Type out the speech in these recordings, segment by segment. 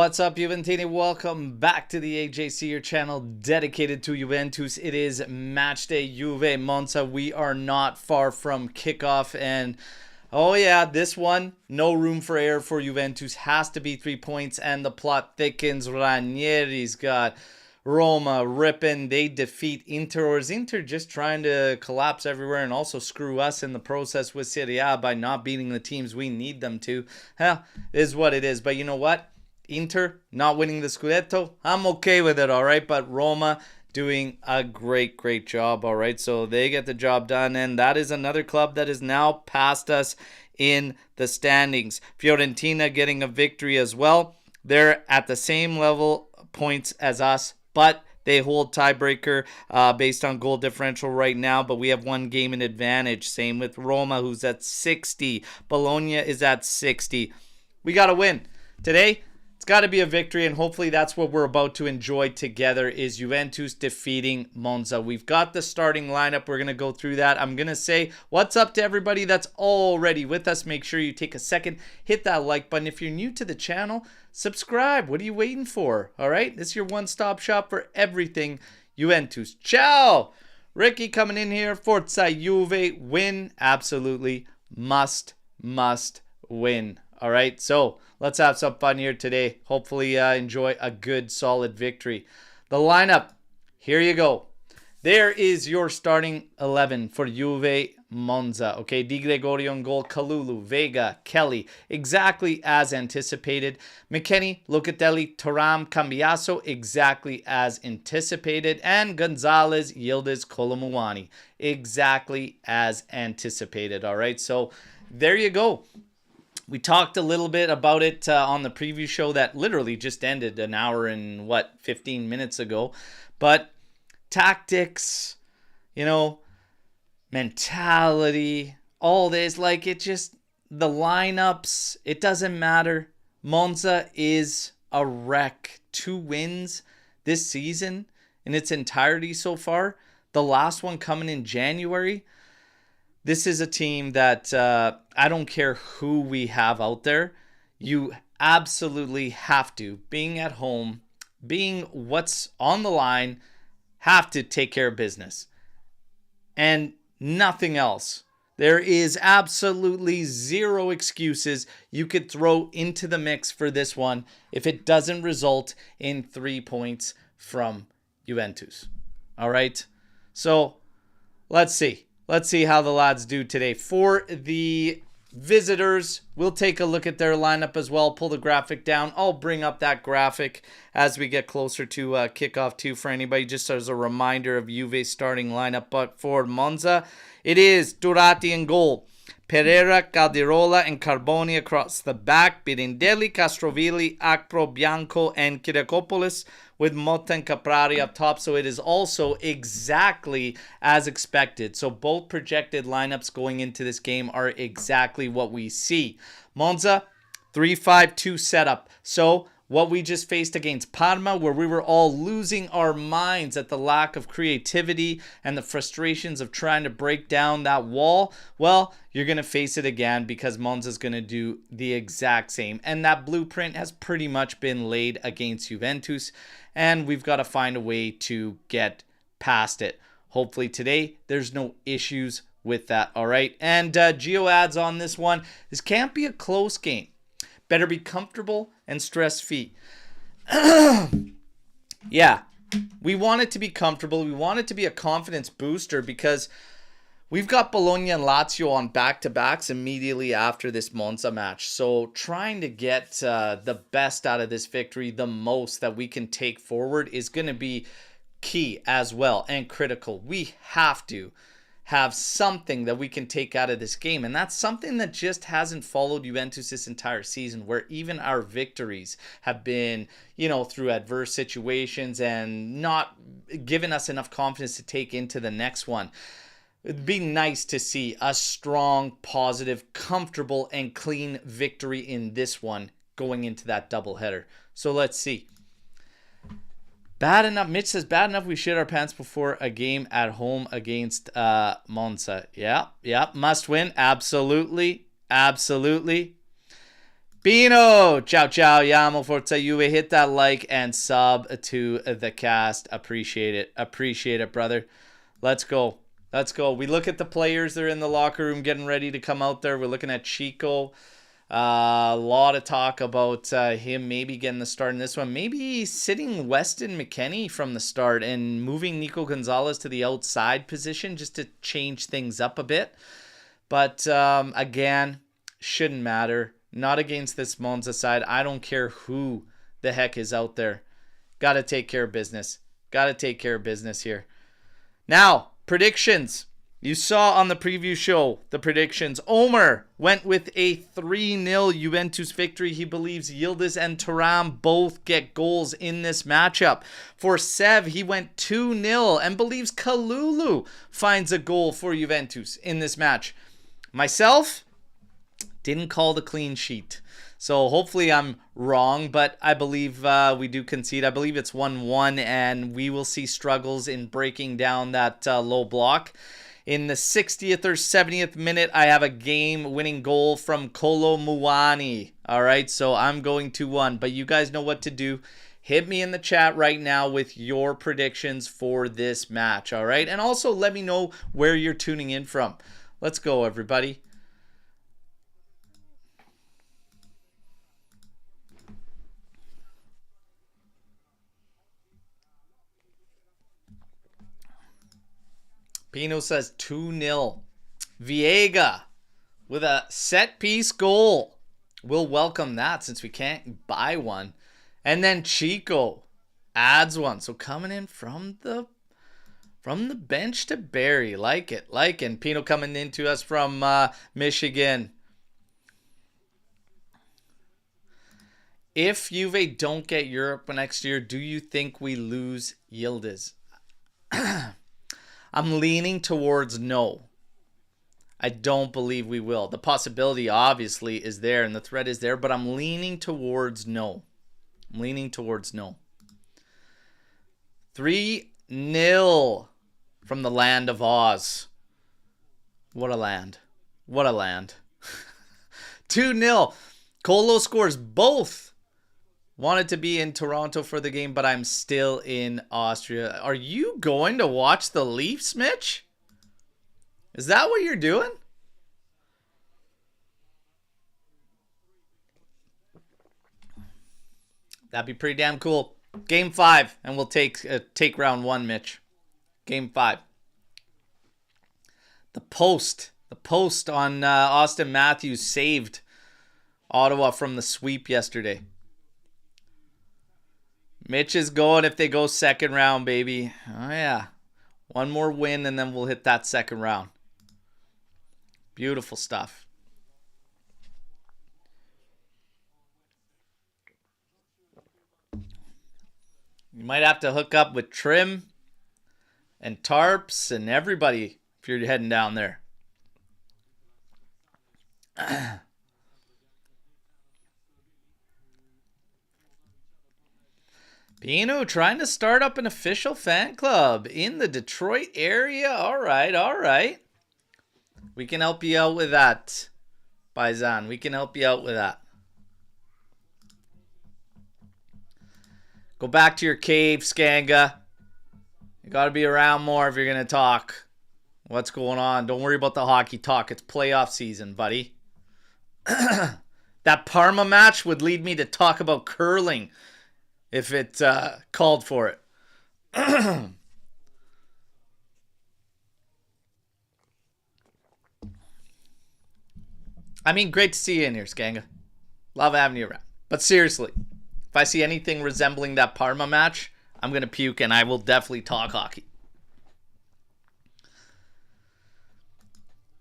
What's up, Juventini? Welcome back to the AJC, your channel dedicated to Juventus. It is match day, Juve Monza. We are not far from kickoff, and oh yeah, this one, no room for error for Juventus. Has to be 3 points, and the plot thickens. Ranieri's got Roma ripping. They defeat Inter, or is Inter just trying to collapse everywhere and also screw us in the process with Serie A by not beating the teams we need them to? Hell, is what it is. But you know what? Inter not winning the Scudetto, I'm okay with it, all right? But Roma doing a great job, all right? So they get the job done, and that is another club that is now past us in the standings. Fiorentina getting a victory as well. They're at the same level points as us, but they hold tiebreaker based on goal differential right now, but we have one game in advantage. Same with Roma, who's at 60. Bologna is at 60. We got to win. Today, it's got to be a victory, and hopefully that's what we're about to enjoy together, is Juventus defeating Monza. We've got the starting lineup. We're going to go through that. I'm going to say what's up to everybody that's already with us. Make sure you take a second, hit that like button. If you're new to the channel, subscribe. What are you waiting for? All right? This is your one-stop shop for everything Juventus. Ciao! Ricky coming in here. Forza Juve. Win. Absolutely must win. All right, so let's have some fun here today. Hopefully enjoy a good, solid victory. The lineup, here you go. There is your starting 11 for Juve Monza. Okay, Di Gregorio on goal, Kalulu, Vega, Kelly, exactly as anticipated. McKennie, Locatelli, Thuram, Cambiaso, exactly as anticipated. And Gonzalez, Yildiz, Kolo, Muani, exactly as anticipated. All right, so there you go. We talked a little bit about it on the preview show that literally just ended an hour and 15 minutes ago. But tactics, you know, mentality, all this, like it just, the lineups, it doesn't matter. Monza is a wreck. 2 wins this season in its entirety so far. The last one coming in January. This is a team that I don't care who we have out there. You absolutely have to, being at home, being what's on the line, have to take care of business. And nothing else. There is absolutely zero excuses you could throw into the mix for this one if it doesn't result in 3 points from Juventus. All right? So, let's see. Let's see how the lads do today. For the visitors, we'll take a look at their lineup as well. Pull the graphic down. I'll bring up that graphic as we get closer to kickoff too for anybody, just as a reminder of Juve's starting lineup. But for Monza, it is Turati in goal. Pereira, Caldirola, and Carboni across the back. Birindelli, Castrovilli, Akpro, Bianco, and Kyriakopoulos with Motta and Caprari up top. So it is also exactly as expected. So both projected lineups going into this game are exactly what we see. Monza, 3-5-2 setup. So what we just faced against Parma, where we were all losing our minds at the lack of creativity and the frustrations of trying to break down that wall, well, you're going to face it again because Monza's going to do the exact same. And that blueprint has pretty much been laid against Juventus, and we've got to find a way to get past it. Hopefully today there's no issues with that, all right? And Gio adds on this one, this can't be a close game. Better be comfortable and stress-free. Yeah, we want it to be comfortable. We want it to be a confidence booster because we've got Bologna and Lazio on back-to-backs immediately after this Monza match. So trying to get the best out of this victory, the most that we can take forward, is going to be key as well and critical. We have to have something that we can take out of this game, and that's something that just hasn't followed Juventus this entire season, where even our victories have been, you know, through adverse situations and not given us enough confidence to take into the next one. It'd be nice to see a strong, positive, comfortable, and clean victory in this one going into that doubleheader. So let's see. Bad enough. Mitch says, bad enough we shit our pants before a game at home against Monza. Yeah. Must win. Absolutely. Pino, ciao ciao, Yamo, Forza Juve. Hit that like and sub to the cast. Appreciate it. Appreciate it, brother. Let's go. Let's go. We look at the players. They're in the locker room getting ready to come out there. We're looking at Chico. A lot of talk about him maybe getting the start in this one. Maybe sitting Weston McKennie from the start and moving Nico Gonzalez to the outside position just to change things up a bit. But again, shouldn't matter. Not against this Monza side. I don't care who the heck is out there. Got to take care of business. Got to take care of business here. Now, predictions. You saw on the preview show the predictions. Omer went with a 3-0 Juventus victory. He believes Yildiz and Thuram both get goals in this matchup. For Sev, he went 2-0 and believes Kalulu finds a goal for Juventus in this match. Myself, didn't call the clean sheet. So hopefully I'm wrong, but I believe we do concede. I believe it's 1-1, and we will see struggles in breaking down that low block. In the 60th or 70th minute, I have a game-winning goal from Kolo Muani. All right, so I'm going 2-1, but you guys know what to do. Hit me in the chat right now with your predictions for this match, all right? And also let me know where you're tuning in from. Let's go, everybody. Pino says 2-0. Viega with a set-piece goal. We'll welcome that since we can't buy one. And then Chico adds one. So coming in from the bench to Barry. Like it. Like it. Pino coming into us from Michigan. If Juve don't get Europe next year, do you think we lose Yildiz? I'm leaning towards no. I don't believe we will. The possibility obviously is there and the threat is there, but I'm leaning towards no. I'm leaning towards no. 3-0 from the land of Oz. What a land. What a land. 2-0. Kolo scores both. Wanted to be in Toronto for the game, but I'm still in Austria. Are you going to watch the Leafs, Mitch? Is that what you're doing? That'd be pretty damn cool. Game 5, and we'll take round 1, Mitch. Game 5. The post on Austin Matthews saved Ottawa from the sweep yesterday. Mitch is going if they go second round, baby. Oh, yeah. One more win, and then we'll hit that second round. Beautiful stuff. You might have to hook up with Trim and Tarps and everybody if you're heading down there. Pino trying to start up an official fan club in the Detroit area. All right, all right. We can help you out with that, Paisan. We can help you out with that. Go back to your cave, Skanga. You got to be around more if you're going to talk. What's going on? Don't worry about the hockey talk. It's playoff season, buddy. That Parma match would lead me to talk about curling if it called for it. I mean, great to see you in here, Skanga. Love having you around. But seriously, if I see anything resembling that Parma match, I'm going to puke and I will definitely talk hockey.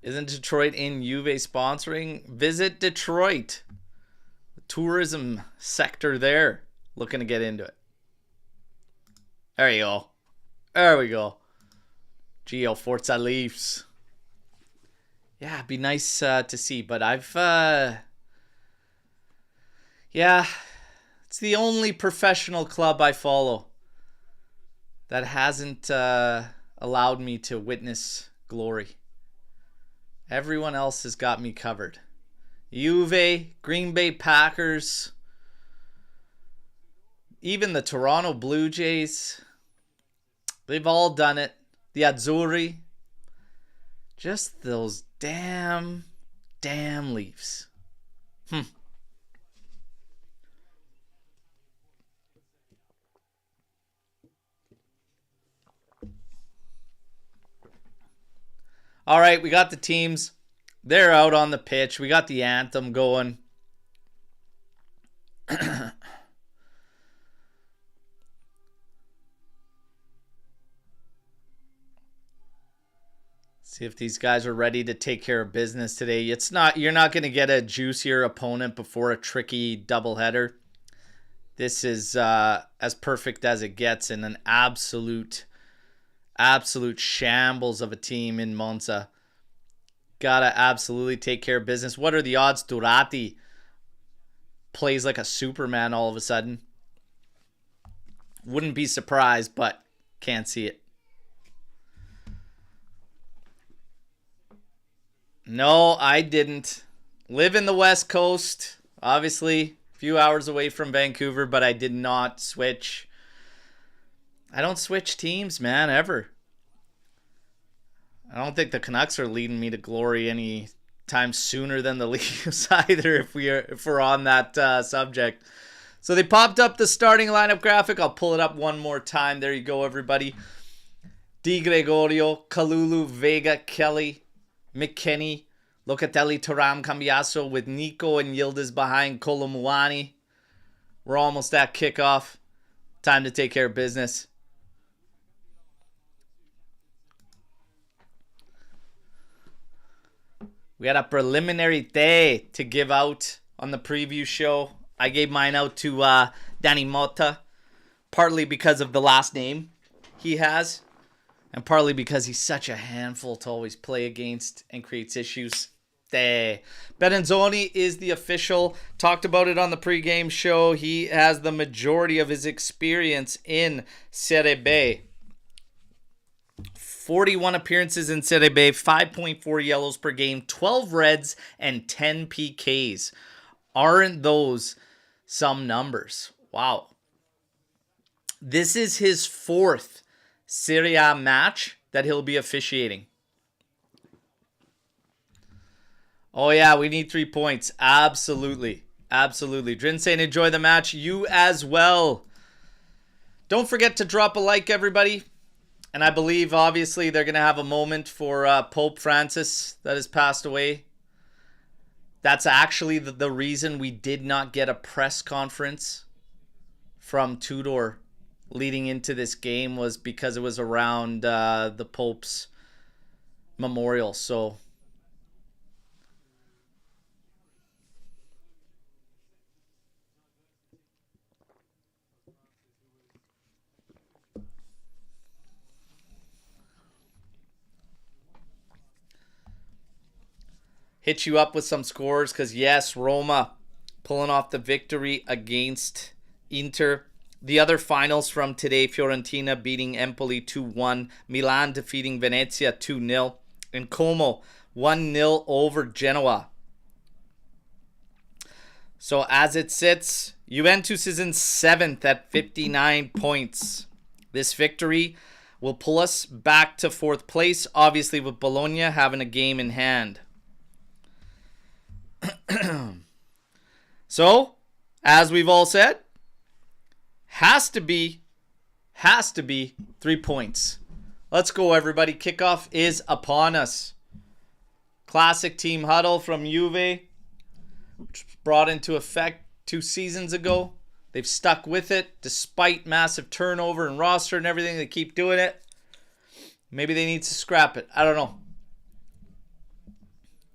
Isn't Detroit in Juve sponsoring? Visit Detroit. The tourism sector there. Looking to get into it. There you go. There we go. Geo Forza Leafs. Yeah, it'd be nice to see, but I've yeah, it's the only professional club I follow that hasn't allowed me to witness glory. Everyone else has got me covered. Juve, Green Bay Packers, even the Toronto Blue Jays. They've all done it. The Azzurri. Just those damn Leafs. All right, we got the teams. They're out on the pitch. We got the anthem going. See if these guys are ready to take care of business today. You're not going to get a juicier opponent before a tricky doubleheader. This is as perfect as it gets in an absolute shambles of a team in Monza. Gotta absolutely take care of business. What are the odds Durati plays like a Superman all of a sudden? Wouldn't be surprised, but can't see it. No, I didn't. Live in the West Coast, obviously, a few hours away from Vancouver, but I did not switch. I don't switch teams, man, ever. I don't think the Canucks are leading me to glory any time sooner than the Leafs either, if we're on that subject. So they popped up the starting lineup graphic. I'll pull it up one more time. There you go, everybody. Di Gregorio, Kalulu, Vega, Kelly, McKinney, Locatelli, Thuram, Cambiaso with Nico and Yildiz behind Kolo, Muani. We're almost at kickoff. Time to take care of business. We had a preliminary day to give out on the preview show. I gave mine out to Danny Motta, partly because of the last name he has, and partly because he's such a handful to always play against and creates issues. Berenzoni is the official. Talked about it on the pregame show. He has the majority of his experience in Serie B. 41 appearances in Serie B, 5.4 yellows per game, 12 reds, and 10 PKs. Aren't those some numbers? Wow. This is his 4th Serie A match that he'll be officiating. Oh yeah, we need 3 points. Absolutely. Absolutely. Drin saying enjoy the match. You as well. Don't forget to drop a like, everybody. And I believe, obviously, they're going to have a moment for Pope Francis that has passed away. That's actually the reason we did not get a press conference from Tudor leading into this game, was because it was around the Pope's memorial. So hit you up with some scores, because yes, Roma pulling off the victory against Inter. The other finals from today, Fiorentina beating Empoli 2-1, Milan defeating Venezia 2-0, and Como 1-0 over Genoa. So as it sits, Juventus is in 7th at 59 points. This victory will pull us back to 4th place, obviously with Bologna having a game in hand. So, as we've all said, has to be 3 points. Let's go, everybody. Kickoff is upon us. Classic team huddle from Juve, which was brought into effect 2 seasons ago. They've stuck with it despite massive turnover and roster and everything. They keep doing it. Maybe they need to scrap it. I don't know.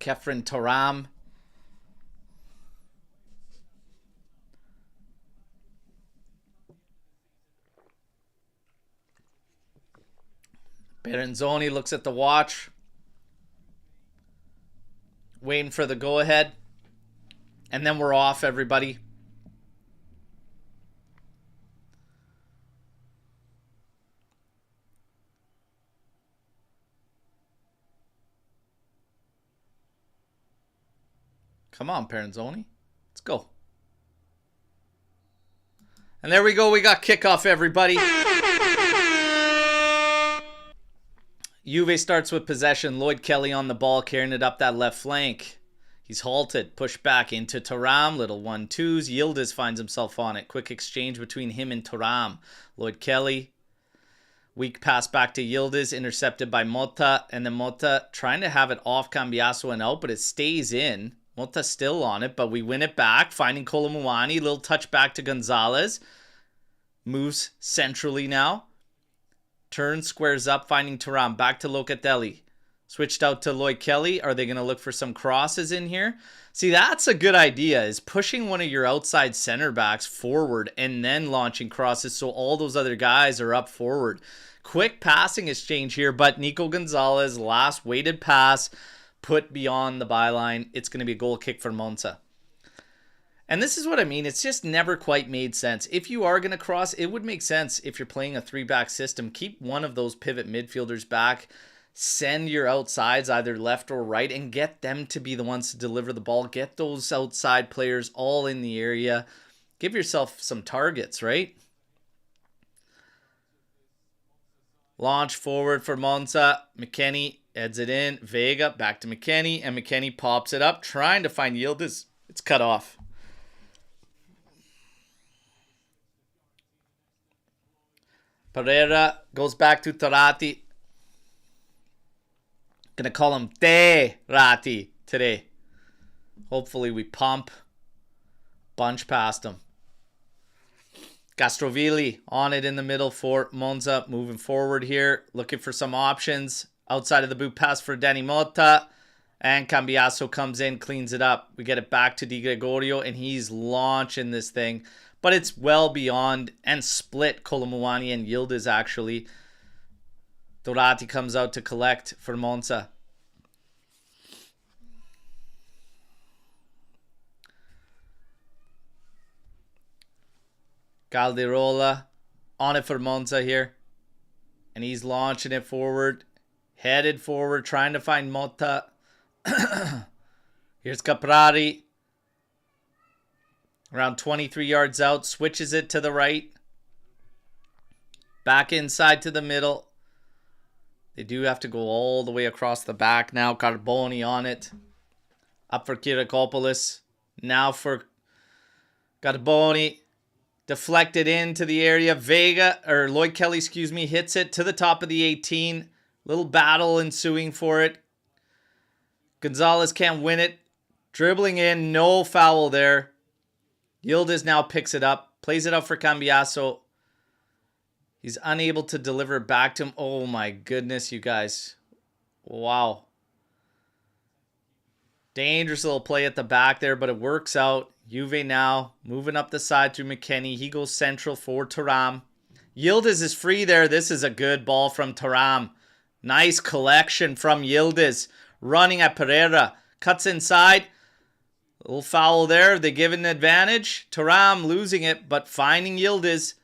Kefren Thuram. Berenzoni looks at the watch, waiting for the go-ahead, and then we're off, everybody. Come on, Peranzoni. Let's go. And there we go. We got kickoff, everybody. Juve starts with possession. Lloyd Kelly on the ball, carrying it up that left flank. He's halted. Pushed back into Thuram. Little 1-2s. Yildiz finds himself on it. Quick exchange between him and Thuram. Lloyd Kelly. Weak pass back to Yildiz. Intercepted by Motta. And then Motta trying to have it off Cambiasso and out, but it stays in. Motta's still on it, but we win it back. Finding Kolo Muani. Little touch back to Gonzalez. Moves centrally now. Turns, squares up, finding Thuram. Back to Locatelli. Switched out to Lloyd Kelly. Are they going to look for some crosses in here? See, that's a good idea, is pushing one of your outside center backs forward and then launching crosses so all those other guys are up forward. Quick passing exchange here, but Nico Gonzalez, last weighted pass, put beyond the byline. It's going to be a goal kick for Monza. And this is what I mean. It's just never quite made sense. If you are going to cross, it would make sense if you're playing a 3-back system. Keep one of those pivot midfielders back. Send your outsides either left or right and get them to be the ones to deliver the ball. Get those outside players all in the area. Give yourself some targets, right? Launch forward for Monza. McKennie heads it in. Vega back to McKennie. And McKennie pops it up. Trying to find Yildiz. It's cut off. Pereira goes back to Torati. Gonna call him Terati today. Hopefully we pump. Bunch past him. Castrovilli on it in the middle for Monza. Moving forward here. Looking for some options. Outside of the boot pass for Danny Motta. And Cambiasso comes in, cleans it up. We get it back to Di Gregorio, and he's launching this thing. But it's well beyond and split Kolo Muani and Yildiz, actually. Dorati comes out to collect for Monza. Calderola on it for Monza here. And he's launching it forward. Headed forward, trying to find Motta. Here's Caprari. Around 23 yards out. Switches it to the right. Back inside to the middle. They do have to go all the way across the back now. Carboni on it. Up for Kirakopoulos. Now for Carboni. Deflected into the area. Vega, or Lloyd Kelly, excuse me, hits it to the top of the 18. Little battle ensuing for it. Gonzalez can't win it. Dribbling in. No foul there. Yildiz now picks it up. Plays it up for Cambiasso. He's unable to deliver it back to him. Oh my goodness, you guys. Wow. Dangerous little play at the back there, but it works out. Juve now moving up the side through McKennie. He goes central for Thuram. Yildiz is free there. This is a good ball from Thuram. Nice collection from Yildiz. Running at Pereira. Cuts inside. A little foul there. They give it an advantage. Thuram losing it, but finding Yildiz.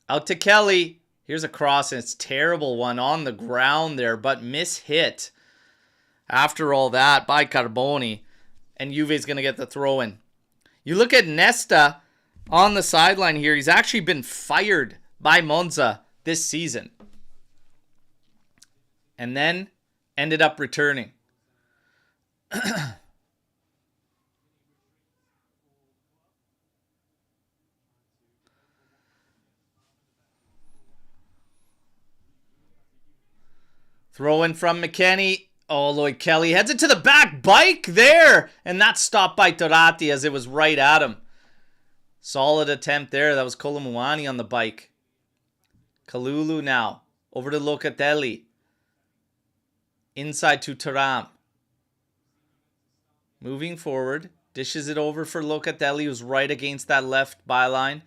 Out to Kelly. Here's a cross, and it's a terrible one on the ground there, but miss-hit. After all that by Carboni. And Juve's going to get the throw-in. You look at Nesta on the sideline here. He's actually been fired by Monza this season. And then ended up returning. Throw in from McKennie. Oh, Lloyd Kelly heads it to the back. Bike there. And that's stopped by Torati as it was right at him. Solid attempt there. That was Kolo Muani on the bike. Kalulu now. Over to Locatelli. Inside to Thuram. Moving forward. Dishes it over for Locatelli, who's right against that left byline.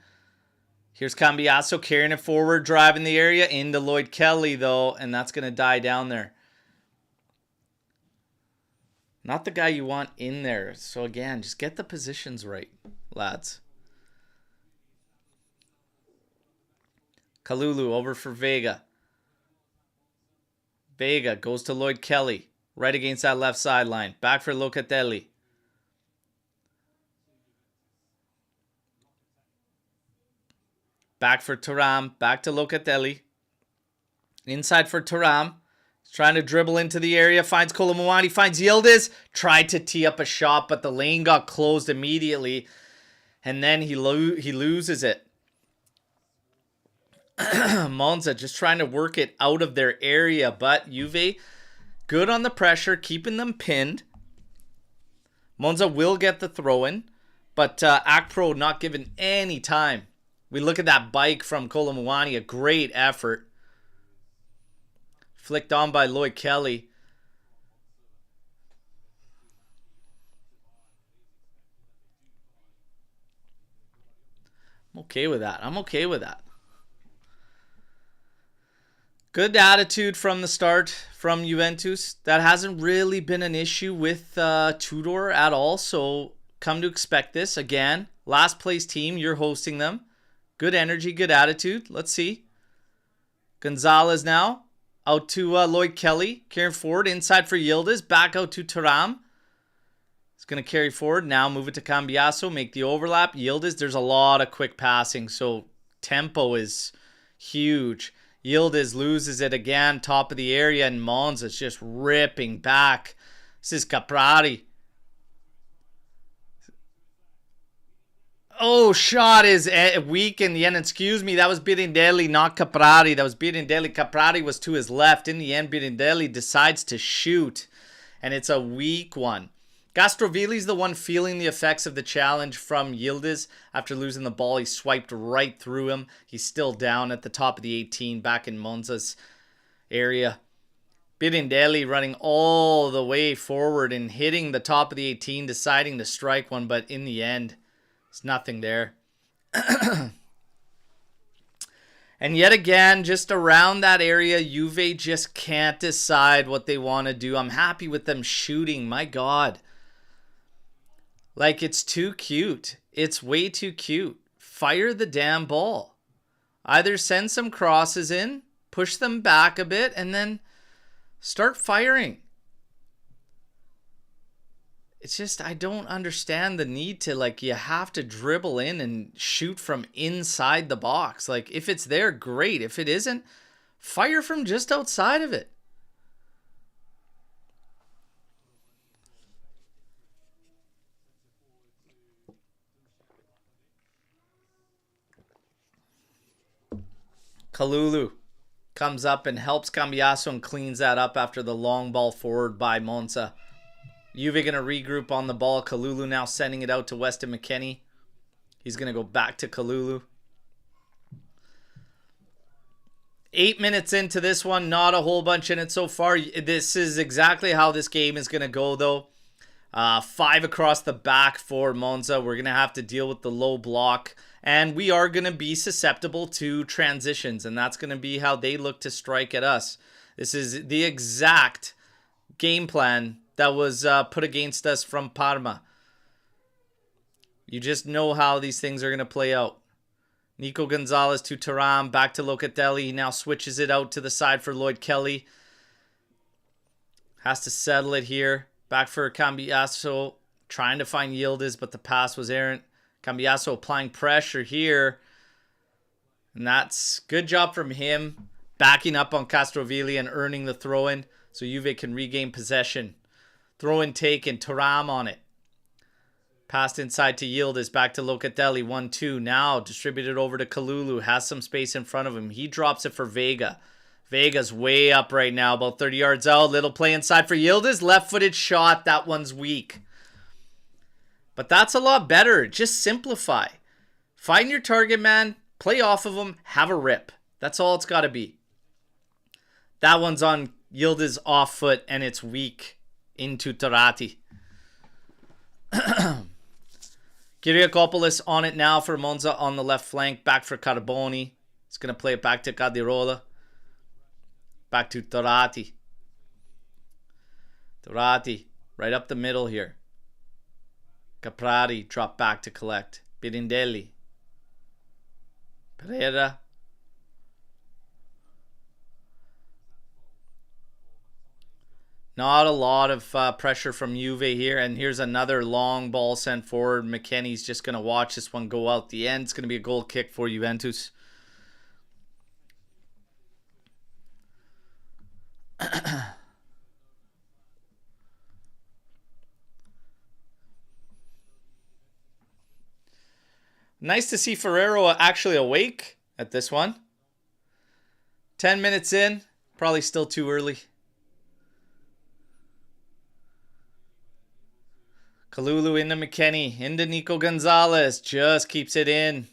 Here's Cambiasso carrying it forward, driving the area into Lloyd Kelly, though, and that's going to die down there. Not the guy you want in there. So, again, just get the positions right, lads. Kalulu over for Vega. Vega goes to Lloyd Kelly, right against that left sideline. Back for Locatelli. Back for Thuram. Back to Locatelli. Inside for Thuram. He's trying to dribble into the area. Finds Kolo Muani. Finds Yildiz. Tried to tee up a shot, but the lane got closed immediately. And then he loses it. Monza just trying to work it out of their area. But Juve, good on the pressure, keeping them pinned. Monza will get the throw-in. But Akpro not given any time. We look at that bike from Kolo Muani. A great effort. Flicked on by Lloyd Kelly. I'm okay with that. I'm okay with that. Good attitude from the start from Juventus. That hasn't really been an issue with Tudor at all. So come to expect this. Again, last place team. You're hosting them. Good energy, good attitude. Let's see. Gonzalez now. Out to Lloyd Kelly. Carrying forward. Inside for Yildiz. Back out to Thuram. It's going to carry forward. Now move it to Cambiasso. Make the overlap. Yildiz. There's a lot of quick passing. So tempo is huge. Yildiz loses it again. Top of the area. And Monza's just ripping back. This is Caprari. Oh, shot is weak in the end. Excuse me, that was Birindelli, not Caprari. That was Birindelli. Caprari was to his left. In the end, Birindelli decides to shoot. And it's a weak one. Castrovilli's the one feeling the effects of the challenge from Yildiz. After losing the ball, he swiped right through him. He's still down at the top of the 18, back in Monza's area. Birindelli running all the way forward and hitting the top of the 18, deciding to strike one, but in the end, there's nothing there. And yet again, just around that area, Juve just can't decide what they want to do. I'm happy with them shooting. My God. Like, it's too cute. It's way too cute. Fire the damn ball. Either send some crosses in, push them back a bit, and then start firing. It's just, I don't understand the need to, like, you have to dribble in and shoot from inside the box. Like, if it's there, great. If it isn't, fire from just outside of it. Kalulu comes up and helps Cambiasso and cleans that up after the long ball forward by Monza. Juve going to regroup on the ball. Kalulu now sending it out to Weston McKennie. He's going to go back to Kalulu. 8 minutes into this one. Not a whole bunch in it so far. This is exactly how this game is going to go, though. 5 across the back for Monza. We're going to have to deal with the low block. And we are going to be susceptible to transitions. And that's going to be how they look to strike at us. This is the exact game plan that was put against us from Parma. You just know how these things are going to play out. Nico Gonzalez to Thuram, back to Locatelli. He now switches it out to the side for Lloyd Kelly. Has to settle it here. Back for Cambiasso, trying to find Yildiz, but the pass was errant. Cambiasso applying pressure here. And that's good job from him. Backing up on Castrovilli and earning the throw-in. So Juve can regain possession. Throw-in taken. Thuram on it. Passed inside to Yildiz. Back to Locatelli. 1-2. Now distributed over to Kalulu. Has some space in front of him. He drops it for Vega. Vega's way up right now. About 30 yards out. Little play inside for Yildiz. Left-footed shot. That one's weak. But that's a lot better. Just simplify. Find your target man. Play off of him. Have a rip. That's all it's got to be. That one's on Yildiz off foot. And it's weak into Tarati. Kyriakopoulos on it now for Monza on the left flank. Back for Carboni. He's going to play it back to Cadirola. Back to Tarati. Tarati. Right up the middle here. Caprari drop back to collect. Birindelli. Pereira. Not a lot of pressure from Juve here. And here's another long ball sent forward. McKennie's just going to watch this one go out the end. It's going to be a goal kick for Juventus. Nice to see Ferrero actually awake at this one. 10 minutes in, probably still too early. Kalulu into McKennie, into Nico Gonzalez, just keeps it in.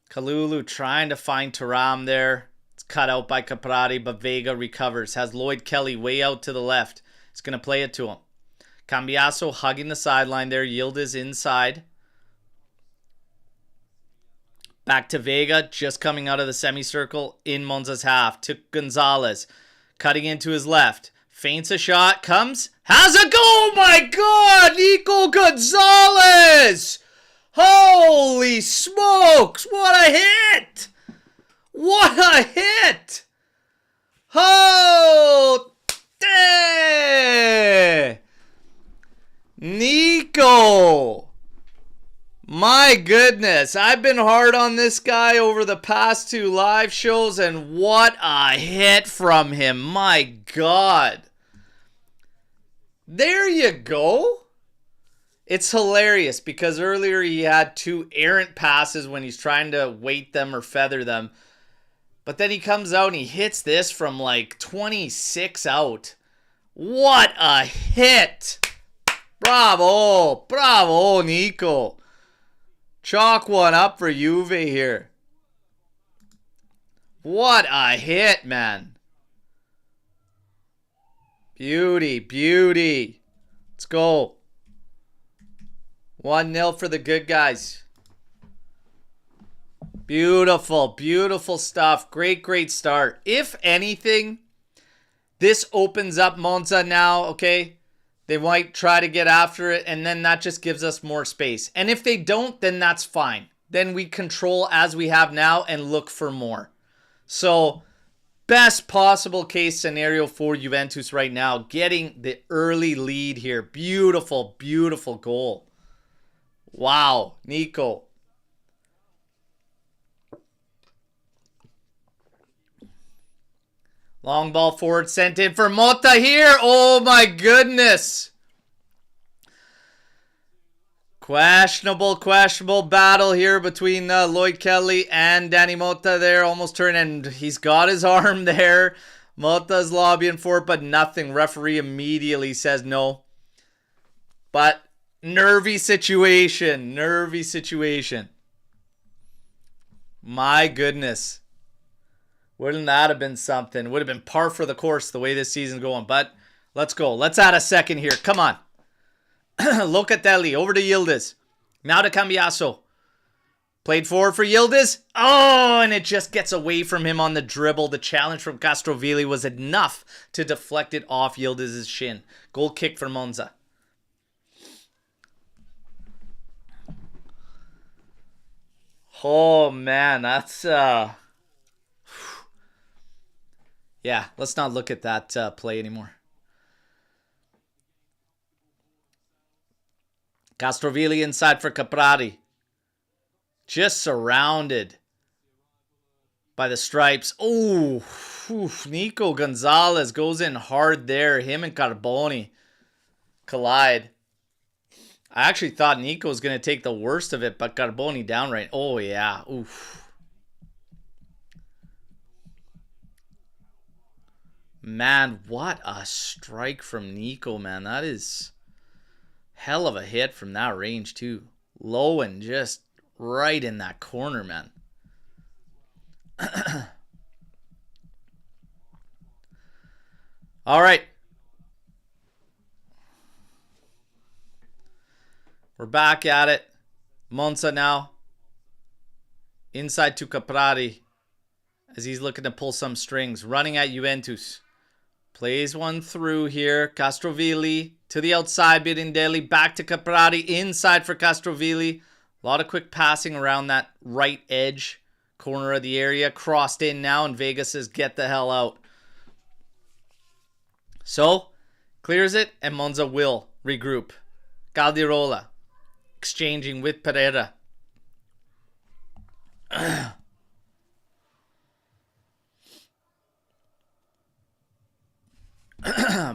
Kalulu trying to find Thuram there. It's cut out by Caprari, but Vega recovers. Has Lloyd Kelly way out to the left. It's going to play it to him. Cambiaso hugging the sideline there. Yildiz inside. Back to Vega, just coming out of the semicircle in Monza's half. To Gonzalez, cutting into his left. Feints a shot, comes, has a goal! My God, Nico Gonzalez! Holy smokes, what a hit! What a hit! Oh, damn! Nico! My goodness, I've been hard on this guy over the past 2 live shows, and what a hit from him. My God. There you go. It's hilarious because earlier he had 2 errant passes when he's trying to weight them or feather them. But then he comes out and he hits this from like 26 out. What a hit. Bravo. Bravo, Nico. Chalk one up for Juve here. What a hit, man. Beauty, beauty. Let's go. 1-0 for the good guys. Beautiful, beautiful stuff. Great, great start. If anything, this opens up Monza now, okay? They might try to get after it, and then that just gives us more space. And if they don't, then that's fine. Then we control as we have now and look for more. So, best possible case scenario for Juventus right now. Getting the early lead here. Beautiful, beautiful goal. Wow, Nico. Long ball forward sent in for Motta here. Oh my goodness. Questionable battle here between Lloyd Kelly and Danny Motta there. Almost turned, and he's got his arm there. Motta's lobbying for it, but nothing. Referee immediately says no. But nervy situation. Nervy situation. My goodness. Wouldn't that have been something? Would have been par for the course the way this season's going. But let's go. Let's add a second here. Come on. Locatelli over to Yildiz. Now to Cambiaso. Played forward for Yildiz. Oh, and it just gets away from him on the dribble. The challenge from Castrovilli was enough to deflect it off Yildiz's shin. Goal kick for Monza. Oh, man. That's... Yeah, let's not look at that play anymore. Castrovilli inside for Caprari. Just surrounded by the stripes. Oh, Nico Gonzalez goes in hard there. Him and Carboni collide. I actually thought Nico was going to take the worst of it, but Carboni downright. Oh, yeah. Oof. Man, what a strike from Nico, man. That is hell of a hit from that range, too. Low and just right in that corner, man. All right. We're back at it. Monza now. Inside to Caprari as he's looking to pull some strings. Running at Juventus. Plays one through here. Castrovilli to the outside. Birindelli back to Caprari. Inside for Castrovilli. A lot of quick passing around that right edge corner of the area. Crossed in now, and Vega says, get the hell out. So, clears it, and Monza will regroup. Caldirola exchanging with Pereira.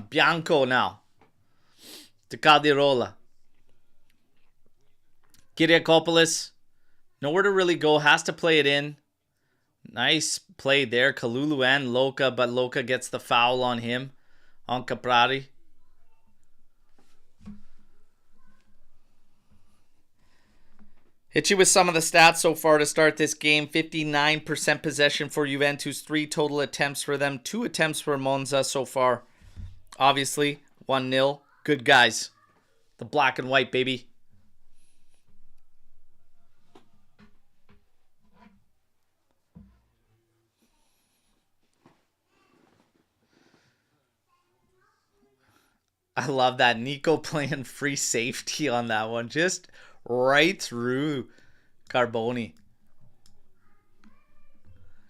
Bianco now. To Caldirola. Kyriakopoulos. Nowhere to really go. Has to play it in. Nice play there. Kalulu and Loca, but Loca gets the foul on him. On Caprari. Hit you with some of the stats so far to start this game. 59% possession for Juventus. 3 total attempts for them. 2 attempts for Monza so far. Obviously, 1-0. Good guys. The black and white, baby. I love that. Nico playing free safety on that one. Just right through Carboni.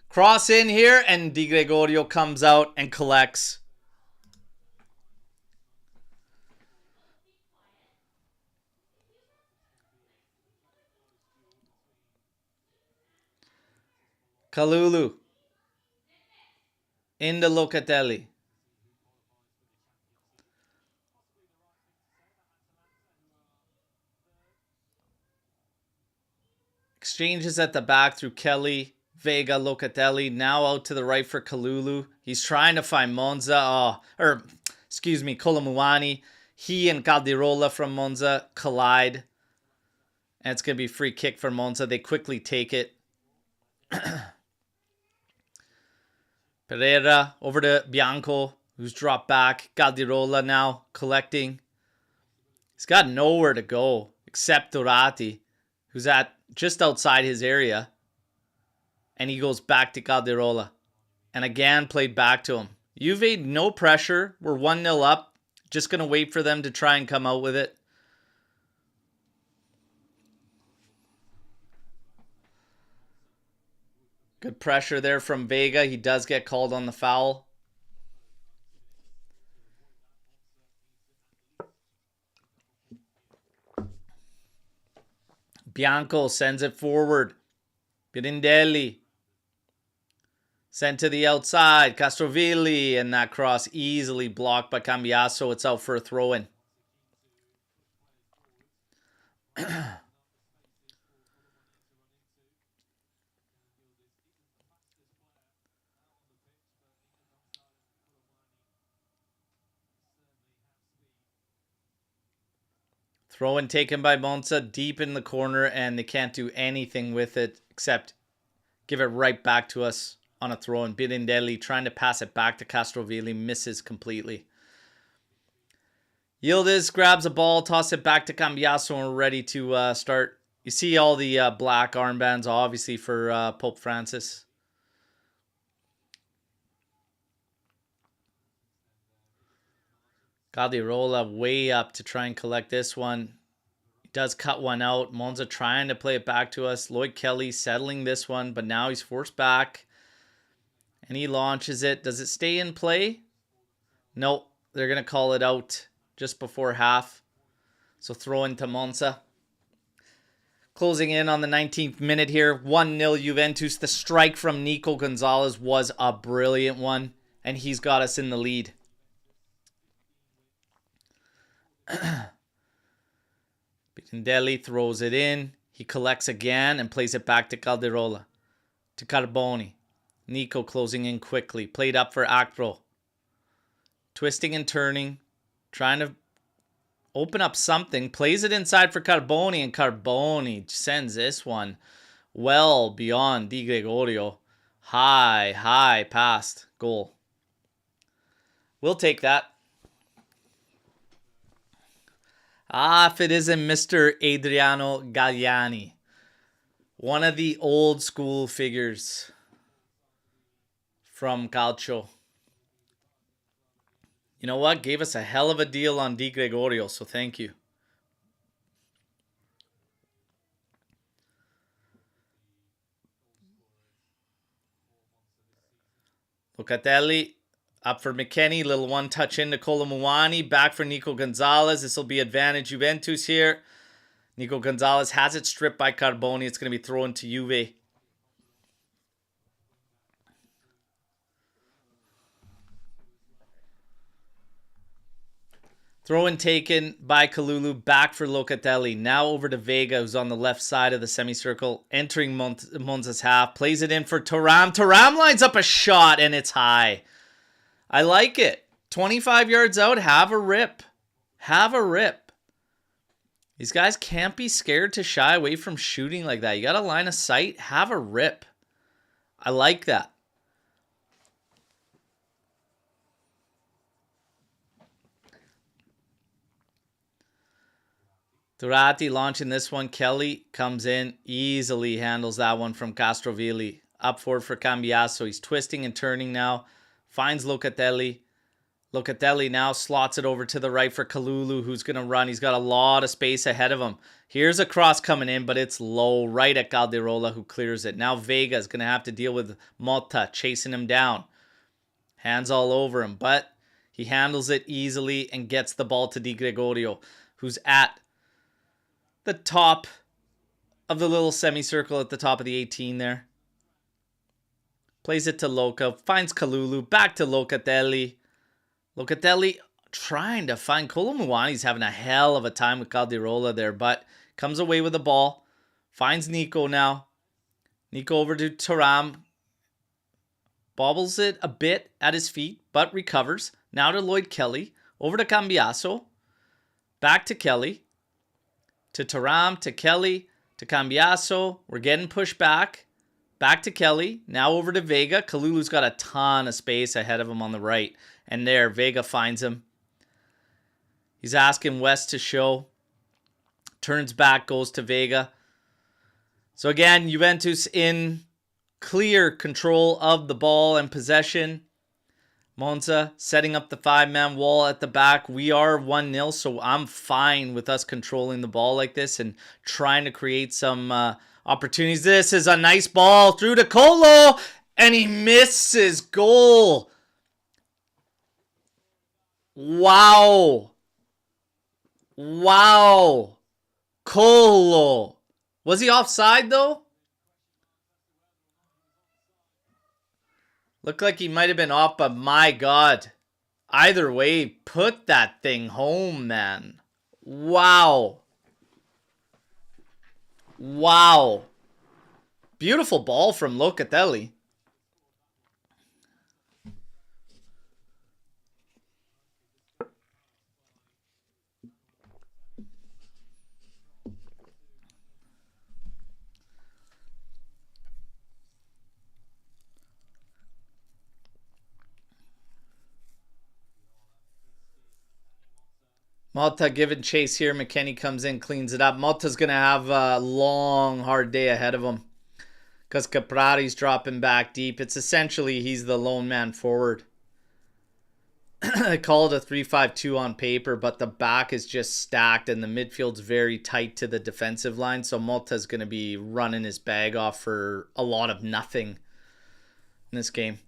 Cross in here, and Di Gregorio comes out and collects. Kalulu. Into Locatelli. Exchanges at the back through Kelly, Vega, Locatelli. Now out to the right for Kalulu. He's trying to find Monza. Kolo Muani. He and Caldirola from Monza collide. And it's going to be free kick for Monza. They quickly take it. Pereira over to Bianco, who's dropped back. Caldirola now collecting. He's got nowhere to go except Dorati, who's at just outside his area. And he goes back to Caldirola. And again, played back to him. Juve, no pressure. We're 1-0 up. Just going to wait for them to try and come out with it. Good pressure there from Vega. He does get called on the foul. Bianco sends it forward. Pirandelli. Sent to the outside. Castrovilli. And that cross easily blocked by Cambiaso. It's out for a throw-in. Throw-in taken by Monza deep in the corner, and they can't do anything with it except give it right back to us on a throw-in. Pirandelli trying to pass it back to Castrovilli, misses completely. Yildiz grabs a ball, toss it back to Cambiaso, and we're ready to start. You see all the black armbands, obviously, for Pope Francis. Caldirola way up to try and collect this one. He does cut one out. Monza trying to play it back to us. Lloyd Kelly settling this one, but now he's forced back. And he launches it. Does it stay in play? Nope. They're going to call it out just before half. So throw into Monza. Closing in on the 19th minute here. 1-0 Juventus. The strike from Nico Gonzalez was a brilliant one. And he's got us in the lead. Pirandelli throws it in. He collects again and plays it back to Caldirola. To Carboni. Nico closing in quickly. Played up for Acro. Twisting and turning. Trying to open up something. Plays it inside for Carboni. And Carboni sends this one well beyond Di Gregorio. High past goal. We'll take that. If it isn't Mr. Adriano Galliani. One of the old school figures from Calcio. You know what? Gave us a hell of a deal on Di Gregorio, so thank you. Locatelli. Up for McKennie. Little one touch into Kolo Muani. Back for Nico Gonzalez. This will be advantage Juventus here. Nico Gonzalez has it stripped by Carboni. It's going to be thrown to Juve. Throw in taken by Kalulu, back for Locatelli. Now over to Vega, who's on the left side of the semicircle, entering Monza's half. Plays it in for Thuram. Thuram lines up a shot, and it's high. I like it. 25 yards out, have a rip. Have a rip. These guys can't be scared to shy away from shooting like that. You got a line of sight, have a rip. I like that. Durati launching this one. Kelly comes in, easily handles that one from Castrovilli. Up forward for Cambiaso. He's twisting and turning now. Finds Locatelli. Locatelli now slots it over to the right for Kalulu, who's going to run. He's got a lot of space ahead of him. Here's a cross coming in, but it's low, right at Calderola, who clears it. Now Vega is going to have to deal with Motta chasing him down. Hands all over him, but he handles it easily and gets the ball to Di Gregorio, who's at the top of the little semicircle at the top of the 18 there. Plays it to Loca. Finds Kalulu. Back to Locatelli. Locatelli trying to find Kolo Muani's having a hell of a time with Calderola there, but comes away with the ball. Finds Nico now. Nico over to Thuram. Bobbles it a bit at his feet, but recovers. Now to Lloyd Kelly. Over to Cambiaso. Back to Kelly. To Thuram, to Kelly, to Cambiaso. We're getting pushed back. Back to Kelly. Now over to Vega. Kalulu's got a ton of space ahead of him on the right. And there, Vega finds him. He's asking West to show. Turns back, goes to Vega. So again, Juventus in clear control of the ball and possession. Monza setting up the 5-man wall at the back. We are 1-0, so I'm fine with us controlling the ball like this and trying to create some opportunities. This is a nice ball through to Kolo, and he misses goal. Wow. Wow. Kolo. Was he offside, though? Looked like he might have been off, but my God. Either way, put that thing home, man. Wow. Wow. Beautiful ball from Locatelli. Motta giving chase here. McKennie comes in, cleans it up. Motta's going to have a long, hard day ahead of him because Caprari's dropping back deep. It's essentially he's the lone man forward. I call it a 3-5-2 on paper, but the back is just stacked and the midfield's very tight to the defensive line. So Motta's going to be running his bag off for a lot of nothing in this game.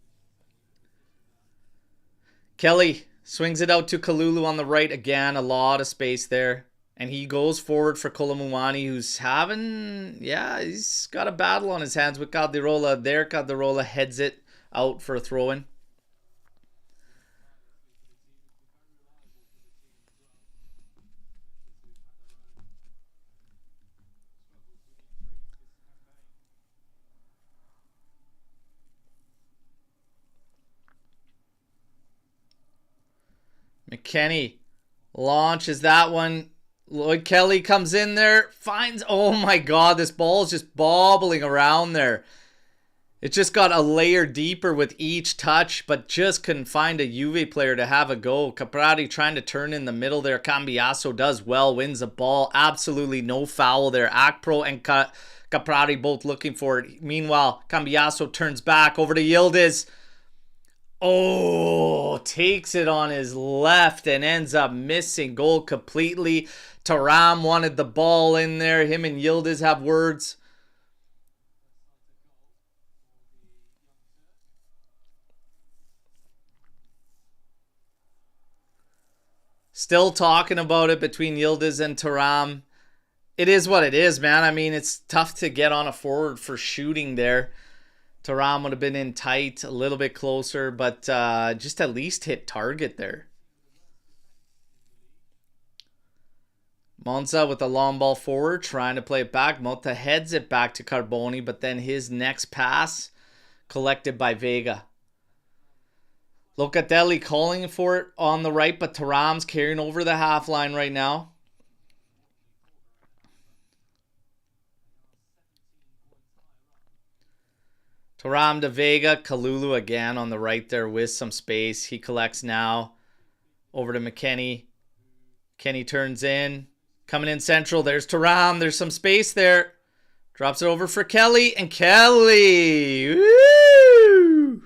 Kelly swings it out to Kalulu on the right. Again, a lot of space there. And he goes forward for Kolo Muani, who's having, yeah, he's got a battle on his hands with Calderola. There, Calderola heads it out for a throw-in. McKennie launches that one. Lloyd Kelly comes in there, finds, oh my God, this ball is just bobbling around there. It just got a layer deeper with each touch, but just couldn't find a Juve player to have a go. Caprari trying to turn in the middle there. Cambiaso does well, wins the ball. Absolutely no foul there. Akpro and Caprari both looking for it. Meanwhile, Cambiaso turns back over to Yildiz. Oh, takes it on his left and ends up missing goal completely. Thuram wanted the ball in there. Him and Yildiz have words. Still talking about it between Yildiz and Thuram. It is what it is, man. I mean, it's tough to get on a forward for shooting there. Thuram would have been in tight, a little bit closer, but just at least hit target there. Monza with a long ball forward, trying to play it back. Motta heads it back to Carboni, but then his next pass collected by Vega. Locatelli calling for it on the right, but Thuram's carrying over the half line right now. Thuram to Vega. Kalulu again on the right there with some space. He collects now. Over to McKennie. Kenny turns in. Coming in central. There's Thuram. There's some space there. Drops it over for Kelly. And Kelly. Woo!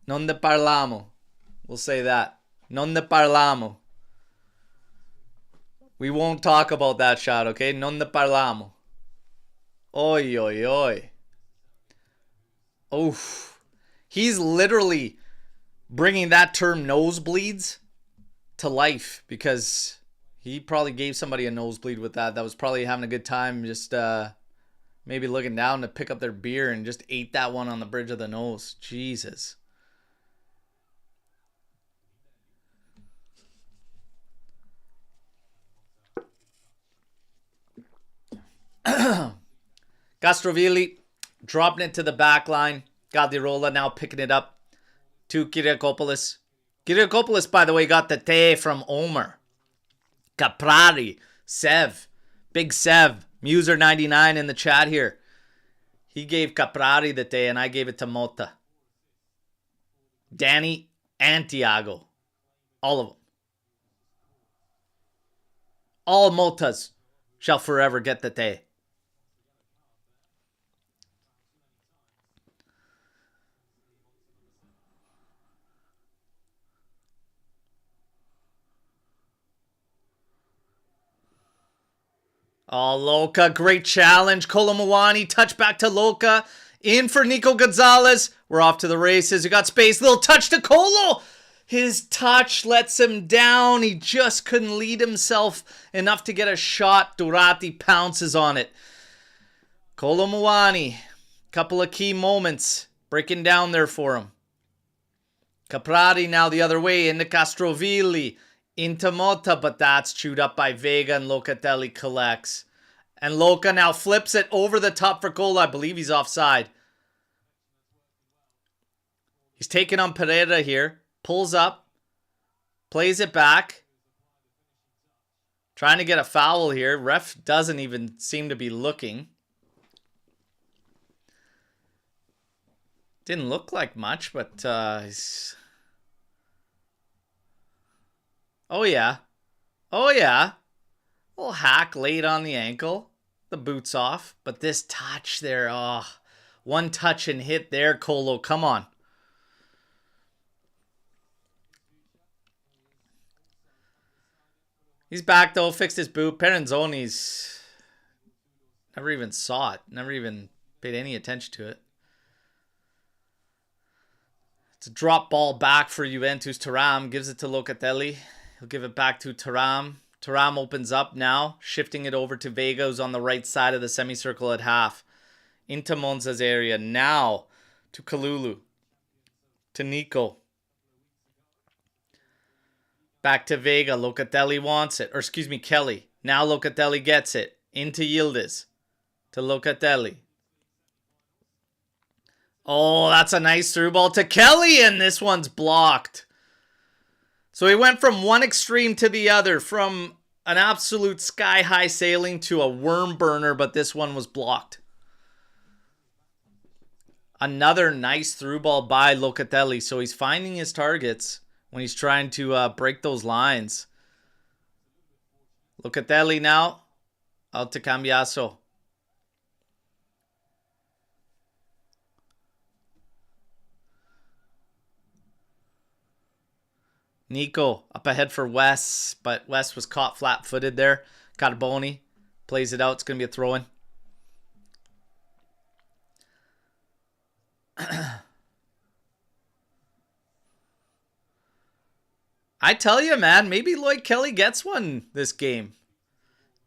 Non ne parliamo. We'll say that. Non ne parliamo. We won't talk about that shot, okay? Non ne parliamo. Oi, oi, oi. Oof. He's literally bringing that term nosebleeds to life because he probably gave somebody a nosebleed with that. That was probably having a good time, just maybe looking down to pick up their beer and just ate that one on the bridge of the nose. Jesus. Castrovilli dropping it to the back line. Galdirola now picking it up to Kyriakopoulos. Kyriakopoulos, by the way, got the te from Omer. Caprari, Sev, Big Sev, Muser99 in the chat here. He gave Caprari the te and I gave it to Motta. Danny and Thiago. All of them. All Mottas shall forever get the te. Oh, Loca, great challenge. Kolo Muani, touch back to Loca. In for Nico Gonzalez. We're off to the races. We got space. Little touch to Kolo. His touch lets him down. He just couldn't lead himself enough to get a shot. Durati pounces on it. Kolo Muani, couple of key moments breaking down there for him. Caprari now the other way into Castrovilli. Into Motta, but that's chewed up by Vega and Locatelli collects. And Loca now flips it over the top for Kolo. I believe he's offside. He's taking on Pereira here. Pulls up. Plays it back. Trying to get a foul here. Ref doesn't even seem to be looking. Didn't look like much, but he's... Oh, yeah. Oh, yeah. A little hack late on the ankle. The boot's off. But this touch there, oh. One touch and hit there, Kolo. Come on. He's back, though. Fixed his boot. Peranzoni's never even saw it. Never even paid any attention to it. It's a drop ball back for Juventus. Thuram gives it to Locatelli. He'll give it back to Thuram. Thuram opens up now, shifting it over to Vega, who's on the right side of the semicircle at half. Into Monza's area. Now to Kalulu. To Nico. Back to Vega. Locatelli wants it. Or excuse me, Kelly. Now Locatelli gets it. Into Yildiz. To Locatelli. Oh, that's a nice through ball to Kelly, and this one's blocked. So he went from one extreme to the other, from an absolute sky-high sailing to a worm burner, but this one was blocked. Another nice through ball by Locatelli. So he's finding his targets when he's trying to break those lines. Locatelli now. Out to Cambiaso. Nico up ahead for Wes, but Wes was caught flat-footed there. Carboni plays it out. It's going to be a throw-in. I tell you, man, maybe Lloyd Kelly gets one this game.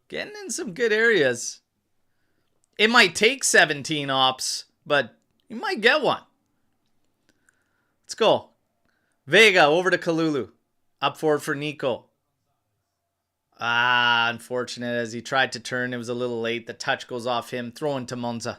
Getting in some good areas. It might take 17 ops, but you might get one. Let's go. Vega over to Kalulu. Up forward for Nico. Ah, unfortunate. As he tried to turn, it was a little late. The touch goes off him. Throw into Monza.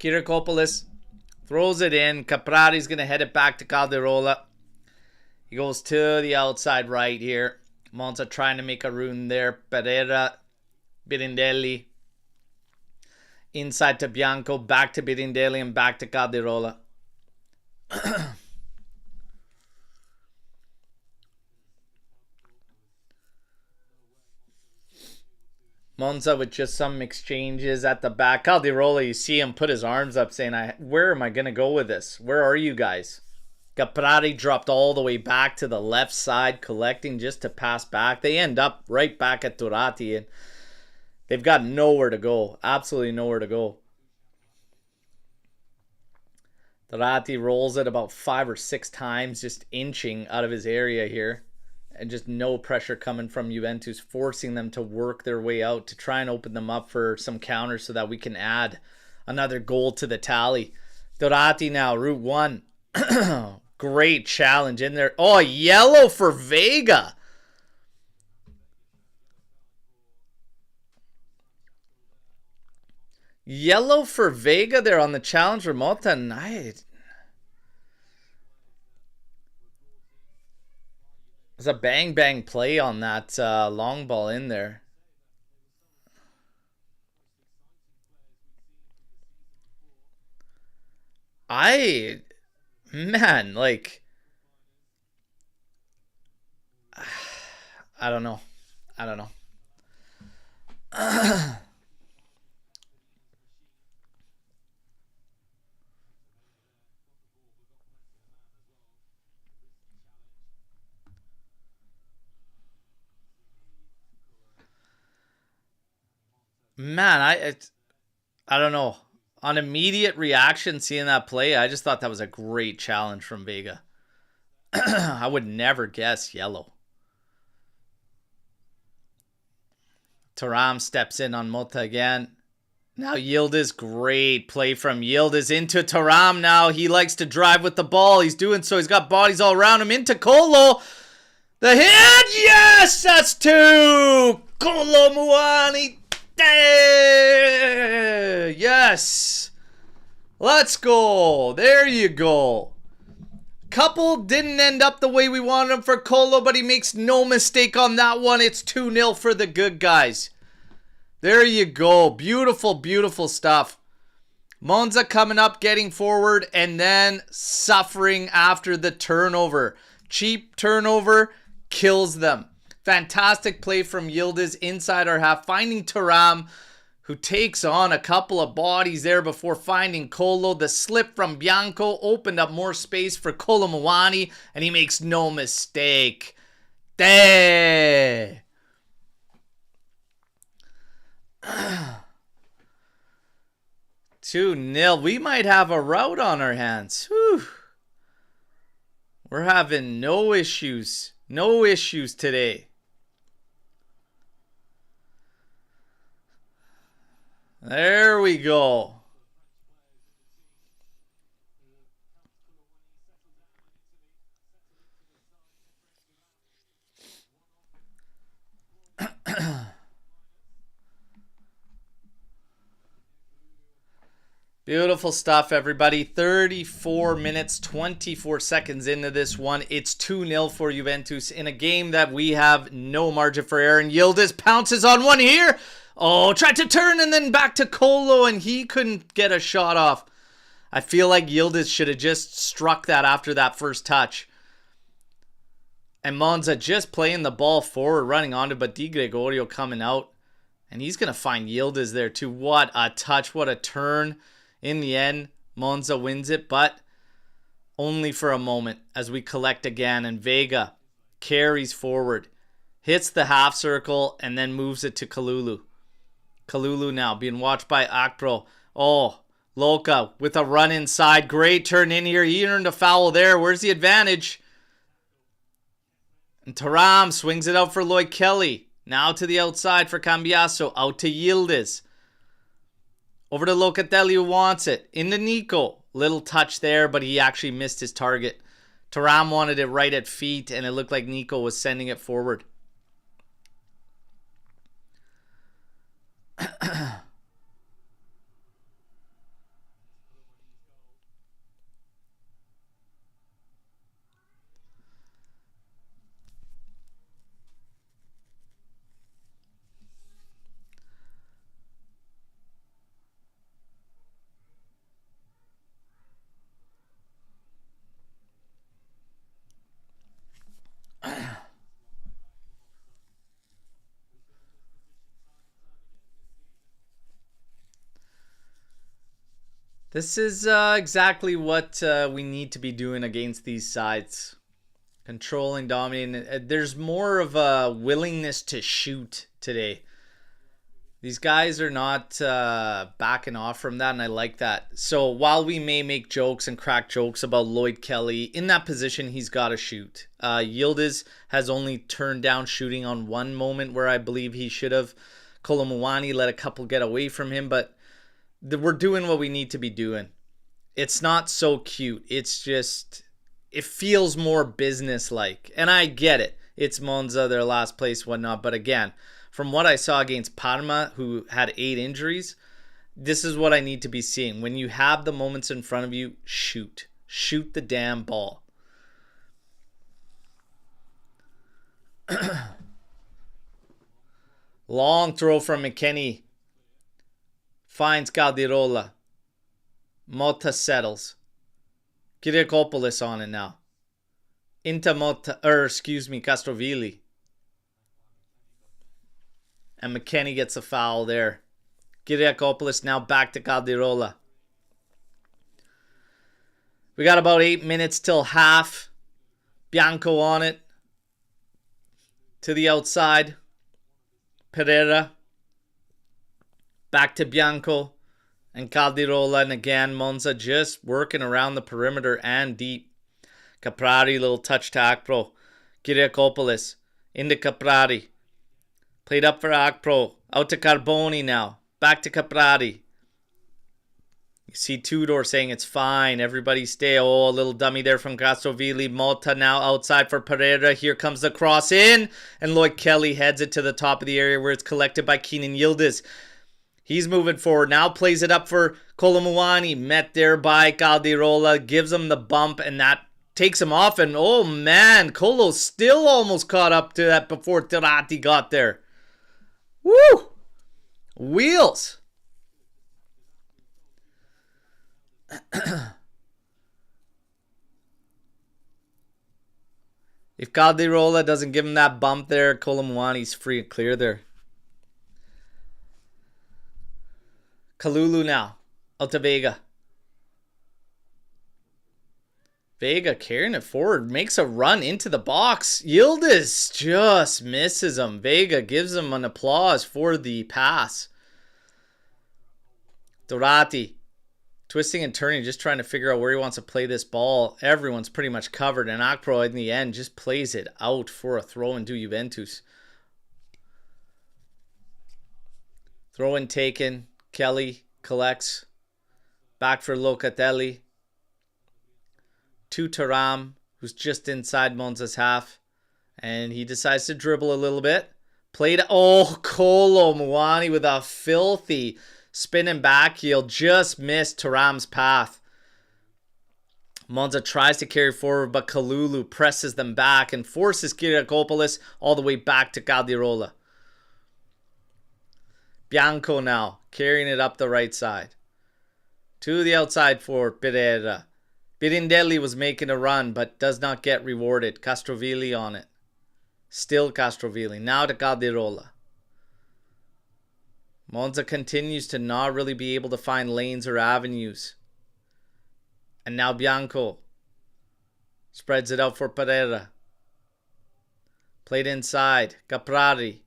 Kyriakopoulos throws it in. Caprari's going to head it back to Calderola. He goes to the outside right here. Monza trying to make a run there. Pereira, Birindelli. Inside to Bianco. Back to Birindelli and back to Calderola. Monza with just some exchanges at the back. Calderola, you see him put his arms up saying, where am I going to go with this? Where are you guys? Caprari dropped all the way back to the left side, collecting just to pass back. They end up right back at Turati, and they've got nowhere to go. Absolutely nowhere to go. Turati rolls it about 5 or 6 times, just inching out of his area here. And just no pressure coming from Juventus, forcing them to work their way out to try and open them up for some counters so that we can add another goal to the tally. Turati now, route 1. Great challenge in there. Oh, yellow for Vega. Yellow for Vega there on the challenge for Mota. It's a bang play on that long ball in there. Man, like, I don't know. Man, I don't know. On immediate reaction, seeing that play, I just thought that was a great challenge from Vega. I would never guess yellow. Thuram steps in on Mota again. Now Yildiz, great play from Yildiz into Thuram now. He likes to drive with the ball. He's doing so. He's got bodies all around him. Into Kolo. The hit! Yes! That's 2! Kolo Muani. Yes. Let's go. There you go. Couple didn't end up the way we wanted him for Kolo, but he makes no mistake on that one. It's 2-0 for the good guys. There you go. Beautiful, beautiful stuff. Monza coming up, getting forward, and then suffering after the turnover. Cheap turnover kills them. Fantastic play from Yildiz inside our half, finding Thuram, who takes on a couple of bodies there before finding Kolo. The slip from Bianco opened up more space for Kolo Muani, and he makes no mistake. 2-0. We might have a rout on our hands. Whew. We're having no issues. No issues today. There we go. Beautiful stuff, everybody. 34 minutes, 24 seconds into this one. It's 2-0 for Juventus in a game that we have no margin for error. And Yildiz pounces on one here. Oh, tried to turn and then back to Kolo, and he couldn't get a shot off. I feel like Yildiz should have just struck that after that first touch. And Monza just playing the ball forward, running onto, but Di Gregorio coming out. And he's going to find Yildiz there too. What a touch, what a turn. In the end, Monza wins it, but only for a moment as we collect again. And Vega carries forward, hits the half circle, and then moves it to Kalulu. Kalulu now being watched by Akpro. Oh, Loca with a run inside. Great turn in here. He earned a foul there. Where's the advantage? And Thuram swings it out for Lloyd Kelly. Now to the outside for Cambiasso. Out to Yildiz. Over to Locatelli who wants it. Into Nico. Little touch there, but he actually missed his target. Thuram wanted it right at feet, and it looked like Nico was sending it forward. This is exactly what we need to be doing against these sides. Controlling, dominating. There's more of a willingness to shoot today. These guys are not backing off from that, and I like that. So while we may make jokes and crack jokes about Lloyd Kelly, in that position, he's got to shoot. Yildiz has only turned down shooting on one moment where I believe he should have. Kolo Muani let a couple get away from him, but we're doing what we need to be doing. It's not so cute. It's just, it feels more business-like. And I get it. It's Monza, their last place, whatnot. But again, from what I saw against Parma, who had 8 injuries, this is what I need to be seeing. When you have the moments in front of you, shoot. Shoot the damn ball. Long throw from McKennie. Finds Caldirola. Motta settles. Kyriakopoulos on it now. Into Motta, Castrovilli. And McKennie gets a foul there. Kyriakopoulos now back to Caldirola. We got about 8 minutes till half. Bianco on it. To the outside. Pereira. Back to Bianco and Caldirola. And again, Monza just working around the perimeter and deep. Caprari, little touch to Akpro. Kyriakopoulos into Caprari. Played up for Akpro. Out to Carboni now. Back to Caprari. You see Tudor saying it's fine. Everybody stay. Oh, a little dummy there from Castrovilli. Motta now outside for Pereira. Here comes the cross in. And Lloyd Kelly heads it to the top of the area where it's collected by Keenan Yildiz. He's moving forward. Now plays it up for Kolo Muani. Met there by Caldirola. Gives him the bump, and that takes him off. And, oh, man, Kolo still almost caught up to that before Tirati got there. Woo! Wheels. If Caldirola doesn't give him that bump there, Kolo Muani's free and clear there. Kalulu now. Out to Vega. Vega carrying it forward. Makes a run into the box. Yildiz just misses him. Vega gives him an applause for the pass. Dorati. Twisting and turning. Just trying to figure out where he wants to play this ball. Everyone's pretty much covered. And Akpro in the end just plays it out for a throw into Juventus. Throw in taken. Kelly collects. Back for Locatelli. To Thuram, who's just inside Monza's half. And he decides to dribble a little bit. Played. Oh, Kolo Muani with a filthy spinning back heel. Just missed Thuram's path. Monza tries to carry forward, but Kalulu presses them back and forces Kyriakopoulos all the way back to Caldirola. Bianco now, carrying it up the right side. To the outside for Pereira. Birindelli was making a run, but does not get rewarded. Castrovilli on it. Still Castrovilli. Now to Caldirola. Monza continues to not really be able to find lanes or avenues. And now Bianco spreads it out for Pereira. Played inside. Caprari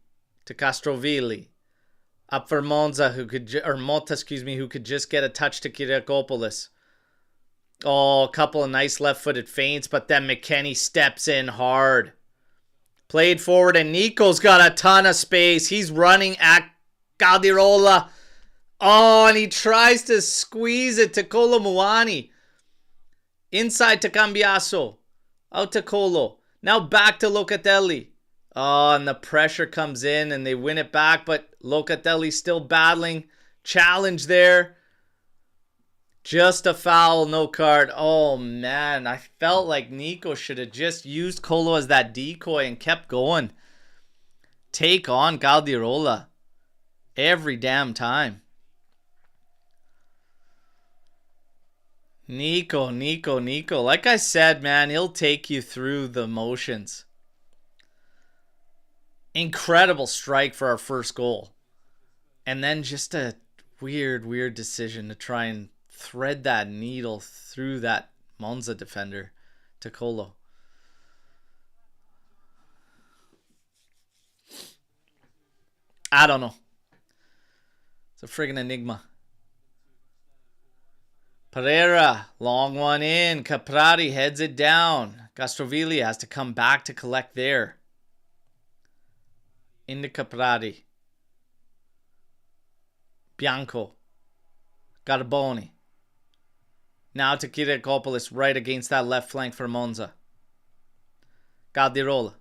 to Castrovilli. Up for Monza, who could, or Motta, excuse me, who could just get a touch to Kyriakopoulos. Oh, a couple of nice left-footed feints, but then McKennie steps in hard. Played forward, and Nico's got a ton of space. He's running at Caldirola. Oh, and he tries to squeeze it to Kolo Muani. Inside to Cambiaso. Out to Kolo. Now back to Locatelli. Oh, and the pressure comes in, and they win it back, but Locatelli's still battling. Challenge there. Just a foul, no card. Oh, man. I felt like Nico should have just used Kolo as that decoy and kept going. Take on Caldirola every damn time. Nico. Like I said, man, he'll take you through the motions. Incredible strike for our first goal. And then just a weird decision to try and thread that needle through that Monza defender to Kolo. I don't know. It's a friggin' enigma. Pereira, long one in. Caprari heads it down. Castrovilli has to come back to collect there. Into Caprari. Bianco. Garboni. Now to Kyriakopoulos right against that left flank for Monza. Caldirola.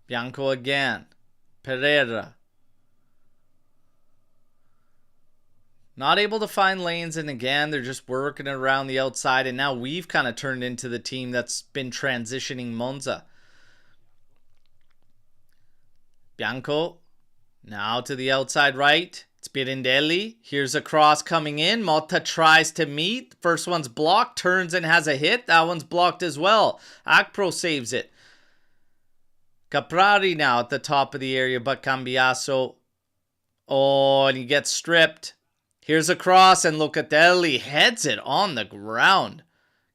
Bianco again. Pereira. Not able to find lanes, and again, they're just working around the outside, and now we've kind of turned into the team that's been transitioning Monza. Bianco. Now to the outside right. It's Birindelli. Here's a cross coming in. Motta tries to meet. First one's blocked. Turns and has a hit. That one's blocked as well. Akpro saves it. Caprari now at the top of the area, but Cambiaso. Oh, and he gets stripped. Here's a cross, and Locatelli heads it on the ground.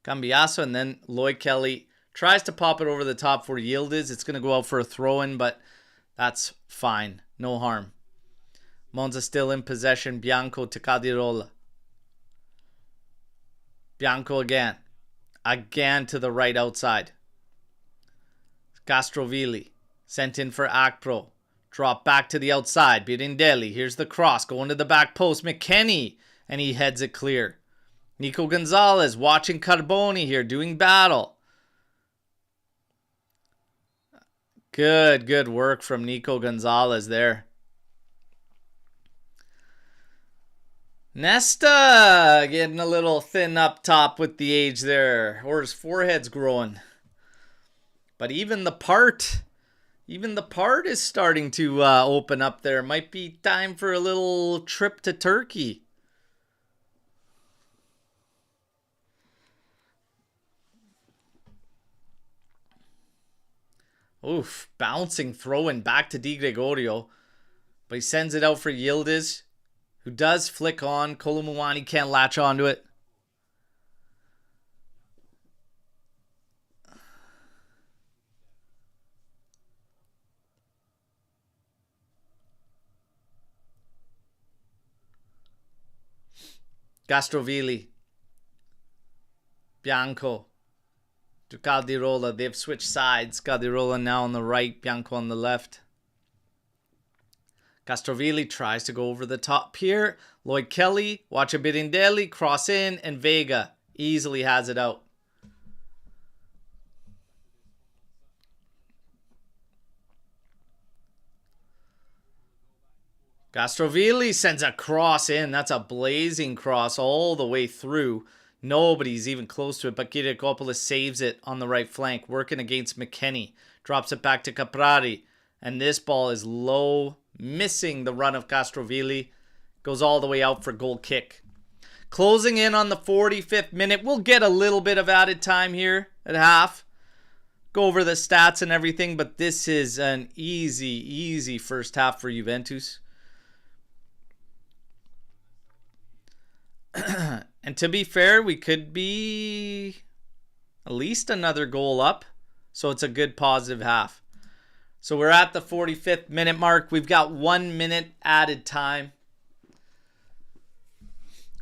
Cambiaso, and then Lloyd Kelly tries to pop it over the top for Yildiz. It's going to go out for a throw-in, but that's fine. No harm. Monza still in possession. Bianco to Caldirola. Bianco again. Again to the right outside. Castrovilli. Sent in for Akpro. Drop back to the outside. Birindelli. Here's the cross. Going to the back post. McKennie. And he heads it clear. Nico Gonzalez watching Carboni here. Doing battle. Good work from Nico Gonzalez there. Nesta getting a little thin up top with the age there. Or his forehead's growing. But even the part is starting to open up there. Might be time for a little trip to Turkey. Oof, bouncing, throwing back to Di Gregorio. But he sends it out for Yildiz, who does flick on. Kolo Muani can't latch onto it. Castrovilli. Bianco. To Caldirola. They've switched sides. Caldirola now on the right. Bianco on the left. Castrovilli tries to go over the top here. Lloyd Kelly. Watch a Birindelli. Cross in. And Vega easily has it out. Castrovilli sends a cross in. That's a blazing cross all the way through. Nobody's even close to it, but Kyriakopoulos saves it on the right flank, working against McKennie. Drops it back to Caprari, and this ball is low, missing the run of Castrovilli. Goes all the way out for goal kick. Closing in on the 45th minute. We'll get a little bit of added time here at half. Go over the stats and everything, but this is an easy first half for Juventus. And to be fair, we could be at least another goal up. So it's a good positive half. So we're at the 45th minute mark. We've got 1 minute added time.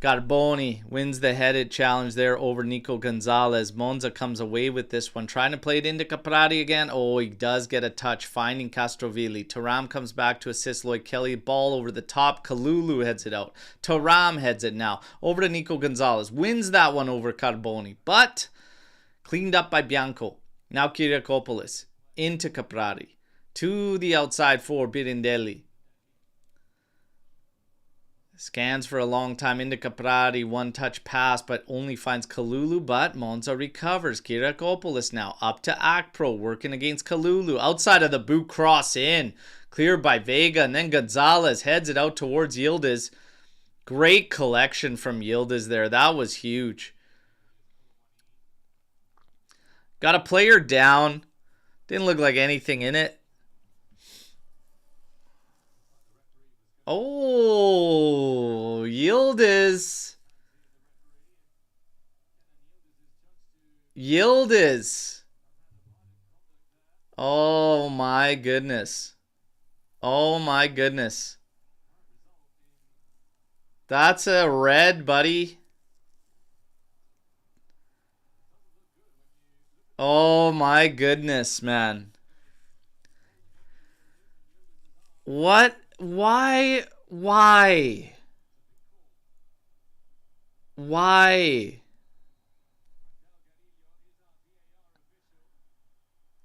Carboni wins the headed challenge there over Nico Gonzalez. Monza comes away with this one. Trying to play it into Caprari again. Oh, he does get a touch. Finding Castrovilli. Thuram comes back to assist Lloyd Kelly. Ball over the top. Kalulu heads it out. Thuram heads it now. Over to Nico Gonzalez. Wins that one over Carboni. But cleaned up by Bianco. Now Kyriakopoulos. Into Caprari. To the outside for Birindelli. Scans for a long time into Caprari. One touch pass, but only finds Kalulu. But Monza recovers. Kyriakopoulos now up to Akpro. Working against Kalulu. Outside of the boot, cross in. Cleared by Vega. And then Gonzalez heads it out towards Yildiz. Great collection from Yildiz there. That was huge. Got a player down. Didn't look like anything in it. Oh, Yildiz. Yildiz. Oh my goodness. Oh my goodness. That's a red, buddy. Oh my goodness, man. What? Why?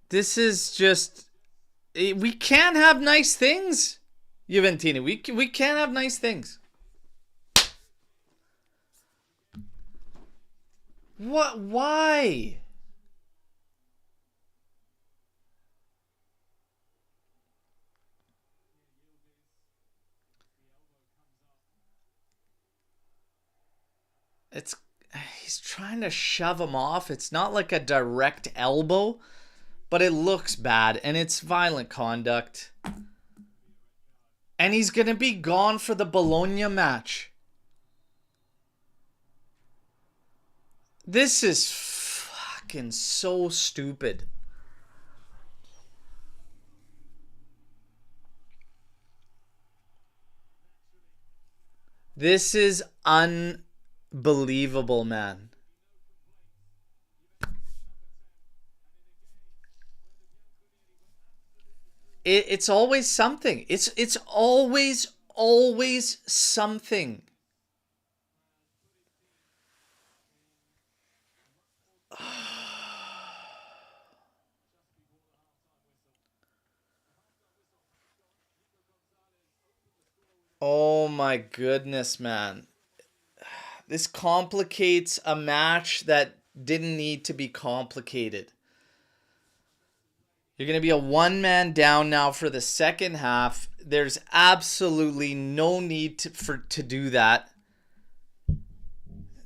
This is just... We can't have nice things, Juventini. We can't have nice things. What? Why? He's trying to shove him off. It's not like a direct elbow, but it looks bad and it's violent conduct. And he's going to be gone for the Bologna match. This is fucking so stupid. This is unbelievable, man. It's always something. It's always something. Oh my goodness, man. This complicates a match that didn't need to be complicated. You're going to be a one-man down now for the second half. There's absolutely no need to do that.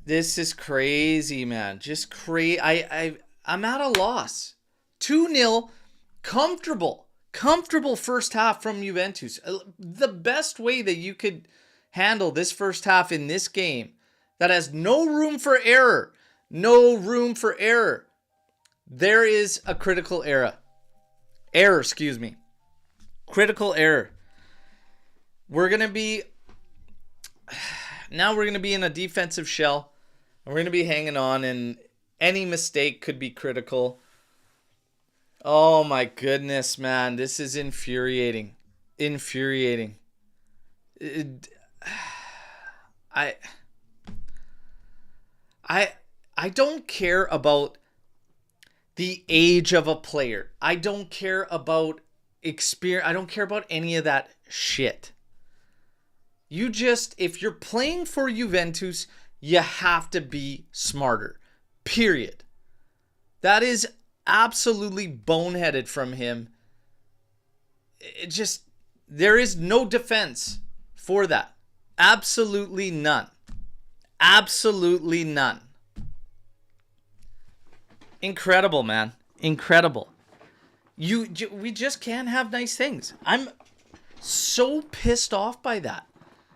This is crazy, man. Just crazy. I'm at a loss. 2-0, comfortable first half from Juventus. The best way that you could handle this first half in this game that has no room for error. No room for error. There is a critical error. Critical error. We're going to be... Now we're going to be in a defensive shell. And we're going to be hanging on, and any mistake could be critical. Oh my goodness, man. This is infuriating. Infuriating. I don't care about the age of a player. I don't care about experience. I don't care about any of that shit. If you're playing for Juventus, you have to be smarter. Period. That is absolutely boneheaded from him. There is no defense for that. Absolutely none. Absolutely none. Incredible, man. Incredible. We just can't have nice things. I'm so pissed off by that.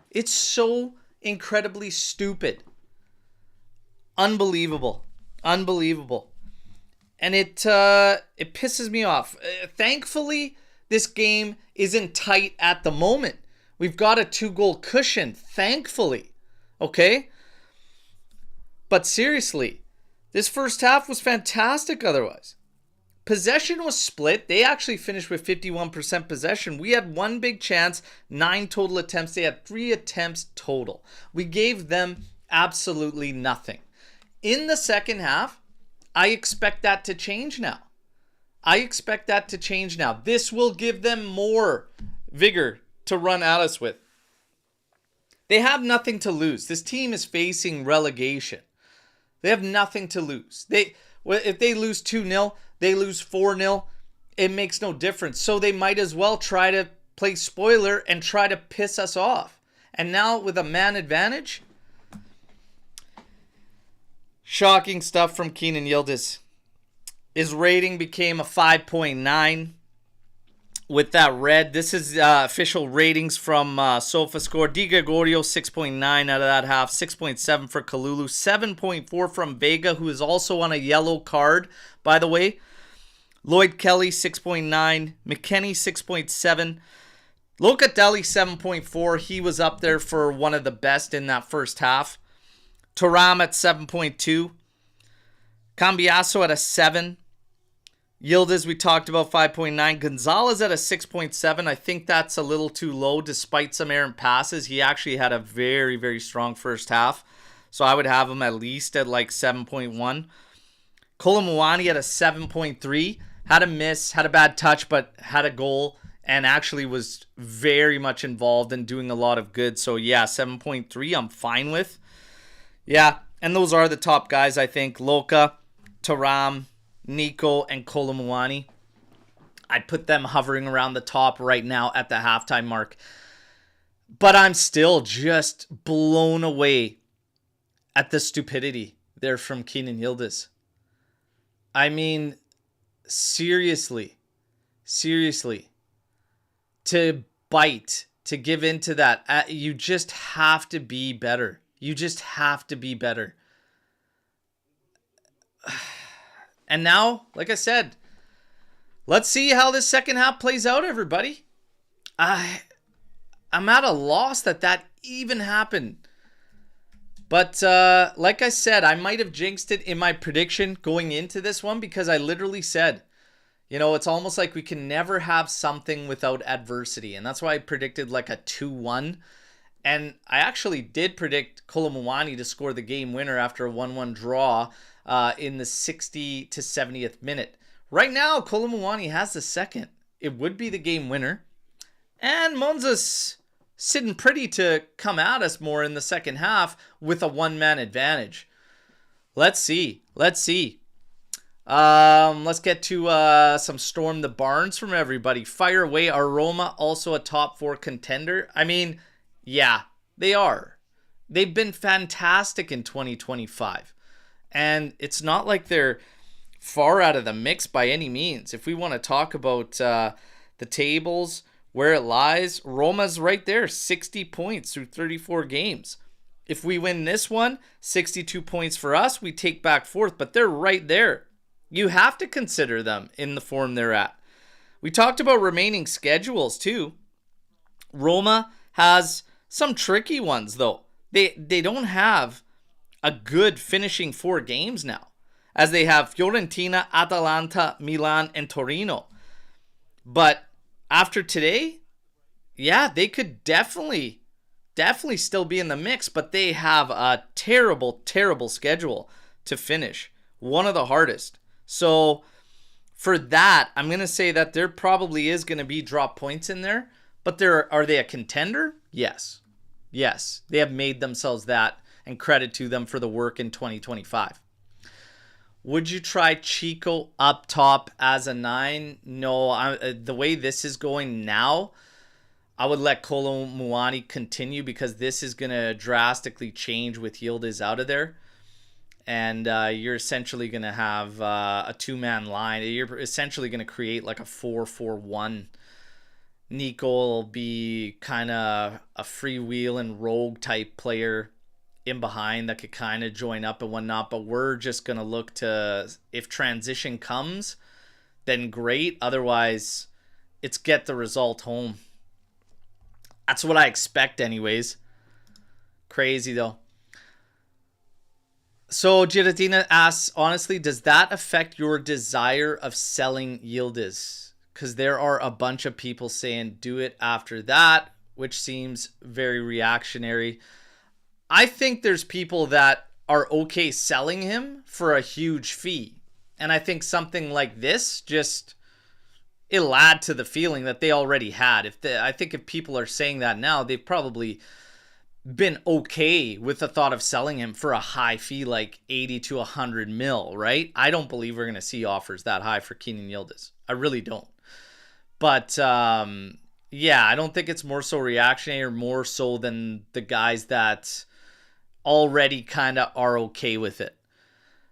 It's so incredibly stupid. Unbelievable. Unbelievable. And it pisses me off. Thankfully, this game isn't tight at the moment. We've got a 2-goal cushion, thankfully. Okay? But seriously, this first half was fantastic otherwise. Possession was split. They actually finished with 51% possession. We had 1 big chance, 9 total attempts. They had 3 attempts total. We gave them absolutely nothing. In the second half, I expect that to change now. This will give them more vigor to run at us with. They have nothing to lose. This team is facing relegation. They have nothing to lose. If they lose 2-0, they lose 4-0, it makes no difference. So they might as well try to play spoiler and try to piss us off. And now with a man advantage, shocking stuff from Keenan Yildiz. His rating became a 5.9 with that red. This is official ratings from SofaScore. Di Gregorio, 6.9 out of that half. 6.7 for Kalulu. 7.4 from Vega, who is also on a yellow card, by the way. Lloyd Kelly, 6.9. McKennie, 6.7. Locatelli, 7.4. He was up there for one of the best in that first half. Thuram at 7.2. Cambiasso at a 7. Yildiz, we talked about, 5.9. Gonzalez at a 6.7. I think that's a little too low despite some errant passes. He actually had a very, very strong first half. So I would have him at least at like 7.1. Kolo Muani at a 7.3. Had a miss, had a bad touch, but had a goal and actually was very much involved in doing a lot of good. So yeah, 7.3 I'm fine with. Yeah, and those are the top guys, I think. Loca, Thuram, Nico, and Kolo Muani. I'd put them hovering around the top right now at the halftime mark. But I'm still just blown away at the stupidity there from Keenan Yildiz. I mean, seriously, to bite, to give into that, you just have to be better. And now, like I said, let's see how this second half plays out, everybody. I'm at a loss that even happened. But like I said, I might have jinxed it in my prediction going into this one because I literally said, it's almost like we can never have something without adversity. And that's why I predicted like a 2-1. And I actually did predict Kolo Muani to score the game winner after a 1-1 draw in the 60 to 70th minute. Right now, Kolo Muani has the second. It would be the game winner. And Monza's sitting pretty to come at us more in the second half with a one-man advantage. Let's see. Let's get to some Storm the Barns from everybody. Fire away. Aroma, also a top 4 contender. I mean, yeah, they are. They've been fantastic in 2025. And it's not like they're far out of the mix by any means. If we want to talk about the tables, where it lies, Roma's right there, 60 points through 34 games. If we win this one, 62 points for us, we take back 4th, but they're right there. You have to consider them in the form they're at. We talked about remaining schedules too. Roma has some tricky ones though. They don't have a good finishing 4 games now, as they have Fiorentina, Atalanta, Milan, and Torino. But after today, yeah, they could definitely still be in the mix, but they have a terrible thschedule to finish. One of the hardest. So for that, I'm going to say that there probably is going to be drop points in there, but are they a contender? Yes. They have made themselves that, and credit to them for the work in 2025. Would you try Chico up top as a 9? No, the way this is going now, I would let Kolo Muani continue because this is going to drastically change with Yildiz out of there. And you're essentially going to have a 2-man line. You're essentially going to create like a 4-4-1. Nico will be kind of a freewheeling rogue type player in behind that could kind of join up and whatnot, but we're just going to look to, if transition comes, then great. Otherwise, it's get the result home. That's what I expect anyways. Crazy though. So Giratina asks, honestly, does that affect your desire of selling Yildiz? Because there are a bunch of people saying do it after that, which seems very reactionary. I think there's people that are okay selling him for a huge fee. And I think something like this just, it'll add to the feeling that they already had. I think if people are saying that now, they've probably been okay with the thought of selling him for a high fee like 80 to 100 mil, right? I don't believe we're going to see offers that high for Kenan Yildiz. I really don't. But yeah, I don't think it's more so reactionary or more so than the guys that already kind of are okay with it.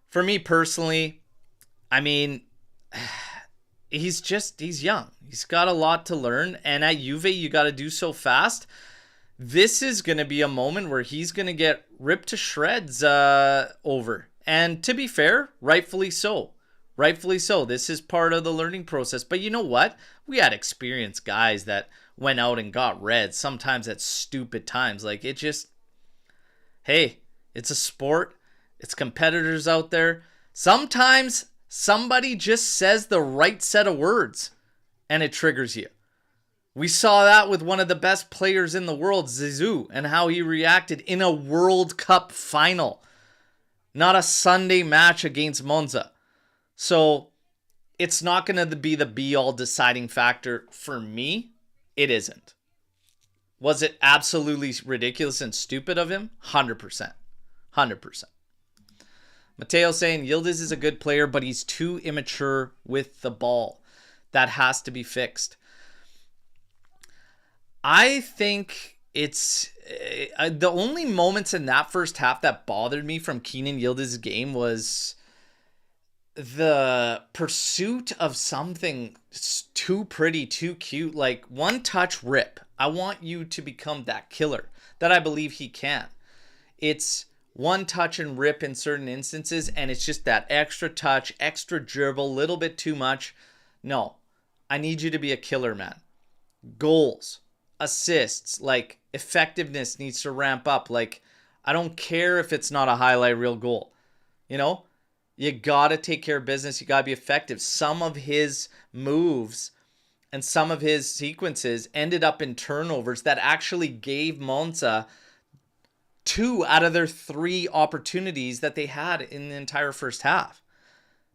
For me personally, I mean, he's young. He's got a lot to learn. And at Juve, you got to do so fast. This is going to be a moment where he's going to get ripped to shreds over. And to be fair, rightfully so. Rightfully so. This is part of the learning process. But you know what? We had experienced guys that went out and got red, sometimes at stupid times. Like, it just, hey, it's a sport. It's competitors out there. Sometimes somebody just says the right set of words and it triggers you. We saw that with one of the best players in the world, Zizou, and how he reacted in a World Cup final. Not a Sunday match against Monza. So it's not going to be the be-all deciding factor for me. It isn't. Was it absolutely ridiculous and stupid of him? 100%. 100%. Mateo saying, Yildiz is a good player, but he's too immature with the ball. That has to be fixed. I think it's the only moments in that first half that bothered me from Kenan Yildiz's game was the pursuit of something too pretty, too cute, like one touch rip. I want you to become that killer that I believe he can. It's one touch and rip in certain instances, and it's just that extra touch, extra dribble, little bit too much. No, I need you to be a killer, man. Goals, assists, like effectiveness needs to ramp up. Like, I don't care if it's not a highlight reel goal. You know, you got to take care of business. You got to be effective. Some of his moves and some of his sequences ended up in turnovers that actually gave Monza 2 out of their 3 opportunities that they had in the entire first half.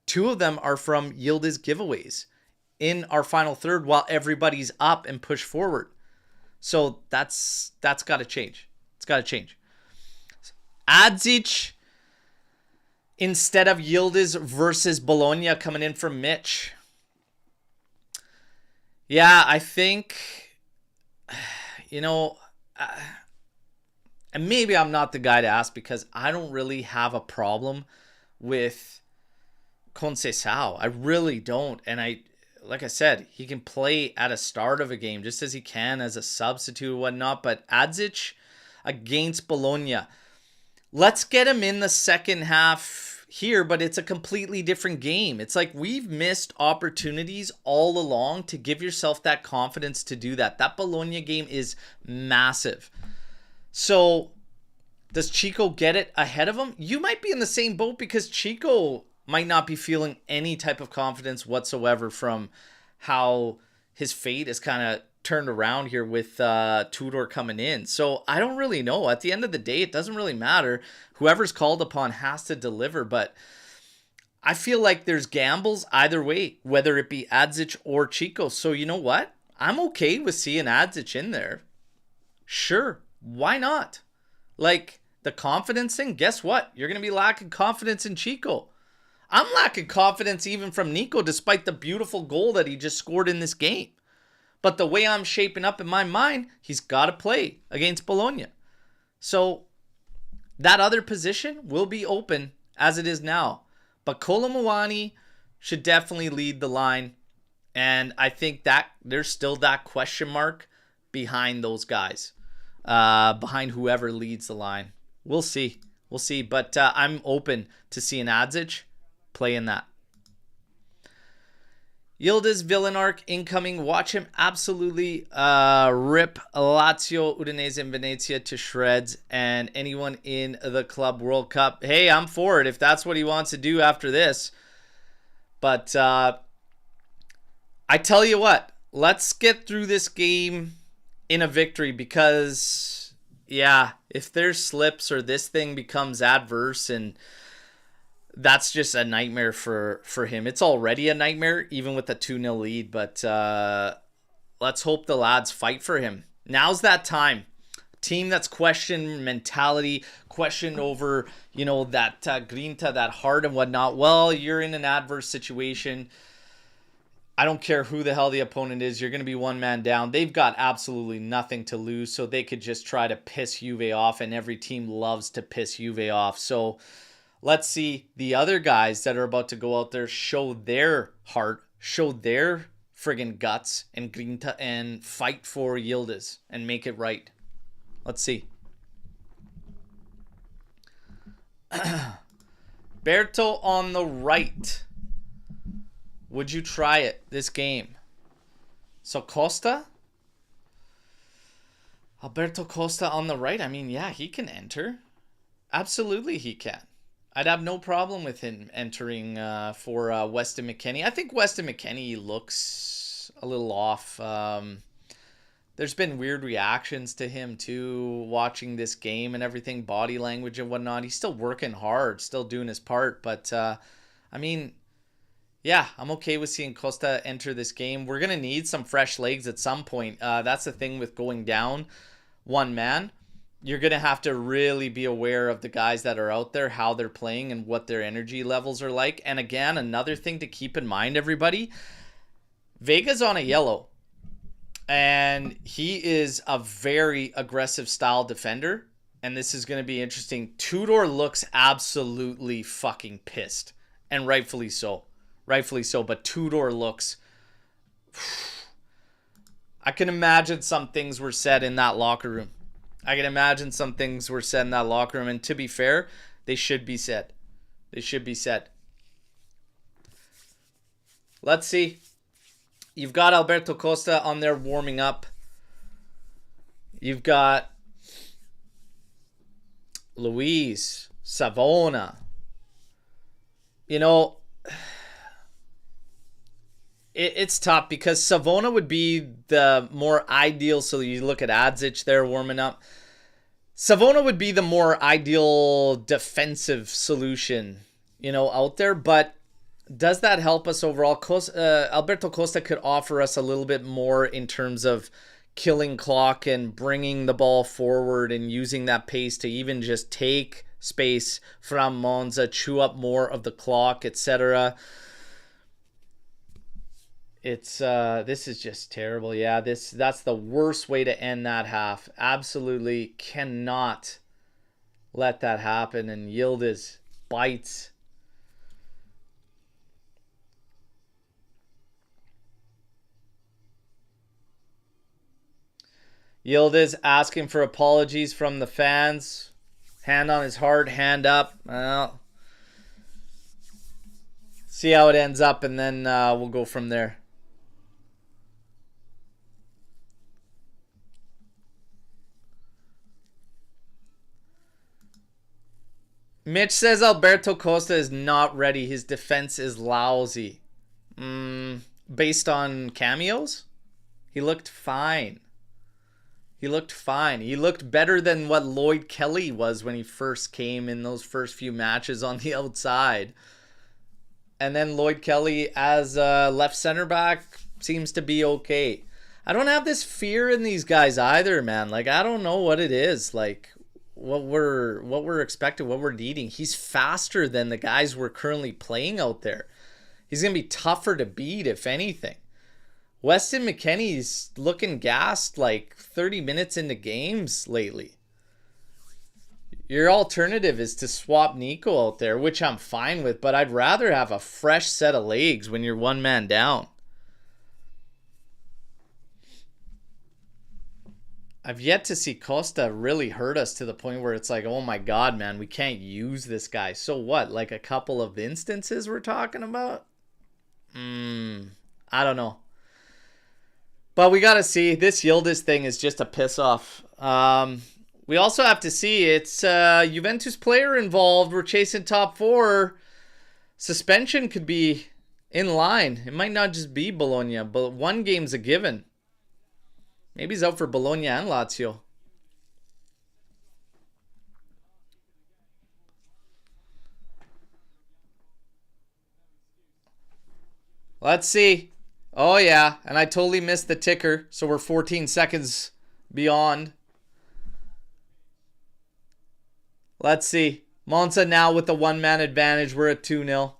2 of them are from Yildiz giveaways in our final third while everybody's up and push forward. So that's got to change. It's got to change. Adzic instead of Yildiz versus Bologna coming in from Mitch. Yeah, I think, you know, and maybe I'm not the guy to ask because I don't really have a problem with Conceição. I really don't. And like I said, he can play at a start of a game just as he can as a substitute or whatnot. But Adzic against Bologna, let's get him in the second half here, but it's a completely different game. It's like we've missed opportunities all along to give yourself that confidence to do that. That Bologna game is massive. So does Chico get it ahead of him? You might be in the same boat because Chico might not be feeling any type of confidence whatsoever from how his fate is kind of turned around here with Tudor coming in. So I don't really know. At the end of the day, it doesn't really matter. Whoever's called upon has to deliver. But I feel like there's gambles either way, whether it be Adzic or Chico. So you know what? I'm okay with seeing Adzic in there. Sure. Why not? Like the confidence thing, guess what? You're going to be lacking confidence in Chico. I'm lacking confidence even from Nico, despite the beautiful goal that he just scored in this game. But the way I'm shaping up in my mind, he's got to play against Bologna. So that other position will be open as it is now. But Kolo Muani should definitely lead the line. And I think that there's still that question mark behind those guys. Behind whoever leads the line. We'll see. We'll see. But I'm open to seeing Adzic play in that. Yildiz villain arc incoming. Watch him absolutely rip Lazio, Udinese, and Venezia to shreds, and anyone in the Club World Cup. Hey, I'm for it if that's what he wants to do after this. But I tell you what, let's get through this game in a victory, because, yeah, if there's slips or this thing becomes adverse, and that's just a nightmare for him. It's already a nightmare, even with a 2-0 lead. But let's hope the lads fight for him. Now's that time. Team that's questioned mentality, questioned over, you know, that grinta, that heart and whatnot. Well, you're in an adverse situation. I don't care who the hell the opponent is. You're going to be one man down. They've got absolutely nothing to lose, so they could just try to piss Juve off, and every team loves to piss Juve off. So let's see the other guys that are about to go out there show their heart, show their friggin' guts and grinta, and fight for Yildiz and make it right. Let's see. Berto on the right. Would you try it this game? So Costa? Alberto Costa on the right. I mean, yeah, he can enter. Absolutely he can. I'd have no problem with him entering for Weston McKennie. I think Weston McKennie looks a little off. There's been weird reactions to him too, watching this game and everything, body language and whatnot. He's still working hard, still doing his part. But, I mean, yeah, I'm okay with seeing Costa enter this game. We're going to need some fresh legs at some point. That's the thing with going down one man. You're going to have to really be aware of the guys that are out there, how they're playing and what their energy levels are like. And again, another thing to keep in mind, everybody, Vega's on a yellow. And he is a very aggressive style defender. And this is going to be interesting. Tudor looks absolutely fucking pissed. And rightfully so. Rightfully so. But Tudor looks... I can imagine some things were said in that locker room. I can imagine some things were said in that locker room. And to be fair, they should be said. They should be said. Let's see. You've got Alberto Costa on there warming up. You've got Luis, Savona. You know, it's tough because Savona would be the more ideal. So you look at Adzic there warming up. Savona would be the more ideal defensive solution, you know, out there. But does that help us overall? Alberto Costa could offer us a little bit more in terms of killing clock and bringing the ball forward and using that pace to even just take space from Monza, chew up more of the clock, etc. It's this is just terrible. Yeah, that's the worst way to end that half. Absolutely cannot let that happen. And Yildiz bites. Yildiz asking for apologies from the fans. Hand on his heart, hand up. Well, see how it ends up, and then we'll go from there. Mitch says Alberto Costa is not ready. His defense is lousy. Based on cameos, he looked fine. He looked fine. He looked better than what Lloyd Kelly was when he first came in those first few matches on the outside. And then Lloyd Kelly as left center back seems to be okay. I don't have this fear in these guys either, man. Like, I don't know what it is. Like, what we're expecting, what we're needing. He's faster than the guys we're currently playing out there. He's going to be tougher to beat, if anything. Weston McKennie's looking gassed like 30 minutes into games lately. Your alternative is to swap Nico out there, which I'm fine with, but I'd rather have a fresh set of legs when you're one man down. I've yet to see Costa really hurt us to the point where it's like, oh my God, man, we can't use this guy. So what? Like a couple of instances we're talking about? I don't know. But we got to see. This Yildiz thing is just a piss off. We also have to see it's Juventus player involved. We're chasing top 4. Suspension could be in line. It might not just be Bologna, but one game's a given. Maybe he's out for Bologna and Lazio. Let's see. Oh, yeah. And I totally missed the ticker. So we're 14 seconds beyond. Let's see. Monza now with the one-man advantage. We're at 2-0.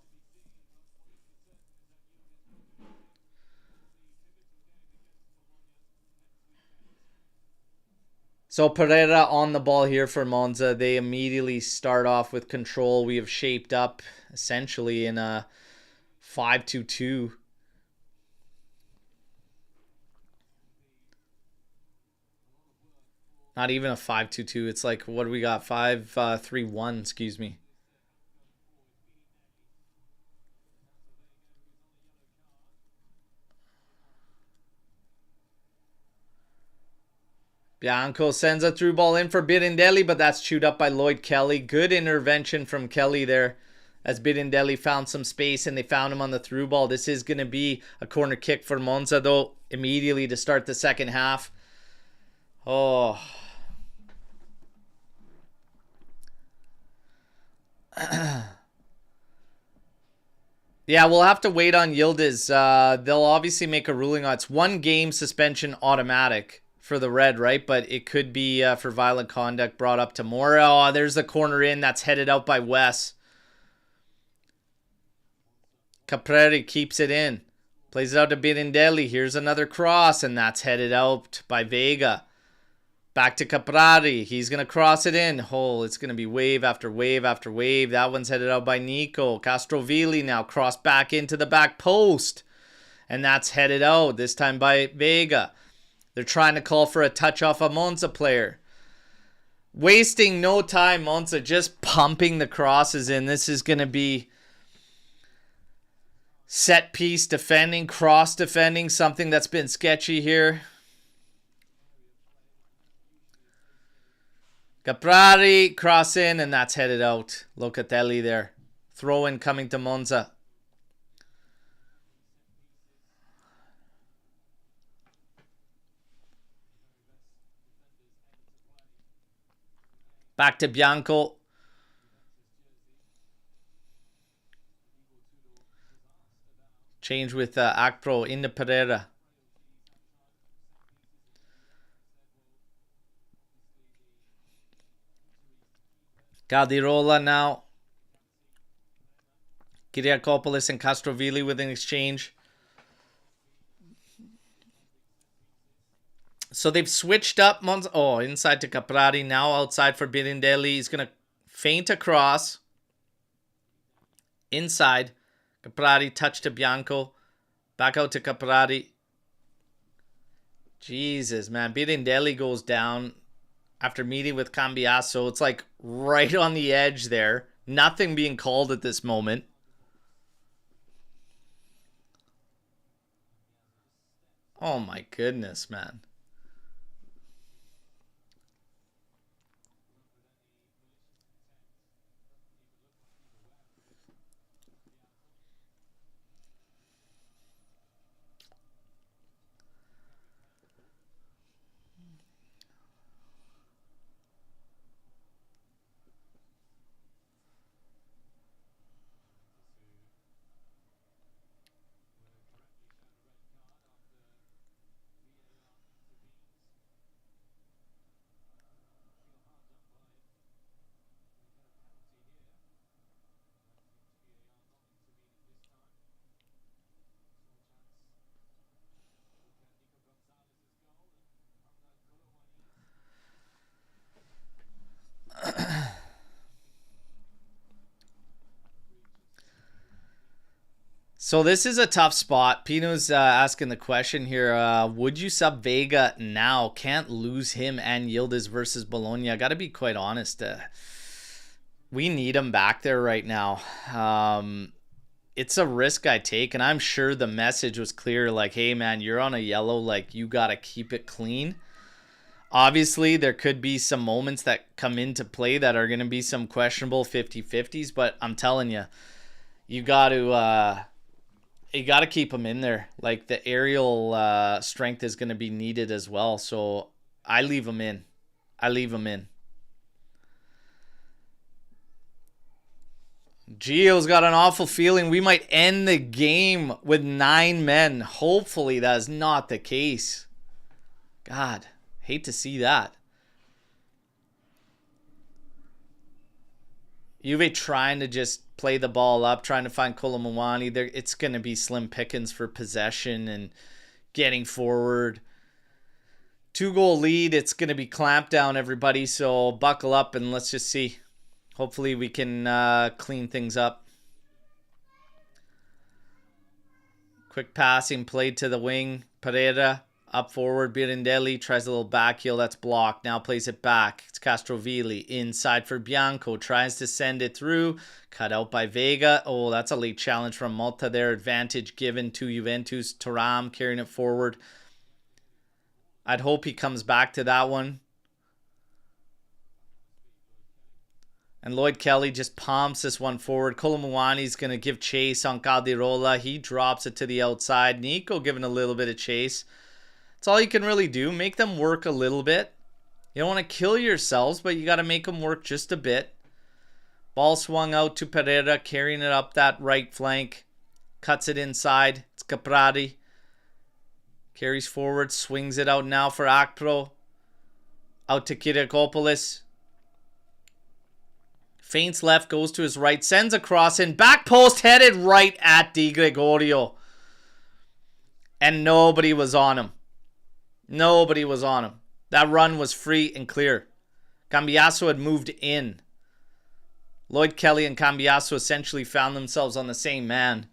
So Pereira on the ball here for Monza. They immediately start off with control. We have shaped up essentially in a 5-2-2. Not even a 5-2-2. It's like, what do we got? 5-3-1, excuse me. Bianco sends a through ball in for Birindelli, but that's chewed up by Lloyd Kelly. Good intervention from Kelly there as Birindelli found some space and they found him on the through ball. This is going to be a corner kick for Monza, though, immediately to start the second half. Oh. Yeah, we'll have to wait on Yildiz. They'll obviously make a ruling on it. It's 1 game suspension automatic for the red, right? But it could be for violent conduct brought up to more. Oh, there's the corner in. That's headed out by Wes. Caprari keeps it in. Plays it out to Birindelli. Here's another cross, and that's headed out by Vega. Back to Caprari. He's going to cross it in. Oh, it's going to be wave after wave after wave. That one's headed out by Nico. Castrovilli now crossed back into the back post. And that's headed out, this time by Vega. They're trying to call for a touch off a Monza player. Wasting no time, Monza just pumping the crosses in. This is going to be set piece defending, cross defending, something that's been sketchy here. Caprari, cross in, and that's headed out. Locatelli there. Throw in coming to Monza. Back to Bianco. Change with Akpro into Pereira. Caldirola now. Kyriakopoulos and Castrovilli with an exchange. So they've switched up. Oh, inside to Caprari. Now outside for Birindelli. He's going to feint across. Inside. Caprari, touch to Bianco. Back out to Caprari. Jesus, man. Birindelli goes down after meeting with Cambiasso. It's like right on the edge there. Nothing being called at this moment. Oh my goodness, man. So this is a tough spot. Pino's asking the question here. Would you sub Vega now? Can't lose him and Yildiz versus Bologna. I got to be quite honest. We need him back there right now. it's a risk I take, and I'm sure the message was clear, like, hey man, you're on a yellow, like you gotta keep it clean. Obviously there could be some moments that come into play that are going to be some questionable 50-50s, but I'm telling you, you got to keep him in there. Like the aerial strength is going to be needed as well, so I leave him in. Gio's got an awful feeling we might end the game with 9 men. Hopefully that is not the case. God, hate to see that. Juve trying to just play the ball up, trying to find Kolo Muani. It's going to be slim pickings for possession and getting forward. 2-goal lead. It's going to be clamped down, everybody. So buckle up and let's just see. Hopefully we can clean things up. Quick passing played to the wing. Pereira up forward. Birindelli tries a little back heel. That's blocked. Now plays it back. It's Castrovilli. Inside for Bianco. Tries to send it through. Cut out by Vega. Oh, that's a late challenge from Malta there. Advantage given to Juventus. Thuram carrying it forward. I'd hope he comes back to that one. And Lloyd Kelly just palms this one forward. Kolo Muani's going to give chase on Caldirola. He drops it to the outside. Nico giving a little bit of chase. That's all you can really do. Make them work a little bit. You don't want to kill yourselves, but you got to make them work just a bit. Ball swung out to Pereira, carrying it up that right flank. Cuts it inside. It's Caprari. Carries forward, swings it out now for Akpro. Out to Kyriakopoulos. Feints left, goes to his right, sends a cross in. Back post headed right at Di Gregorio. And nobody was on him. Nobody was on him. That run was free and clear. Cambiasso had moved in. Lloyd Kelly and Cambiasso essentially found themselves on the same man.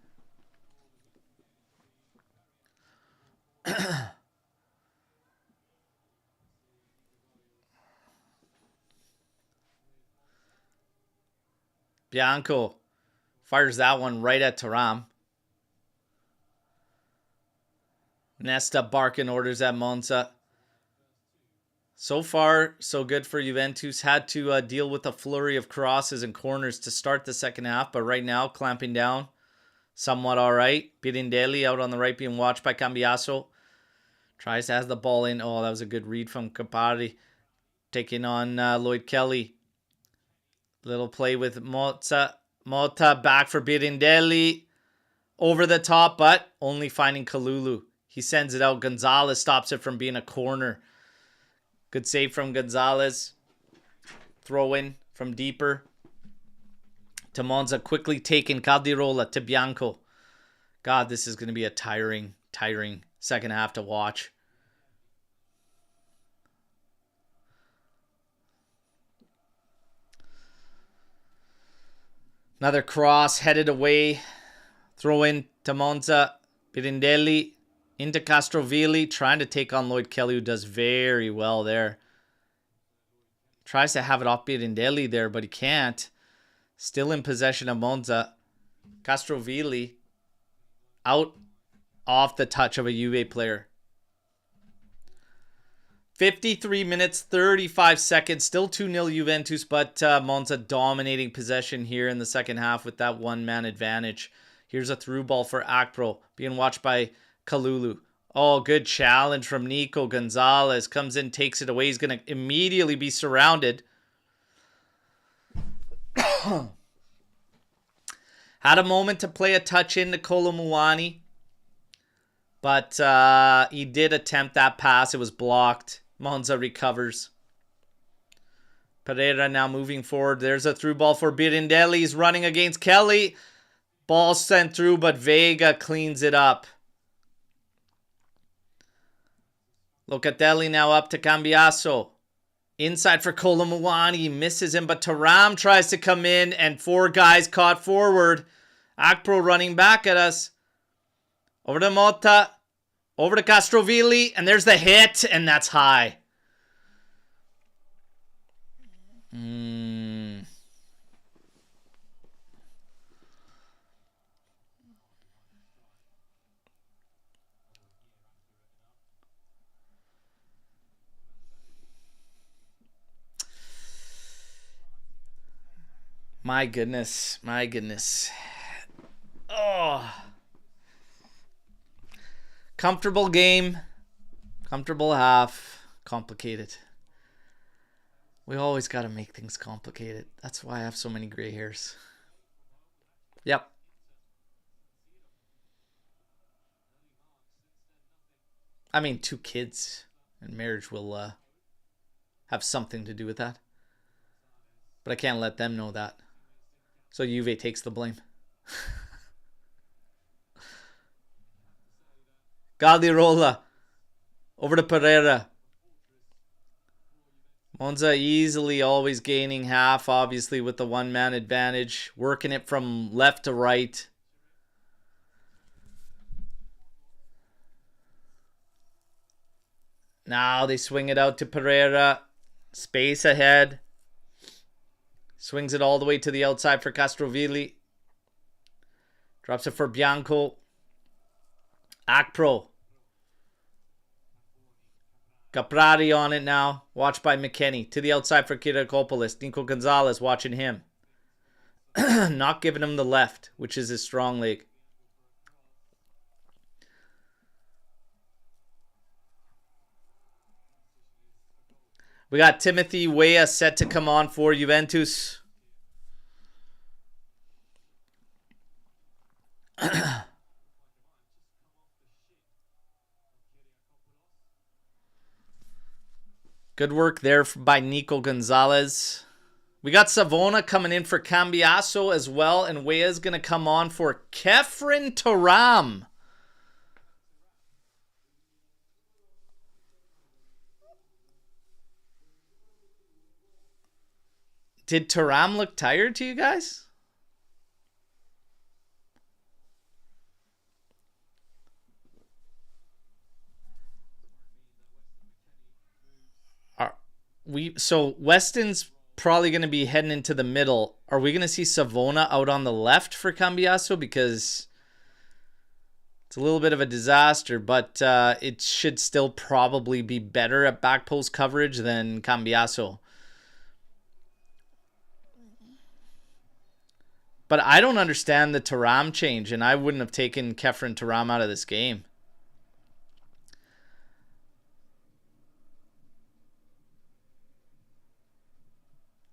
Bianco fires that one right at Thuram. Nesta barking orders at Monza. So far, so good for Juventus. Had to deal with a flurry of crosses and corners to start the second half, but right now, clamping down. Somewhat all right. Pirindelli out on the right being watched by Cambiasso. Tries to have the ball in. Oh, that was a good read from Capari. Taking on Lloyd Kelly. Little play with Mota. Mota back for Birindelli. Over the top, but only finding Kalulu. He sends it out. Gonzalez stops it from being a corner. Good save from Gonzalez. Throw in from deeper. To Monza. Quickly taken. Caldirola to Bianco. God, this is going to be a tiring second half to watch. Another cross headed away. Throw in to Monza. Pirindelli into Castrovilli. Trying to take on Lloyd Kelly, who does very well there. Tries to have it off Pirindelli there, but he can't. Still in possession of Monza. Castrovilli out off the touch of a Juve player. 53 minutes, 35 seconds. Still 2-0 Juventus, but Monza dominating possession here in the second half with that one-man advantage. Here's a through ball for Akpro, being watched by Kalulu. Oh, good challenge from Nico. Gonzalez comes in, takes it away. He's going to immediately be surrounded. Had a moment to play a touch into Kolo Muani, but he did attempt that pass. It was blocked. Monza recovers. Pereira now moving forward. There's a through ball for Birindelli. He's running against Kelly. Ball sent through, but Vega cleans it up. Locatelli now up to Cambiasso. Inside for Kolo Muani. He misses him, but Thuram tries to come in, and 4 guys caught forward. Akpro running back at us. Over to Mota. Over to Castrovilli, and there's the hit, and that's high. My goodness. My goodness. Oh. Comfortable game. Comfortable half. Complicated. We always got to make things complicated. That's why I have so many gray hairs. Yep. I mean, 2 kids and marriage will have something to do with that. But I can't let them know that. So Juve takes the blame. Galdirola. Over to Pereira. Monza easily always gaining half, obviously, with the one-man advantage. Working it from left to right. Now they swing it out to Pereira. Space ahead. Swings it all the way to the outside for Castrovilli. Drops it for Bianco. Akpro. Caprari on it now. Watched by McKennie. To the outside for Kyriakopoulos. Nico Gonzalez watching him. Not giving him the left, which is his strong leg. We got Timothy Weah set to come on for Juventus. Good work there by Nico Gonzalez. We got Savona coming in for Cambiasso as well. And Weah's going to come on for Kefren Thuram. Did Thuram look tired to you guys? So Weston's probably going to be heading into the middle. Are we going to see Savona out on the left for Cambiasso? Because it's a little bit of a disaster, but it should still probably be better at back post coverage than Cambiasso. But I don't understand the Thuram change, and I wouldn't have taken Kefren Thuram out of this game.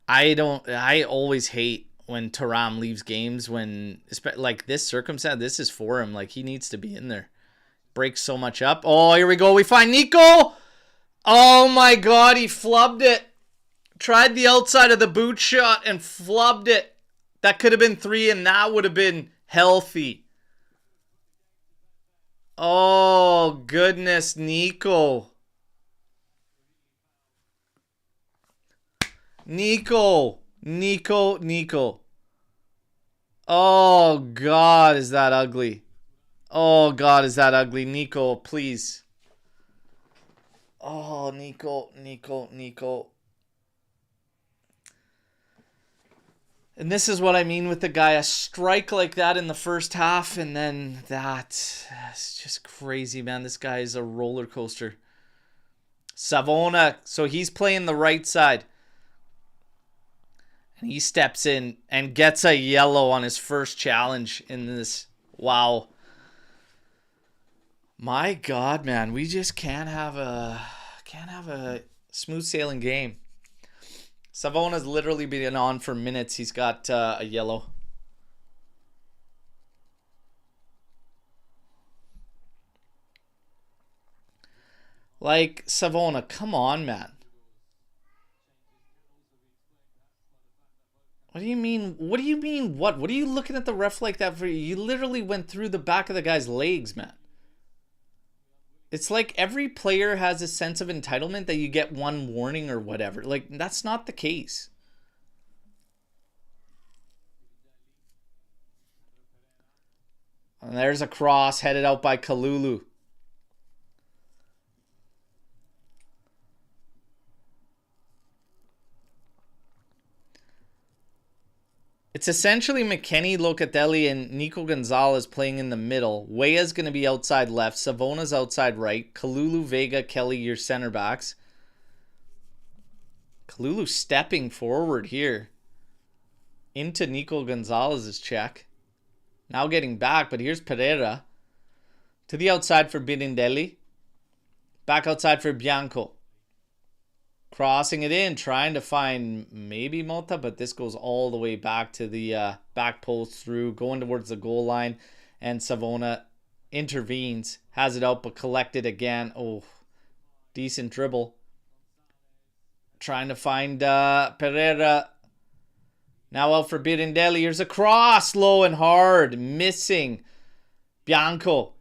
I always hate when Thuram leaves games when, like this circumstance, this is for him. Like, he needs to be in there. Breaks so much up. Oh, here we go. We find Nico. Oh my God, he flubbed it. Tried the outside of the boot shot and flubbed it. That could have been 3 and that would have been healthy. Oh, goodness, Nico. Nico. Oh, God, is that ugly. Oh, God, is that ugly. Nico, please. Oh, Nico. And this is what I mean with the guy. A strike like that in the first half, and then that. It's just crazy, man. This guy is a roller coaster. Savona. So he's playing the right side. And he steps in and gets a yellow on his first challenge in this. Wow. My God, man. We just can't have a smooth sailing game. Savona's literally been on for minutes. He's got a yellow. Like, Savona, come on, man. What do you mean? What do you mean? What? What are you looking at the ref like that for? You literally went through the back of the guy's legs, man. It's like every player has a sense of entitlement that you get one warning or whatever. Like, that's not the case. And there's a cross headed out by Kalulu. It's essentially McKennie, Locatelli, and Nico Gonzalez playing in the middle. Weah's going to be outside left. Savona's outside right. Kalulu, Vega, Kelly, your center backs. Kalulu stepping forward here into Nico Gonzalez's check. Now getting back, but here's Pereira. To the outside for Birindelli. Back outside for Bianco. Crossing it in, trying to find maybe Mota, but this goes all the way back to the back post through, going towards the goal line, and Savona intervenes, has it out, but collected again. Oh, decent dribble. Trying to find Pereira. Now out for Birindelli. Here's a cross, low and hard, missing Bianco.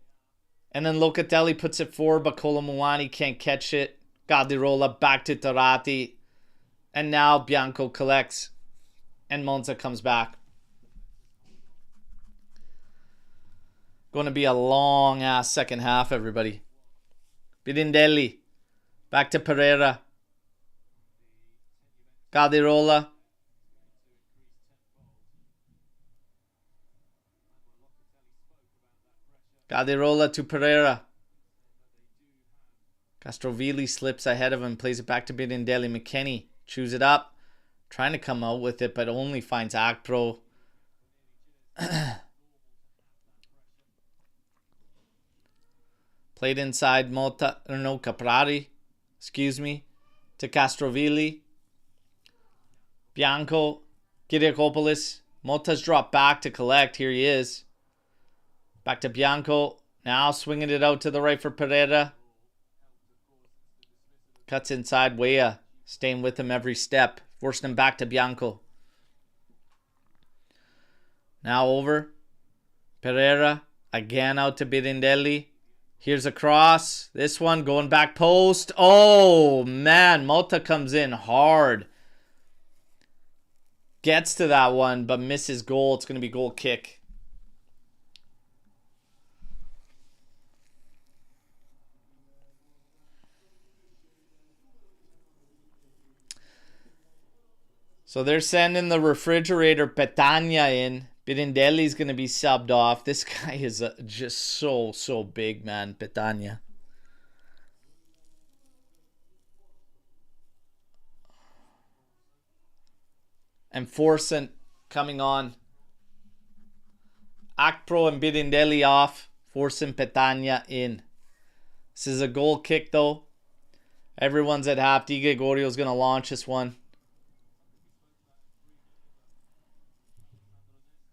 And then Locatelli puts it forward, but Kolo Muani can't catch it. Guardiola back to Tarati. And now Bianco collects. And Monza comes back. Going to be a long-ass second half, everybody. Birindelli. Back to Pereira. Guardiola. Guardiola to Pereira. Castrovilli slips ahead of him, plays it back to Birindelli. McKennie chews it up, trying to come out with it, but only finds Akpro. Played inside Mota, or no, Caprari, excuse me, to Castrovilli. Bianco, Kyriakopoulos. Mota's dropped back to collect. Here he is. Back to Bianco. Now swinging it out to the right for Pereira. Cuts inside. Weah staying with him every step. Forcing him back to Bianco. Now over. Pereira. Again out to Birindelli. Here's a cross. This one going back post. Oh, man. Mota comes in hard. Gets to that one, but misses goal. It's going to be goal kick. So they're sending the refrigerator Petagna in. Birindelli's going to be subbed off. This guy is just so big, man. Petagna. And Forsen coming on. Akpro and Birindelli off. Forsen Petagna in. This is a goal kick, though. Everyone's at half. Di Gregorio's going to launch this one.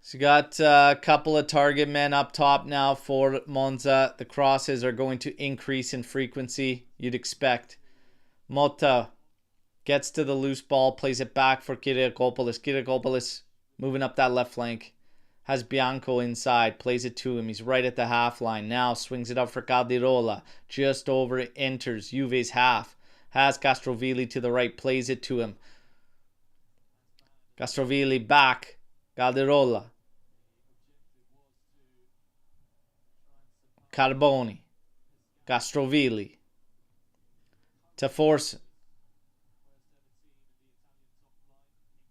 So you got a couple of target men up top now for Monza. The crosses are going to increase in frequency, you'd expect. Mota gets to the loose ball, plays it back for Kyriakopoulos. Kyriakopoulos moving up that left flank. Has Bianco inside, plays it to him. He's right at the half line. Now swings it up for Caldirola. Just over it enters Juve's half. Has Castrovilli to the right, plays it to him. Castrovilli back. Caldirola. Carboni. Castrovilli. To Forsen.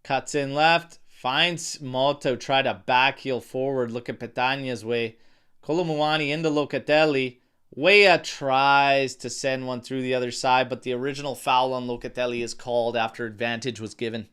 Cuts in left. Finds Moto. Try to backheel forward. Look at Petagna's way. Kolo Muani into Locatelli. Weah tries to send one through the other side, but the original foul on Locatelli is called after advantage was given.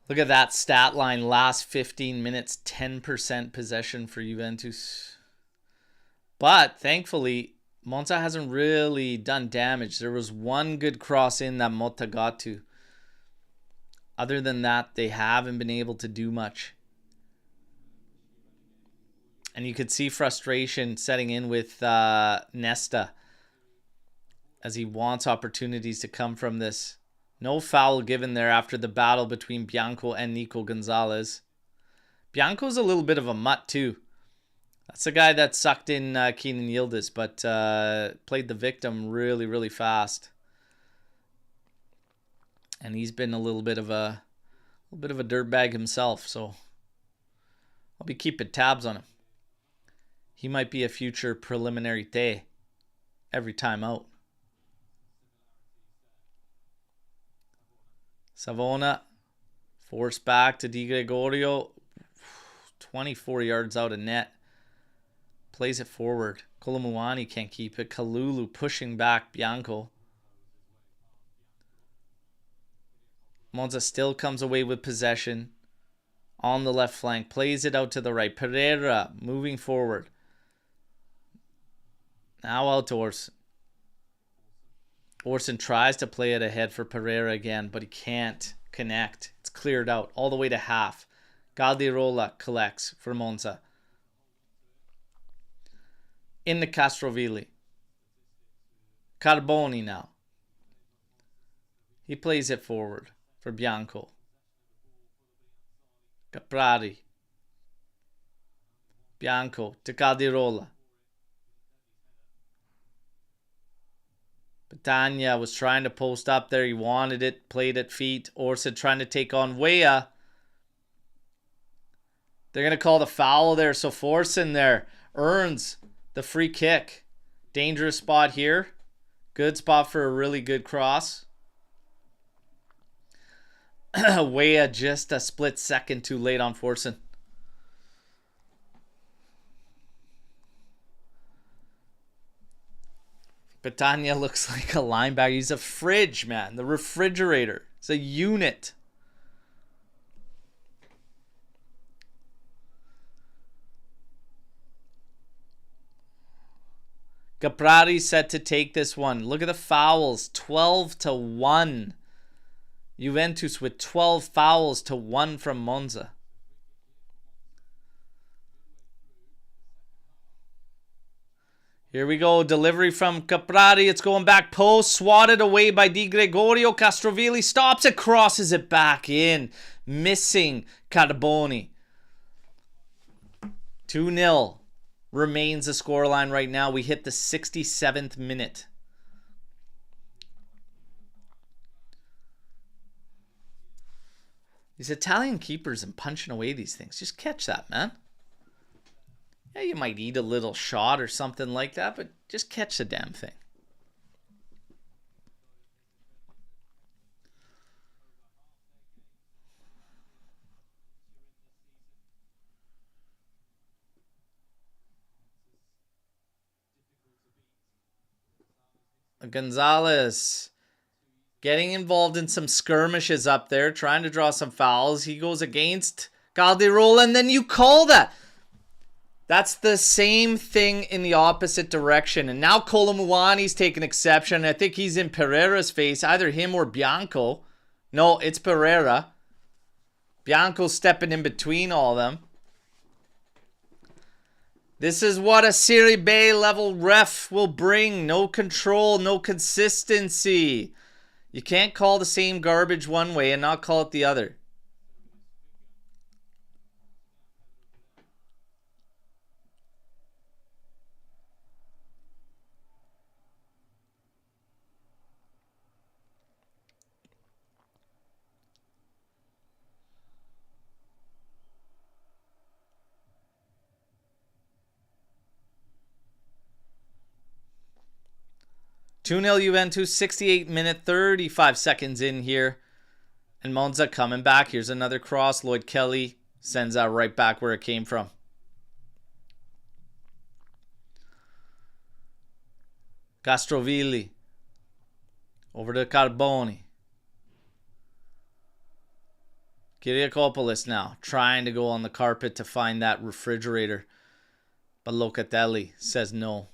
Look at that stat line. Last 15 minutes, 10% possession for Juventus. But thankfully, Monza hasn't really done damage. There was one good cross in that Mota got to. Other than that, they haven't been able to do much. And you could see frustration setting in with Nesta as he wants opportunities to come from this. No foul given there after the battle between Bianco and Nico Gonzalez. Bianco's a little bit of a mutt too. That's the guy that sucked in Keenan Yildiz, but played the victim really fast. And he's been a little bit of a dirtbag himself, so I'll be keeping tabs on him. He might be a future preliminary day every time out. Savona Force back to Di Gregorio. 24 yards out of net. Plays it forward. Kolo Muani can't keep it. Kalulu pushing back Bianco. Monza still comes away with possession on the left flank. Plays it out to the right. Pereira moving forward. Now out to Orson. Orson tries to play it ahead for Pereira again, but he can't connect. It's cleared out all the way to half. Caldirola collects for Monza. In the Castrovilli. Carboni now. He plays it forward for Bianco. Caprari. Bianco to Caldirola. Petagna was trying to post up there. He wanted it. Played at feet. Orson trying to take on Weah. They're going to call the foul there. So Forsen there earns the free kick. Dangerous spot here. Good spot for a really good cross. Weah just a split second too late on Forsen. Petagna looks like a linebacker. He's a fridge, man. The refrigerator. It's a unit. Caprari set to take this one. Look at the fouls. 12-1. Juventus with 12 fouls to 1 from Monza. Here we go. Delivery from Caprari. It's going back post. Swatted away by Di Gregorio. Castrovilli stops it. Crosses it back in. Missing Carboni. 2-0. Remains the scoreline right now. We hit the 67th minute. These Italian keepers and punching away these things. Just catch that, man. Yeah, you might eat a little shot or something like that, but just catch the damn thing. Gonzalez getting involved in some skirmishes up there, trying to draw some fouls. He goes against Caldirola, and then you call that. That's the same thing in the opposite direction. And now Kolo Muani's taking exception. I think he's in Pereira's face, either him or Bianco. No, it's Pereira. Bianco's stepping in between all of them. This is what a Serie B level ref will bring. No control, no consistency. You can't call the same garbage one way and not call it the other. Two-0 Juventus, 68 minute, 35 seconds in here. And Monza coming back. Here's another cross. Lloyd Kelly sends that right back where it came from. Castrovilli. Over to Carboni. Kyriakopoulos now trying to go on the carpet to find that refrigerator. But Locatelli says no.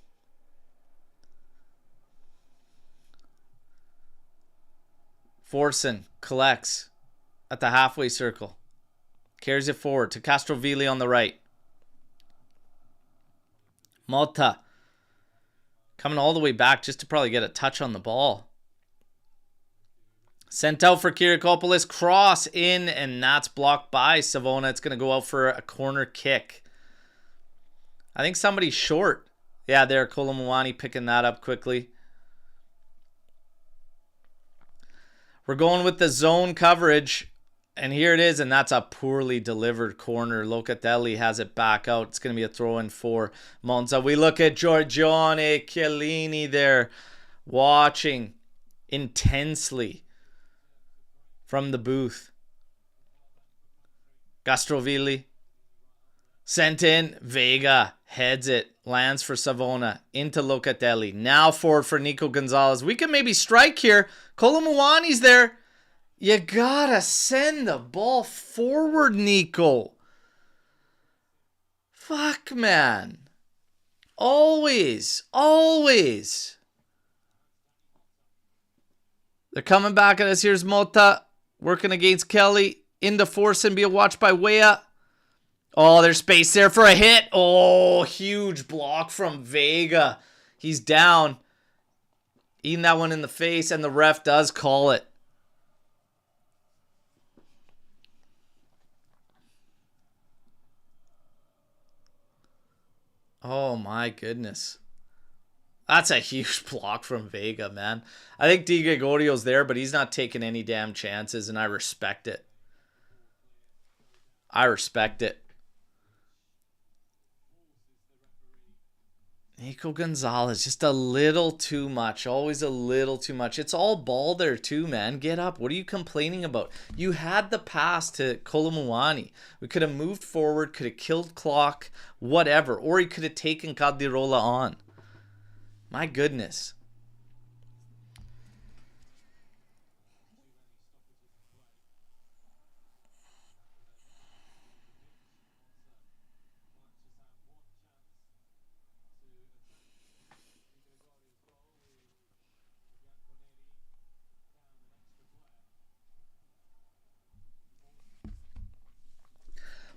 Forsen collects at the halfway circle. Carries it forward to Castrovilli on the right. Motta coming all the way back just to probably get a touch on the ball. Sent out for Kyriakopoulos. Cross in, and that's blocked by Savona. It's going to go out for a corner kick. I think somebody's short. Yeah, there, Kolo Muani picking that up quickly. We're going with the zone coverage, and here it is, and that's a poorly delivered corner. Locatelli has it back out. It's going to be a throw-in for Monza. We look at Giorgione Chiellini there, watching intensely from the booth. Gastrovilli. Sent in. Vega heads it. Lands for Savona. Into Locatelli. Now forward for Nico Gonzalez. We can maybe strike here. Kolo Muani's there. You gotta send the ball forward, Nico. Fuck, man. Always. Always. They're coming back at us. Here's Mota. Working against Kelly. Into force and be a watch by Wea. Oh, there's space there for a hit. Oh, huge block from Vega. He's down. Eating that one in the face, and the ref does call it. Oh, my goodness. That's a huge block from Vega, man. I think Di Gregorio's there, but he's not taking any damn chances, and I respect it. I respect it. Nico Gonzalez, just a little too much. Always a little too much. It's all ball there too, man. Get up. What are you complaining about? You had the pass to Kolo Muani. We could have moved forward, could have killed clock, whatever. Or he could have taken Caldirola on. My goodness.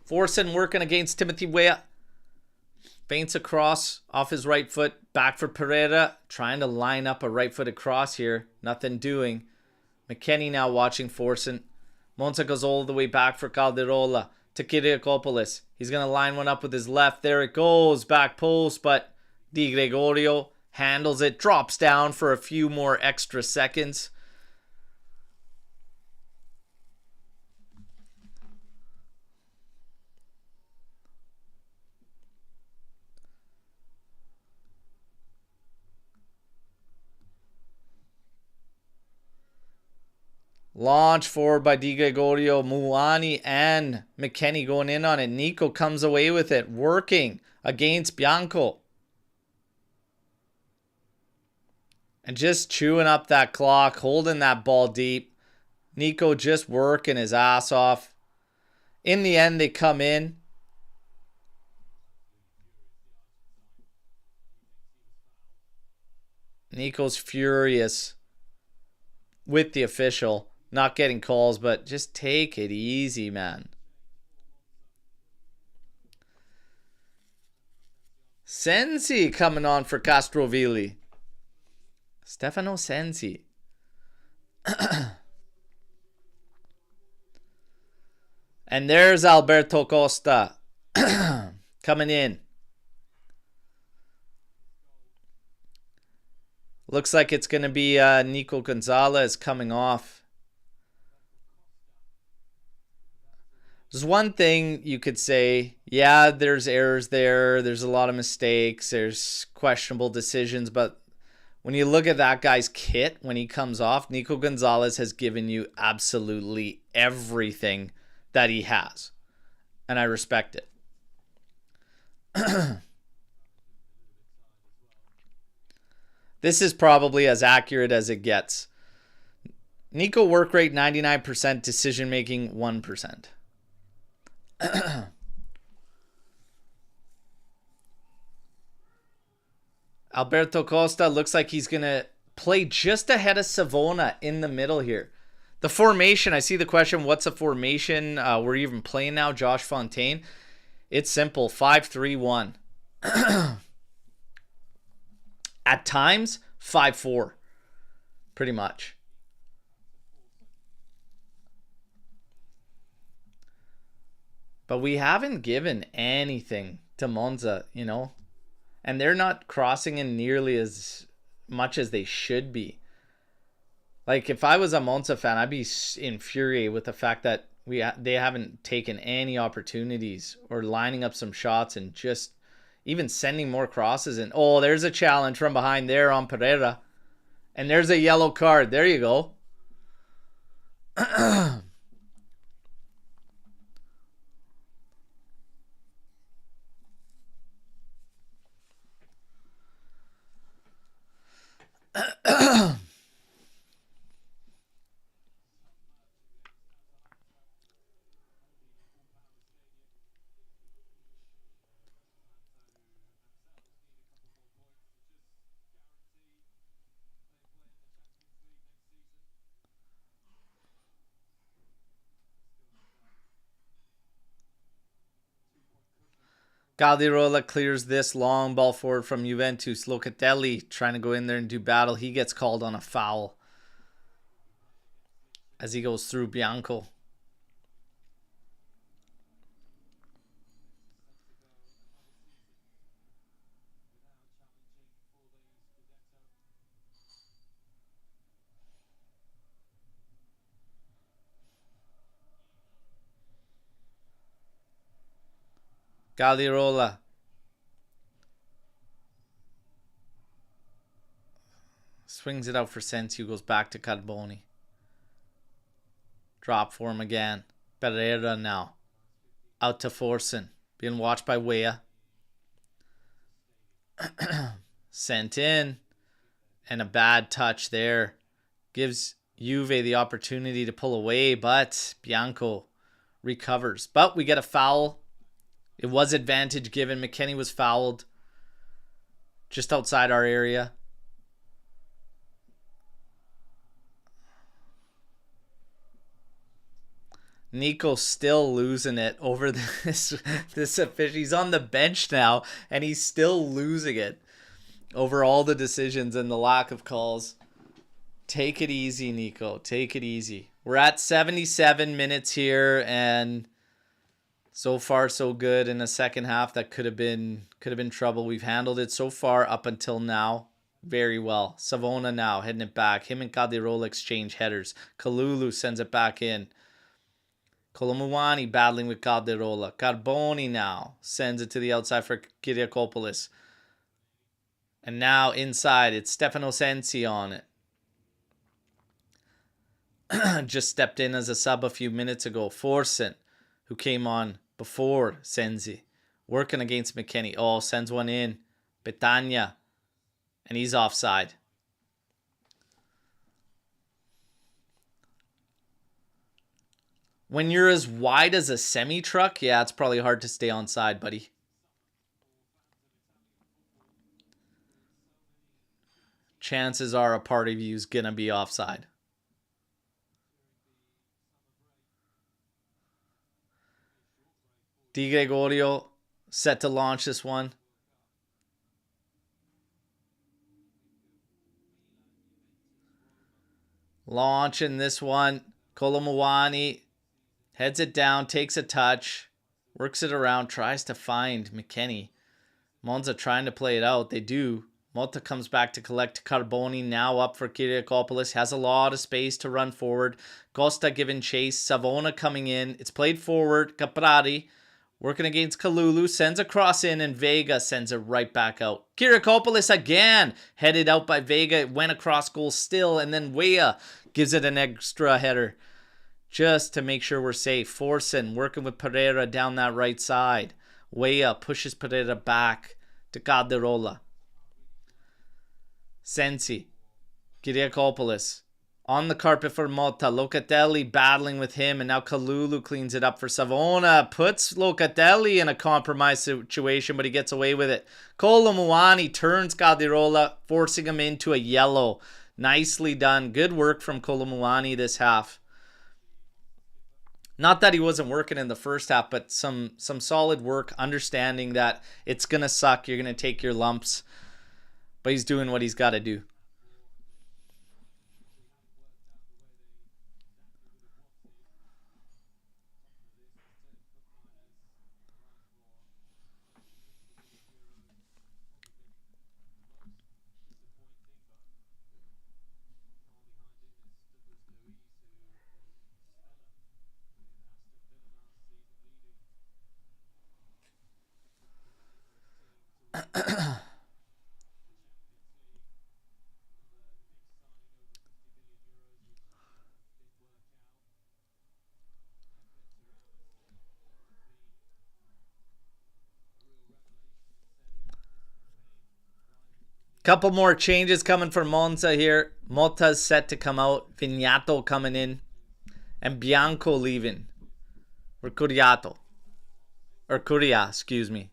Forsen working against Timothy Weah. Feints across off his right foot. Back for Pereira. Trying to line up a right-footed cross here. Nothing doing. McKennie now watching Forsen. Monza goes all the way back for Caldirola. To Kiriakopoulos. He's going to line one up with his left. There it goes. Back post. But Di Gregorio handles it. Drops down for a few more extra seconds. Launch forward by Di Gregorio, Muani, and McKennie going in on it. Nico comes away with it, working against Bianco. And just chewing up that clock, holding that ball deep. Nico just working his ass off. In the end, they come in. Nico's furious with the official. Not getting calls, but just take it easy, man. Sensi coming on for Castrovilli. Stefano Sensi. And there's Alberto Costa coming in. Looks like it's going to be Nico Gonzalez coming off. There's one thing you could say, yeah, there's errors there. There's a lot of mistakes. There's questionable decisions. But when you look at that guy's kit when he comes off, Nico Gonzalez has given you absolutely everything that he has. And I respect it. This is probably as accurate as it gets. Nico work rate 99%, decision making 1%. Alberto Costa looks like he's going to play just ahead of Savona in the middle here. The formation, I see the question, what's a formation we're even playing now, Josh Fontaine? It's simple, 5-3-1. At times, 5-4. Pretty much. But we haven't given anything to Monza, you know. And they're not crossing in nearly as much as they should be. Like, if I was a Monza fan, I'd be infuriated with the fact that they haven't taken any opportunities or lining up some shots and just even sending more crosses in. Oh, there's a challenge from behind there on Pereira. And there's a yellow card. There you go. Caldirola clears this long ball forward from Juventus. Locatelli trying to go in there and do battle. He gets called on a foul as he goes through Bianco. Caldirola. Swings it out for Sensi, who goes back to Carboni. Drop for him again. Pereira now. Out to Forsen. Being watched by Weah. Sent in. And a bad touch there. Gives Juve the opportunity to pull away, but Bianco recovers. But we get a foul. It was advantage given. McKennie was fouled just outside our area. Nico still losing it over this official. He's on the bench now, and he's still losing it over all the decisions and the lack of calls. Take it easy, Nico. Take it easy. We're at 77 minutes here, and so far so good in the second half. That could have been trouble. We've handled it so far up until now very well. Savona now heading it back. Him and Caldirola exchange headers. Kalulu sends it back in. Kolo Muani battling with Caldirola. Carboni now sends it to the outside for Kyriakopoulos. And now inside, it's Stefano Sensi on it. Just stepped in as a sub a few minutes ago. Forsen, who came on before Sensi. Working against McKennie. Oh, sends one in. Betania. And he's offside. When you're as wide as a semi-truck, yeah, it's probably hard to stay onside, buddy. Chances are a part of you is going to be offside. Di Gregorio set to launch this one. Launching this one. Kolo Muani heads it down, takes a touch, works it around, tries to find McKennie. Monza trying to play it out. They do. Motta comes back to collect. Carboni now up for Kyriakopoulos. Has a lot of space to run forward. Costa giving chase. Savona coming in. It's played forward. Caprari working against Kalulu. Sends a cross in, and Vega sends it right back out. Kyriakopoulos again. Headed out by Vega. It went across goal still, and then Weah gives it an extra header just to make sure we're safe. Forsen working with Pereira down that right side. Weah pushes Pereira back to Caldirola. Sensi. Kyriakopoulos. On the carpet for Motta. Locatelli battling with him, and now Kalulu cleans it up for Savona. Puts Locatelli in a compromised situation, but he gets away with it. Kolo Muani turns Caldirola, forcing him into a yellow. Nicely done. Good work from Kolo Muani this half. Not that he wasn't working in the first half, but some solid work, understanding that it's going to suck. You're going to take your lumps. But he's doing what he's got to do. Couple more changes coming for Monza here. Motta's set to come out. Vignato coming in. And Bianco leaving. Or Curiato. Or Curia, excuse me.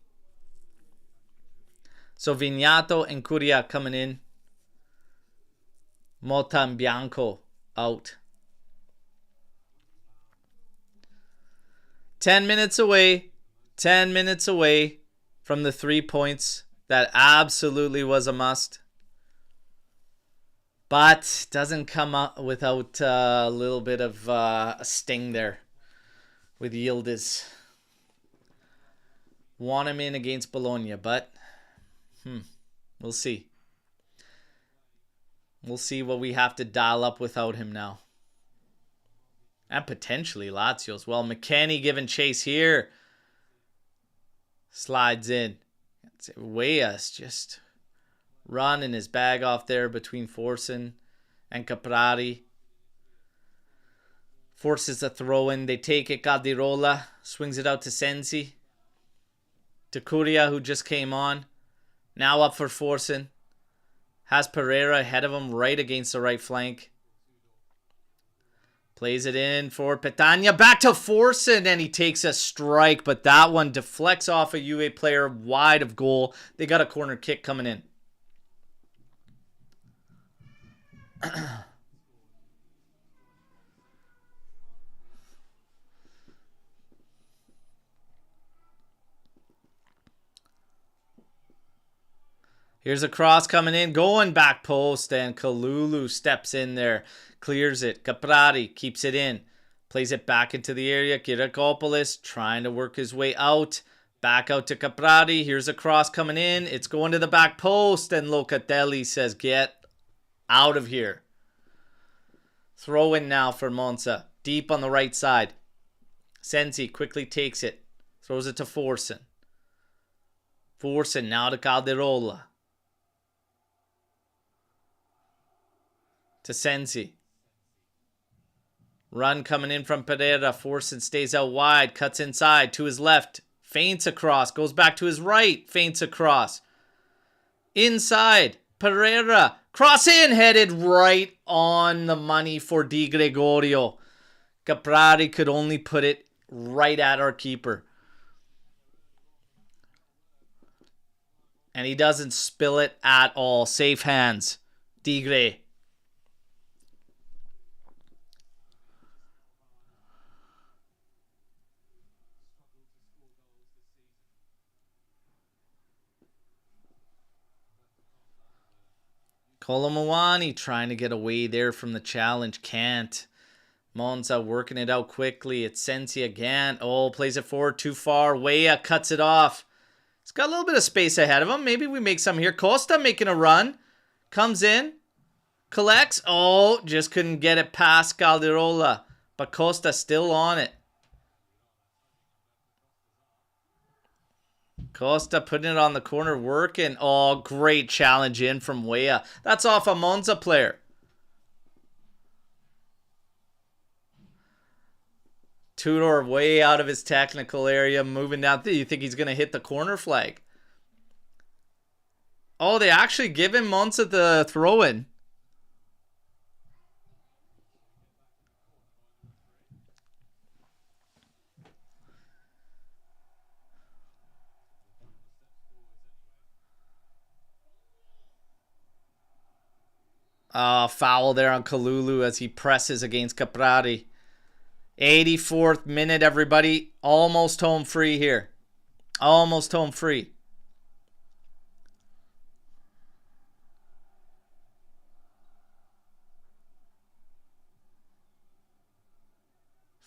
So Vignato and Curia coming in. Motta and Bianco out. 10 minutes away. 10 minutes away. from the 3 points. That absolutely was a must. But doesn't come up without a little bit of a sting there with Yildiz. Want him in against Bologna, but we'll see. We'll see what we have to dial up without him now. And potentially Lazio as well. McKennie giving chase here. Slides in. Weah's just running his bag off there between Forsen and Caprari. Forces a throw in. They take it. Caldirola swings it out to Sensi. To Curia, who just came on. Now up for Forsen. Has Pereira ahead of him right against the right flank. Plays it in for Petagna. Back to Forsen, and he takes a strike, but that one deflects off a Juve player wide of goal. They got a corner kick coming in. Here's a cross coming in, going back post, and Kalulu steps in there, clears it. Caprari keeps it in, plays it back into the area. Kirakopoulos trying to work his way out, back out to Caprari. Here's a cross coming in, it's going to the back post, and Locatelli says, get out of here. Throw in now for Monza, deep on the right side. Sensi quickly takes it, throws it to Forsen. Forsen now to Caldirola. To Sensi. Run coming in from Pereira. Forsen stays out wide. Cuts inside to his left. Feints across. Goes back to his right. Feints across. Inside. Pereira. Cross in. Headed right on the money for Di Gregorio. Caprari could only put it right at our keeper. And he doesn't spill it at all. Safe hands. Di Gre. Kolo Muani trying to get away there from the challenge. Can't. Monza working it out quickly. It's Sensi again. Oh, plays it forward too far. Weah cuts it off. He's got a little bit of space ahead of him. Maybe we make some here. Costa making a run. Comes in. Collects. Oh, just couldn't get it past Caldirola. But Costa still on it. Costa putting it on the corner, working. Oh, great challenge in from Weah. That's off a Monza player. Tudor way out of his technical area, moving down. You think he's going to hit the corner flag? Oh, they actually give him Monza the throw-in. Foul there on Kalulu as he presses against Caprari. 84th minute, everybody. Almost home free here. Almost home free.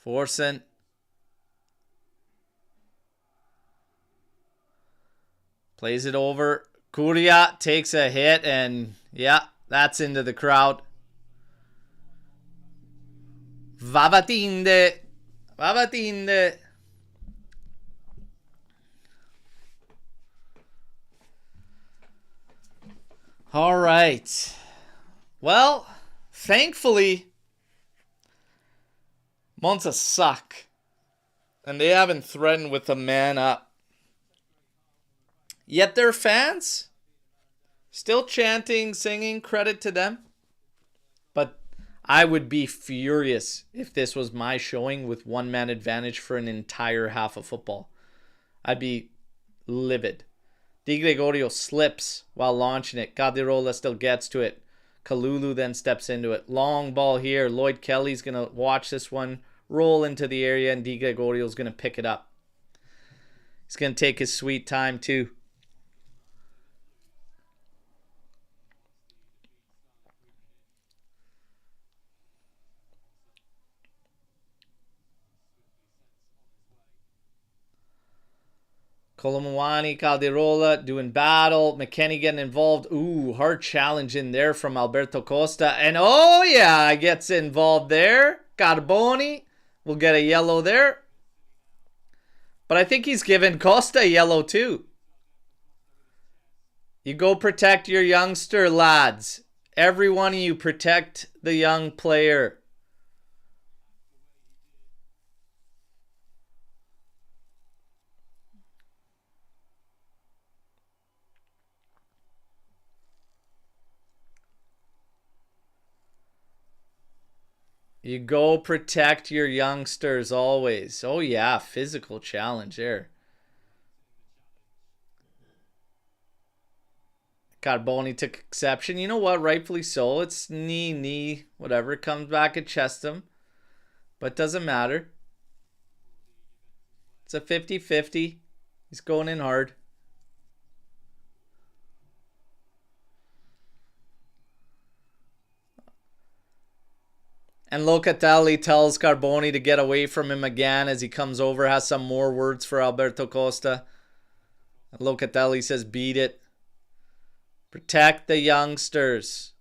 Forsen. Plays it over. Curia takes a hit, and yeah, that's into the crowd. Vavatinde. Vavatinde. All right. Well, thankfully, Monza suck. And they haven't threatened with a man up. Yet their fans still chanting, singing, credit to them. But I would be furious if this was my showing with one-man advantage for an entire half of football. I'd be livid. Di Gregorio slips while launching it. Caldirola still gets to it. Kalulu then steps into it. Long ball here. Lloyd Kelly's going to watch this one roll into the area, and Di Gregorio's going to pick it up. He's going to take his sweet time too. Kolo, Muani, Calderola doing battle. McKennie getting involved. Ooh, hard challenge in there from Alberto Costa. And oh yeah, gets involved there. Carboni will get a yellow there. But I think he's given Costa a yellow too. You go protect your youngster, lads. Every one of you protect the young player. You go protect your youngsters always. Oh yeah, physical challenge there. Carboni took exception. You know what? Rightfully so. It's knee, whatever. It comes back at Chestham. But doesn't matter. It's a 50-50. He's going in hard. And Locatelli tells Carboni to get away from him again as he comes over. Has some more words for Alberto Costa. And Locatelli says, beat it. Protect the youngsters.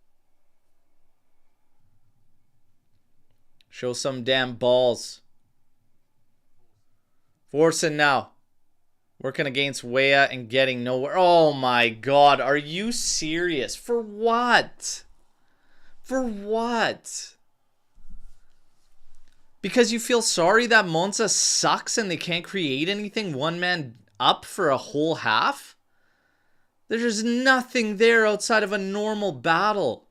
Show some damn balls. Forcing now. Working against Wea and getting nowhere. Oh my God. Are you serious? For what? For what? Because you feel sorry that Monza sucks and they can't create anything one man up for a whole half? There's nothing there outside of a normal battle.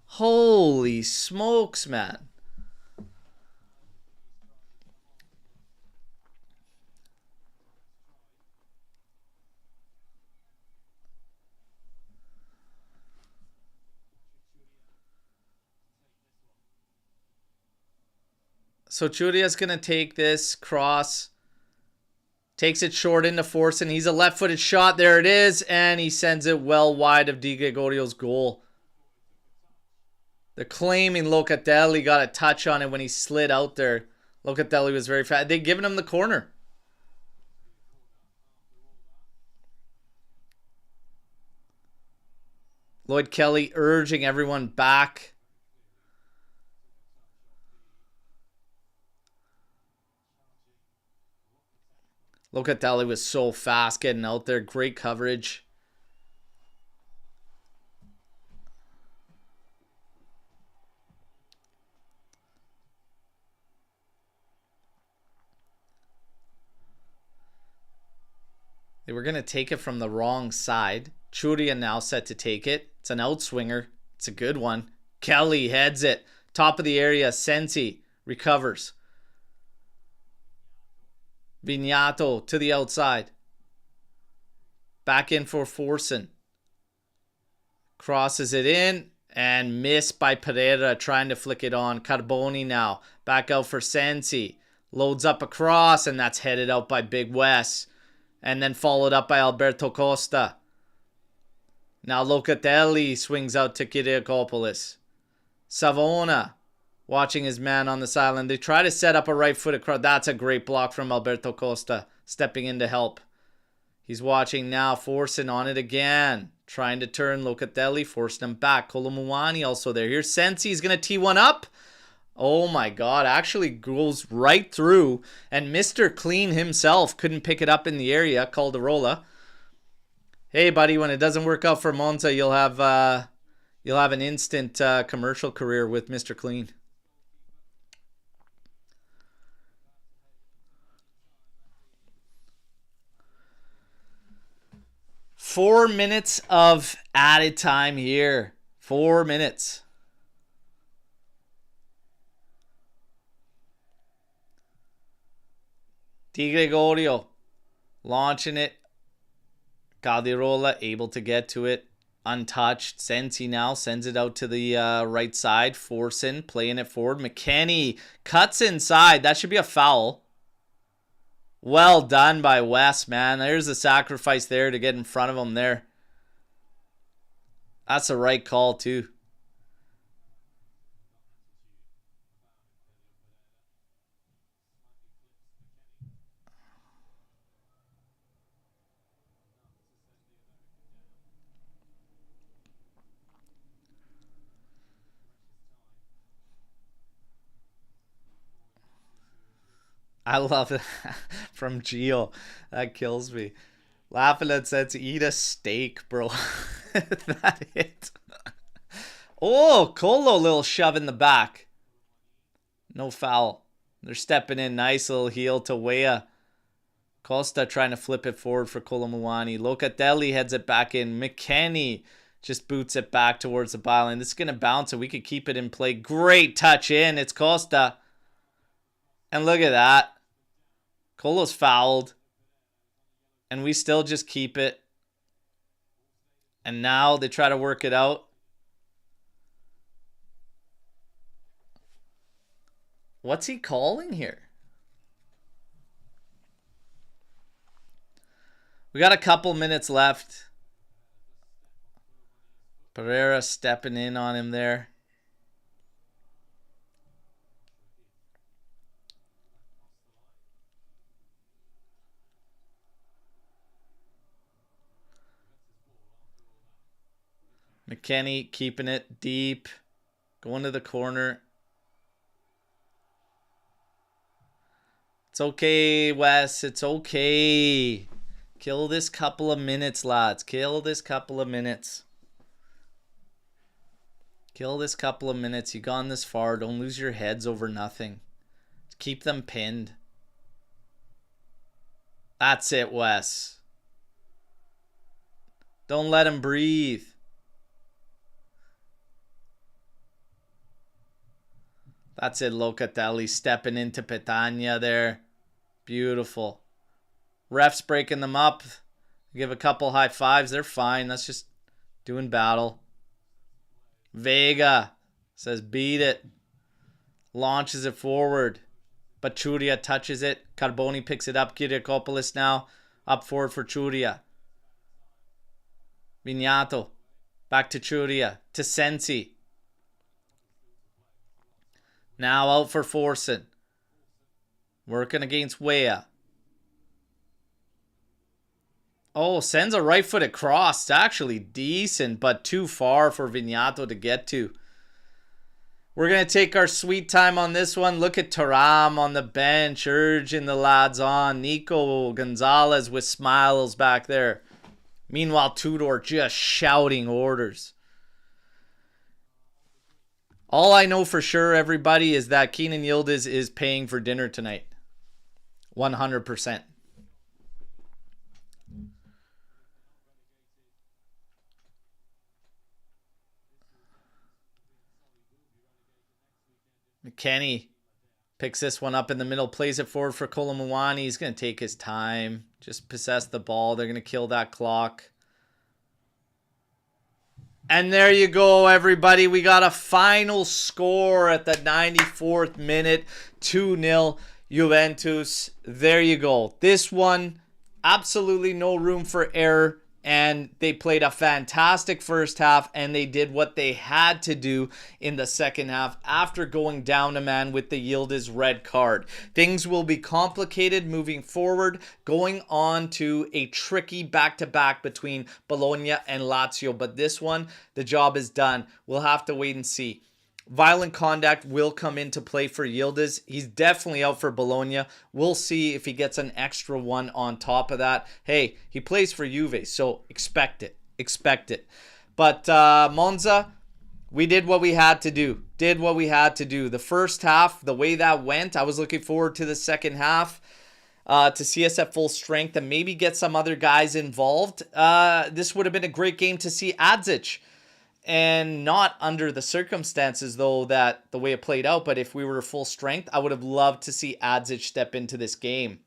Holy smokes, man. So Churia's going to take this cross. Takes it short into Forsen. He's a left-footed shot. There it is. And he sends it well wide of Di Gregorio's goal. They're claiming Locatelli got a touch on it when he slid out there. Locatelli was very fast. They've given him the corner. Lloyd Kelly urging everyone back. Locatelli was so fast getting out there. Great coverage. They were going to take it from the wrong side. Churia now set to take it. It's an outswinger. It's a good one. Kelly heads it. Top of the area. Sensi recovers. Vignato to the outside. Back in for Forsen. Crosses it in and missed by Pereira trying to flick it on. Carboni now. Back out for Sensi. Loads up across and that's headed out by Big Wes. And then followed up by Alberto Costa. Now Locatelli swings out to Kiriakopoulos. Savona watching his man on the sideline. They try to set up a right foot across. That's a great block from Alberto Costa. Stepping in to help. He's watching now. Forcing on it again. Trying to turn Locatelli. Forcing him back. Kolo Muani also there. Here's Sensi. He's going to tee one up. Oh my God. Actually goes right through. And Mr. Clean himself couldn't pick it up in the area. Calderola. Hey buddy, when it doesn't work out for Monza, you'll have an instant commercial career with Mr. Clean. Four minutes of added time here. 4 minutes. Di Gregorio launching it. Calderola able to get to it. Untouched. Sensi now sends it out to the right side. Forsen playing it forward. McKennie cuts inside. That should be a foul. Well done by Wes, man. There's a sacrifice there to get in front of him there. That's the right call, too. I love it from Gio. That kills me. Laughing at says, eat a steak, bro. That hit. Oh, Kolo, little shove in the back. No foul. They're stepping in. Nice little heel to Weah. Costa trying to flip it forward for Kolo Muani. Locatelli heads it back in. McKennie just boots it back towards the byline. This is going to bounce, and we could keep it in play. Great touch in. It's Costa. And look at that. Kolo's fouled. And we still just keep it. And now they try to work it out. What's he calling here? We got a couple minutes left. Pereira stepping in on him there. McKennie keeping it deep. Going to the corner. It's okay, Wes. It's okay. Kill this couple of minutes, lads. Kill this couple of minutes. Kill this couple of minutes. You've gone this far. Don't lose your heads over nothing. Keep them pinned. That's it, Wes. Don't let him breathe. That's it, Locatelli stepping into Petagna there. Beautiful. Refs breaking them up. Give a couple high fives. They're fine. That's just doing battle. Vega says beat it. Launches it forward. But Churia touches it. Carboni picks it up. Kyriakopoulos now up forward for Churia. Vignato. Back to Churia. To Sensi. Now out for Forsen. Working against Weah. Oh, sends a right-footed cross. It's actually decent, but too far for Vignato to get to. We're going to take our sweet time on this one. Look at Thuram on the bench, urging the lads on. Nico Gonzalez with smiles back there. Meanwhile, Tudor just shouting orders. All I know for sure, everybody, is that Keenan Yildiz is paying for dinner tonight. 100%. McKennie picks this one up in the middle, plays it forward for Kolo Muani. He's going to take his time, just possess the ball. They're going to kill that clock. And there you go, everybody. We got a final score at the 94th minute. 2-0 Juventus. There you go. This one, absolutely no room for error. And they played a fantastic first half, and they did what they had to do in the second half after going down a man with the Yildiz red card. Things will be complicated moving forward, going on to a tricky back-to-back between Bologna and Lazio. But this one, the job is done. We'll have to wait and see. Violent conduct will come into play for Yildiz. He's definitely out for Bologna. We'll see if he gets an extra one on top of that. Hey, he plays for Juve, so expect it. Expect it. But Monza, we did what we had to do. The first half, the way that went, I was looking forward to the second half to see us at full strength and maybe get some other guys involved. This would have been a great game to see Adzic. And not under the circumstances, though, that the way it played out. But if we were full strength, I would have loved to see Adzic step into this game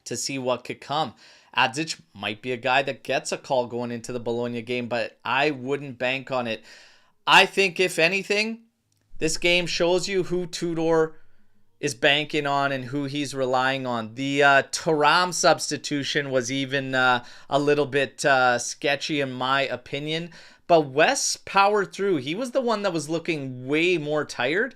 to see what could come. Adzic might be a guy that gets a call going into the Bologna game, but I wouldn't bank on it. I think, if anything, this game shows you who Tudor is banking on and who he's relying on. The Thuram substitution was even a little bit sketchy in my opinion. But Wes powered through. He was the one that was looking way more tired.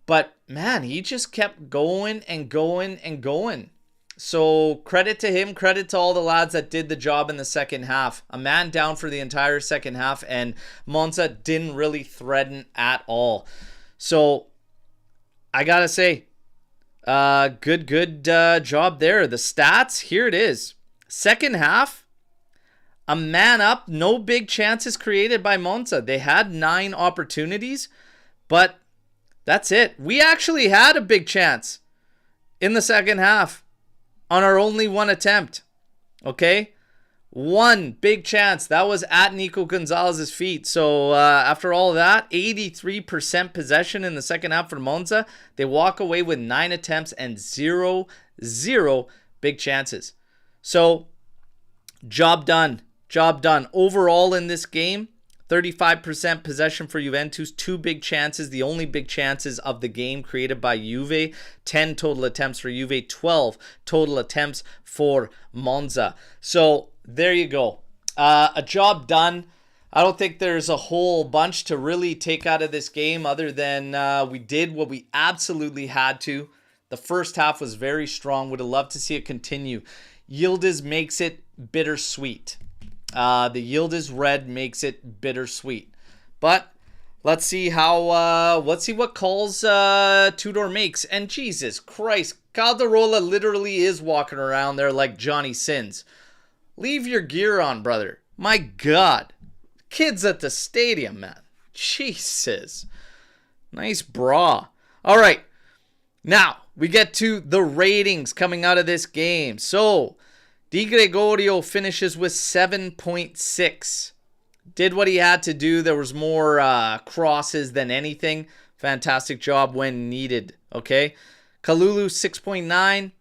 But, man, he just kept going and going and going. So, credit to him. Credit to all the lads that did the job in the second half. A man down for the entire second half. And Monza didn't really threaten at all. So, I got to say, good job there. The stats, here it is. Second half, a man up. No big chances created by Monza. They had 9 opportunities, but that's it. We actually had a big chance in the second half on our only one attempt. Okay? One big chance. That was at Nico Gonzalez's feet. So after all of that, 83% possession in the second half for Monza. They walk away with 9 attempts and 0 big chances. So job done. Job done. Overall in this game, 35% possession for Juventus, 2 big chances, the only big chances of the game created by Juve, 10 total attempts for Juve, 12 total attempts for Monza. So there you go. A job done. I don't think there's a whole bunch to really take out of this game other than we did what we absolutely had to. The first half was very strong. Would have loved to see it continue. Yildiz makes it bittersweet. The Yildiz red makes it bittersweet. But let's see what calls Tudor makes. And Jesus Christ, Calderola literally is walking around there like Johnny Sins. Leave your gear on, brother. My God. Kids at the stadium, man. Jesus. Nice bra. All right. Now, we get to the ratings coming out of this game. So, Di Gregorio finishes with 7.6. Did what he had to do. There was more crosses than anything. Fantastic job when needed. Okay. Kalulu, 6.9.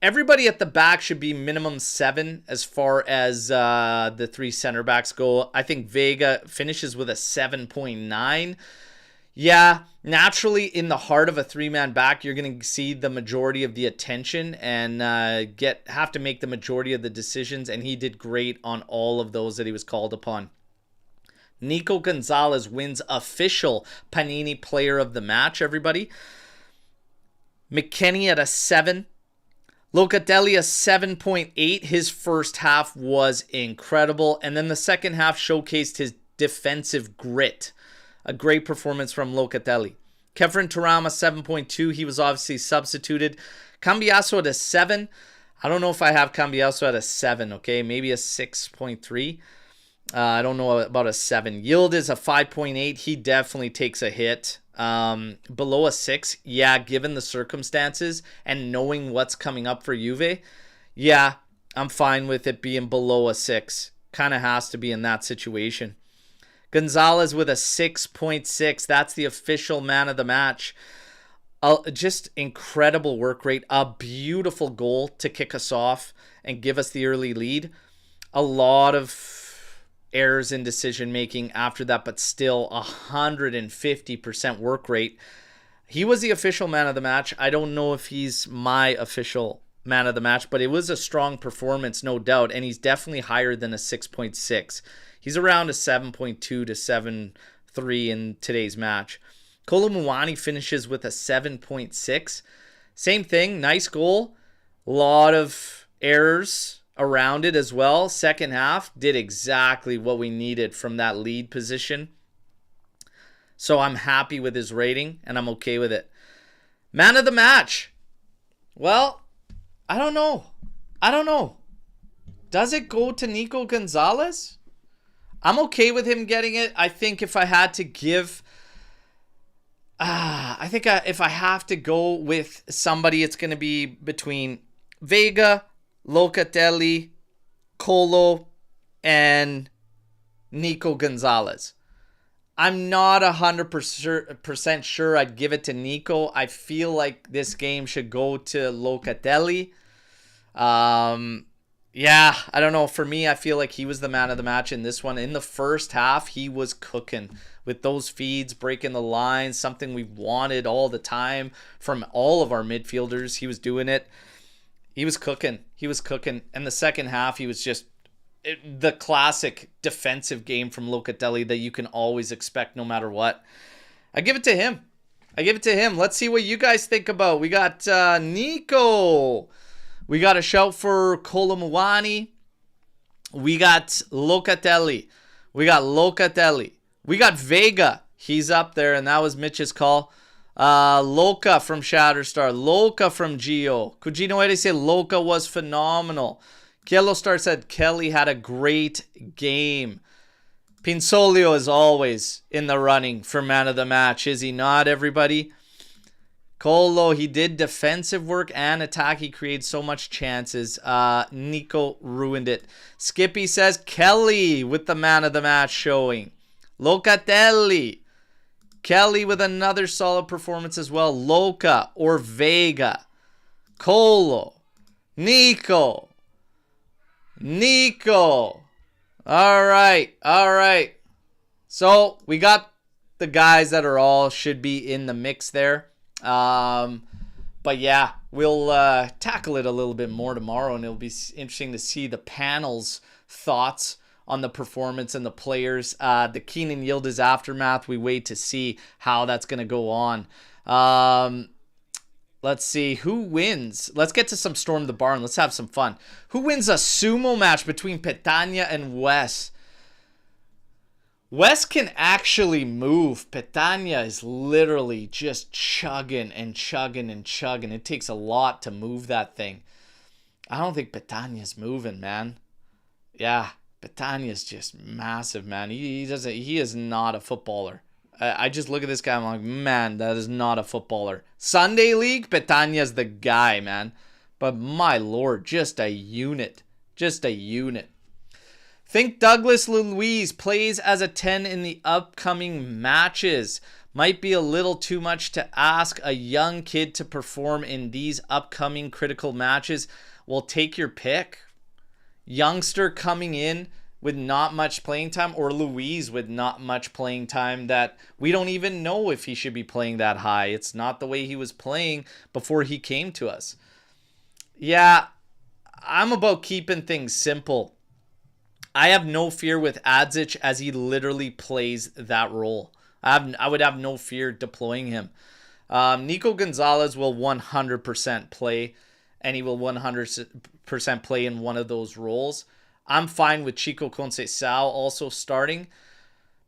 Everybody at the back should be minimum 7 as far as the 3 center backs go. I think Vega finishes with a 7.9. Yeah, naturally in the heart of a 3-man back, you're going to see the majority of the attention and have to make the majority of the decisions, and he did great on all of those that he was called upon. Nico Gonzalez wins official Panini Player of the Match, everybody. McKennie at a 7. Locatelli a 7.8. His first half was incredible, and then the second half showcased his defensive grit. A great performance from Locatelli. Kefren Thuram 7.2. He was obviously substituted. Cambiasso at a 7. I don't know if I have Cambiasso at a 7, okay? Maybe a 6.3. I don't know about a 7. Yildiz a 5.8. He definitely takes a hit. Below a 6. Yeah, given the circumstances and knowing what's coming up for Juve. Yeah, I'm fine with it being below a 6. Kind of has to be in that situation. Gonzalez with a 6.6. That's the official man of the match. Just incredible work rate. A beautiful goal to kick us off and give us the early lead. A lot of errors in decision making after that, but still 150% work rate. He was the official man of the match. I don't know if he's my official man of the match, but it was a strong performance, no doubt, and he's definitely higher than a 6.6. He's around a 7.2 to 7.3 in today's match. Kolo Muani finishes with a 7.6. Same thing, nice goal. A lot of errors around it as well. Second half did exactly what we needed from that lead position. So I'm happy with his rating, and I'm okay with it. Man of the match. Well, I don't know. Does it go to Nico Gonzalez? I'm okay with him getting it. I think if I had to give... if I have to go with somebody, it's going to be between Vega, Locatelli, Kolo, and Nico Gonzalez. I'm not 100% sure I'd give it to Nico. I feel like this game should go to Locatelli. Yeah, I don't know. For me, I feel like he was the man of the match in this one. In the first half, he was cooking with those feeds, breaking the lines, something we wanted all the time from all of our midfielders. He was doing it. He was cooking. He was cooking. And the second half, he was just the classic defensive game from Locatelli that you can always expect no matter what. I give it to him. I give it to him. Let's see what you guys think about. We got Nico. We got a shout for Kolo Muani. We got Locatelli. We got Locatelli. We got Vega. He's up there, and that was Mitch's call. Loca from Shatterstar. Loca from Gio. Cugino Eddie said Loca was phenomenal. Kielo Star said Kelly had a great game. Pinsolio is always in the running for man of the match, is he not, everybody? Kolo, he did defensive work and attack. He created so much chances. Nico ruined it. Skippy says Kelly with the man of the match showing. Locatelli. Kelly with another solid performance as well. Loca or Vega. Kolo. Nico. Nico. All right. All right. So we got the guys that are all should be in the mix there. But yeah, we'll tackle it a little bit more tomorrow, and it'll be interesting to see the panel's thoughts on the performance and the players. The Keenan Yildiz aftermath, we wait to see how that's going to go on. Let's see who wins. Let's get to some Storm the Barn. Let's have some fun. Who wins a sumo match between Petagna and Wes? Wes can actually move. Petagna is literally just chugging and chugging and chugging. It takes a lot to move that thing. I don't think Petagna's moving, man. Yeah, Petagna's just massive, man. He is not a footballer. I just look at this guy, I'm like, man, that is not a footballer. Sunday League, Petagna's the guy, man. But my lord, just a unit. Just a unit. Think Douglas Luiz plays as a 10 in the upcoming matches. Might be a little too much to ask a young kid to perform in these upcoming critical matches. Well, take your pick. Youngster coming in with not much playing time, or Luiz with not much playing time that we don't even know if he should be playing that high. It's not the way he was playing before he came to us. Yeah, I'm about keeping things simple. I have no fear with Adzic as he literally plays that role. I would have no fear deploying him. Nico Gonzalez will 100% play, and he will 100% play in one of those roles. I'm fine with Chico Conceição also starting,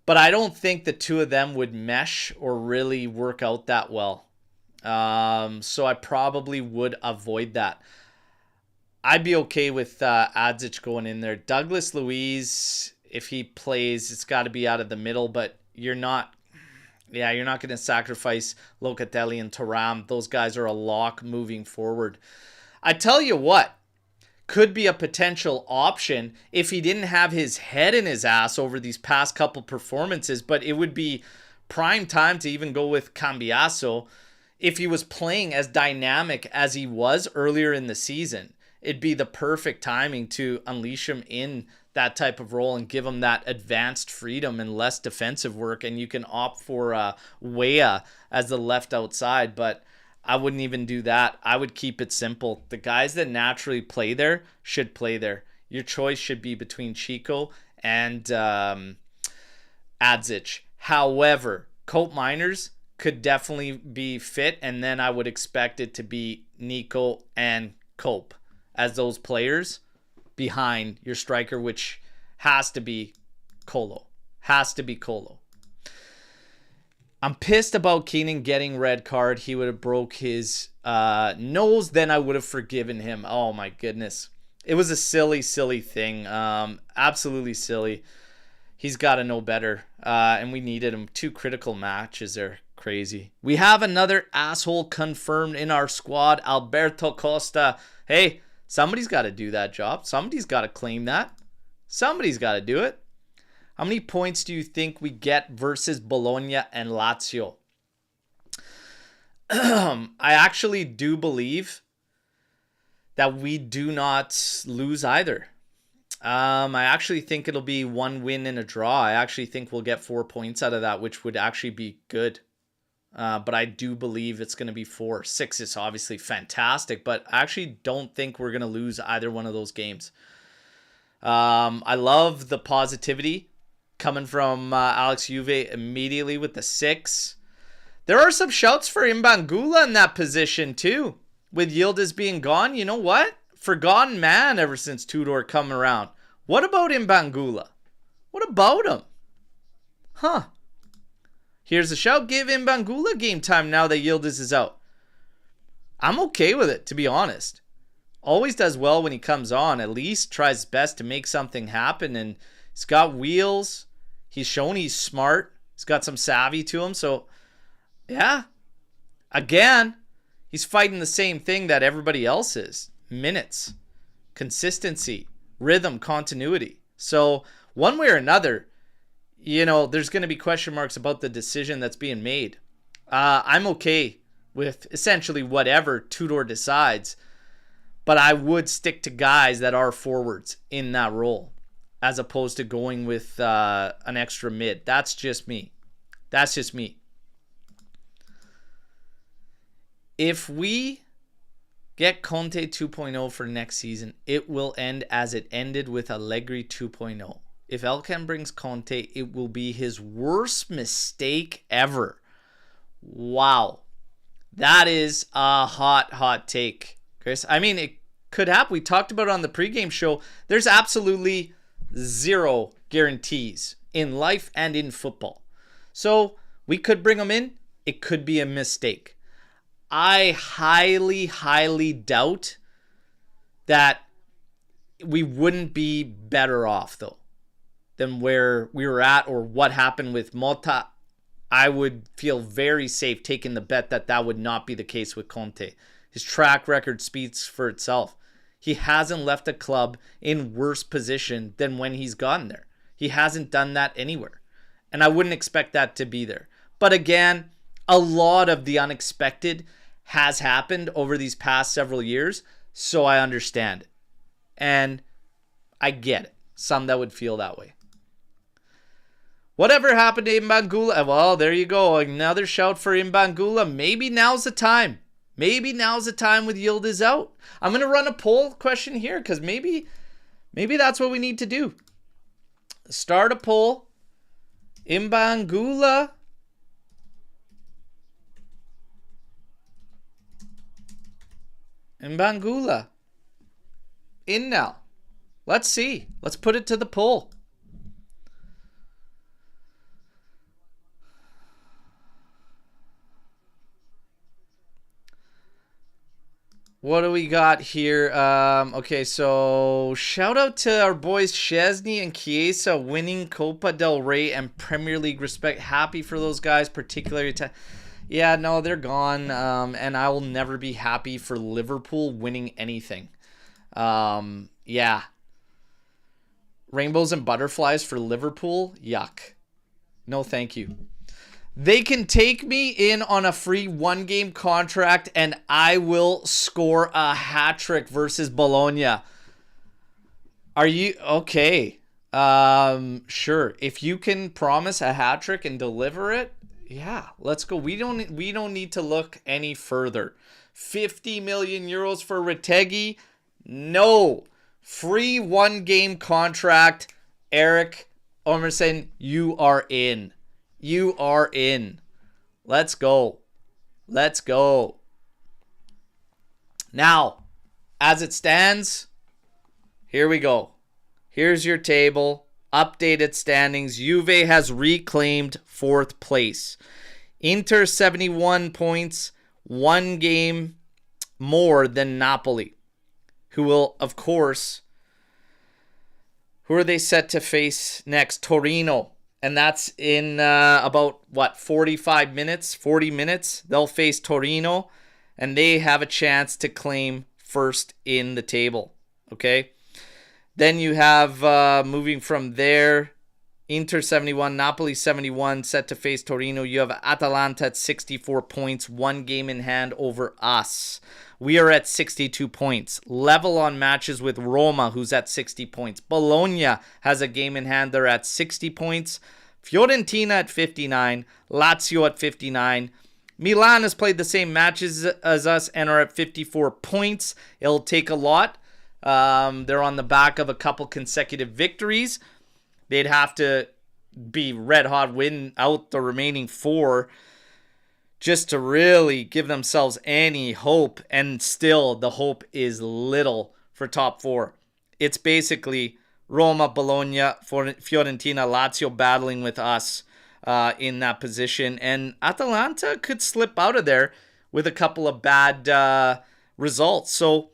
but I don't think the two of them would mesh or really work out that well. So I probably would avoid that. I'd be okay with Adzic going in there. Douglas Luiz, if he plays, it's got to be out of the middle, but you're not going to sacrifice Locatelli and Thuram. Those guys are a lock moving forward. I tell you what, could be a potential option if he didn't have his head in his ass over these past couple performances, but it would be prime time to even go with Cambiaso if he was playing as dynamic as he was earlier in the season. It'd be the perfect timing to unleash him in that type of role and give him that advanced freedom and less defensive work. And you can opt for Weah as the left outside, but I wouldn't even do that. I would keep it simple. The guys that naturally play there should play there. Your choice should be between Chico and Adzic. However, Cope Miners could definitely be fit, and then I would expect it to be Nico and Cope as those players behind your striker, which has to be Kolo. Has to be Kolo. I'm pissed about Keenan getting red card. He would have broke his nose, then I would have forgiven him. Oh my goodness. It was a silly, silly thing. Absolutely silly. He's got to know better. And we needed him. 2 critical matches are crazy. We have another asshole confirmed in our squad, Alberto Costa. Hey, somebody's got to do that job. Somebody's got to claim that. Somebody's got to do it. How many points do you think we get versus Bologna and Lazio? I actually do believe that we do not lose either. I actually think it'll be 1 win and a draw. I actually think we'll get 4 points out of that, which would actually be good. But I do believe it's going to be 4. 6 is obviously fantastic, but I actually don't think we're going to lose either one of those games. I love the positivity coming from Alex Juve immediately with the 6. There are some shouts for Mbangula in that position too. With Yildiz being gone, you know what? Forgotten man ever since Tudor coming around. What about Mbangula? What about him? Huh. Here's a shout. Give Mbangula game time now that Yildiz is out. I'm okay with it, to be honest. Always does well when he comes on. At least tries his best to make something happen. And he's got wheels. He's shown he's smart. He's got some savvy to him. So, yeah. Again, he's fighting the same thing that everybody else is. Minutes. Consistency. Rhythm. Continuity. So, one way or another, you know, there's going to be question marks about the decision that's being made. I'm okay with essentially whatever Tudor decides, but I would stick to guys that are forwards in that role as opposed to going with an extra mid. That's just me. That's just me. If we get Conte 2.0 for next season, it will end as it ended with Allegri 2.0. If Elkan brings Conte, it will be his worst mistake ever. Wow. That is a hot take, Chris. I mean, it could happen. We talked about it on the pregame show. There's absolutely zero guarantees in life and in football. So we could bring him in. It could be a mistake. I highly doubt that we wouldn't be better off, though, than where we were at or what happened with Mota. I would feel very safe taking the bet that that would not be the case with Conte. His track record speaks for itself. He hasn't left a club in worse position than when he's gotten there. He hasn't done that anywhere. And I wouldn't expect that to be there. But again, a lot of the unexpected has happened over these past several years, so I understand it. And I get it. Some that would feel that way. Whatever happened to Mbangula? Well, there you go. Another shout for Mbangula. Maybe now's the time. Maybe now's the time with Yildiz out. I'm going to run a poll question here because maybe that's what we need to do. Start a poll. Mbangula. Mbangula. In now. Let's see. Let's put it to the poll. What do we got here? Okay, so shout out to our boys Szczesny and Chiesa winning Copa del Rey and Premier League respect. Happy for those guys, particularly yeah, no, they're gone. And I will never be happy for Liverpool winning anything. Yeah. Rainbows and butterflies for Liverpool? Yuck. No, thank you. They can take me in on a free 1-game contract and I will score a hat trick versus Bologna. Are you okay? Sure. If you can promise a hat trick and deliver it, yeah, let's go. We don't need to look any further. 50 million euros for Retegui? No. Free 1-game contract. Eric Omerson, you are in. You are in. Let's go. Let's go. Now, as it stands, here we go. Here's your table. Updated standings. Juve has reclaimed 4th place. Inter 71 points. 1 game more than Napoli, who will, of course, who are they set to face next? Torino. And that's in about, 45 minutes, 40 minutes. They'll face Torino, and they have a chance to claim first in the table. Okay? Then you have, moving from there, Inter 71, Napoli 71, set to face Torino. You have Atalanta at 64 points, 1 game in hand over us. We are at 62 points. Level on matches with Roma, who's at 60 points. Bologna has a game in hand. They're at 60 points. Fiorentina at 59. Lazio at 59. Milan has played the same matches as us and are at 54 points. It'll take a lot. They're on the back of a couple consecutive victories. They'd have to be red hot, win out the remaining 4 just to really give themselves any hope. And still, the hope is little for top 4. It's basically Roma, Bologna, Fiorentina, Lazio battling with us in that position. And Atalanta could slip out of there with a couple of bad results. So,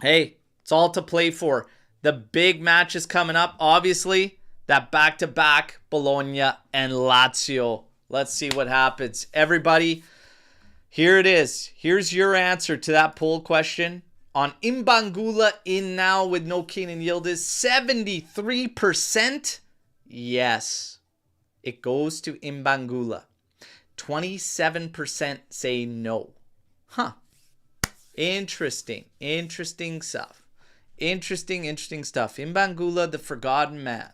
hey, it's all to play for. The big match is coming up, obviously. That back-to-back Bologna and Lazio. Let's see what happens. Everybody, here it is. Here's your answer to that poll question. On Imbangula in now with no Keenan Yildiz, 73%. Yes, it goes to Imbangula. 27% say no. Huh. Interesting stuff. Interesting stuff. Imbangula, the forgotten man.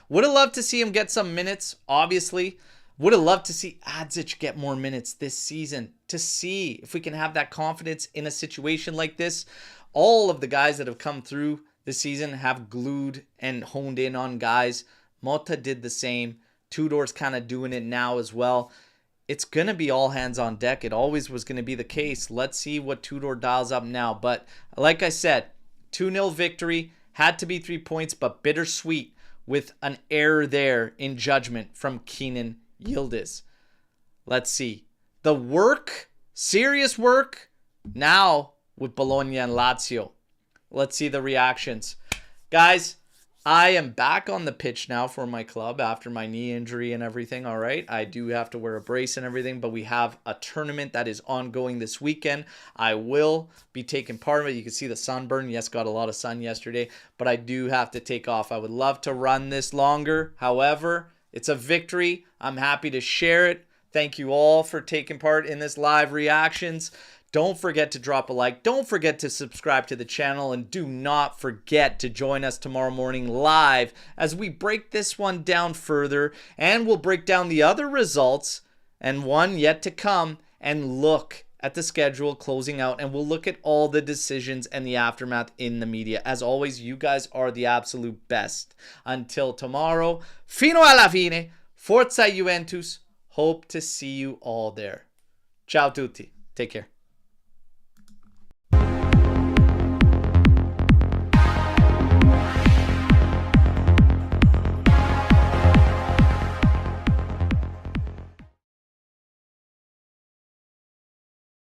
Would have loved to see him get some minutes, obviously. Would have loved to see Adzic get more minutes this season to see if we can have that confidence in a situation like this. All of the guys that have come through this season have glued and honed in on guys. Mota did the same. Tudor's kind of doing it now as well. It's going to be all hands on deck. It always was going to be the case. Let's see what Tudor dials up now. But like I said, 2-0 victory. Had to be 3 points, but bittersweet with an error there in judgment from Keenan Yildiz. Let's see. The work, serious work, now with Bologna and Lazio. Let's see the reactions. Guys, I am back on the pitch now for my club after my knee injury and everything, all right? I do have to wear a brace and everything, but we have a tournament that is ongoing this weekend. I will be taking part of it. You can see the sunburn. Yes, got a lot of sun yesterday, but I do have to take off. I would love to run this longer. However, it's a victory. I'm happy to share it. Thank you all for taking part in this live reactions. Don't forget to drop a like. Don't forget to subscribe to the channel. And do not forget to join us tomorrow morning live as we break this one down further. And we'll break down the other results and one yet to come and look at the schedule closing out. And we'll look at all the decisions and the aftermath in the media. As always, you guys are the absolute best. Until tomorrow, fino alla fine, Forza Juventus. Hope to see you all there. Ciao tutti. Take care.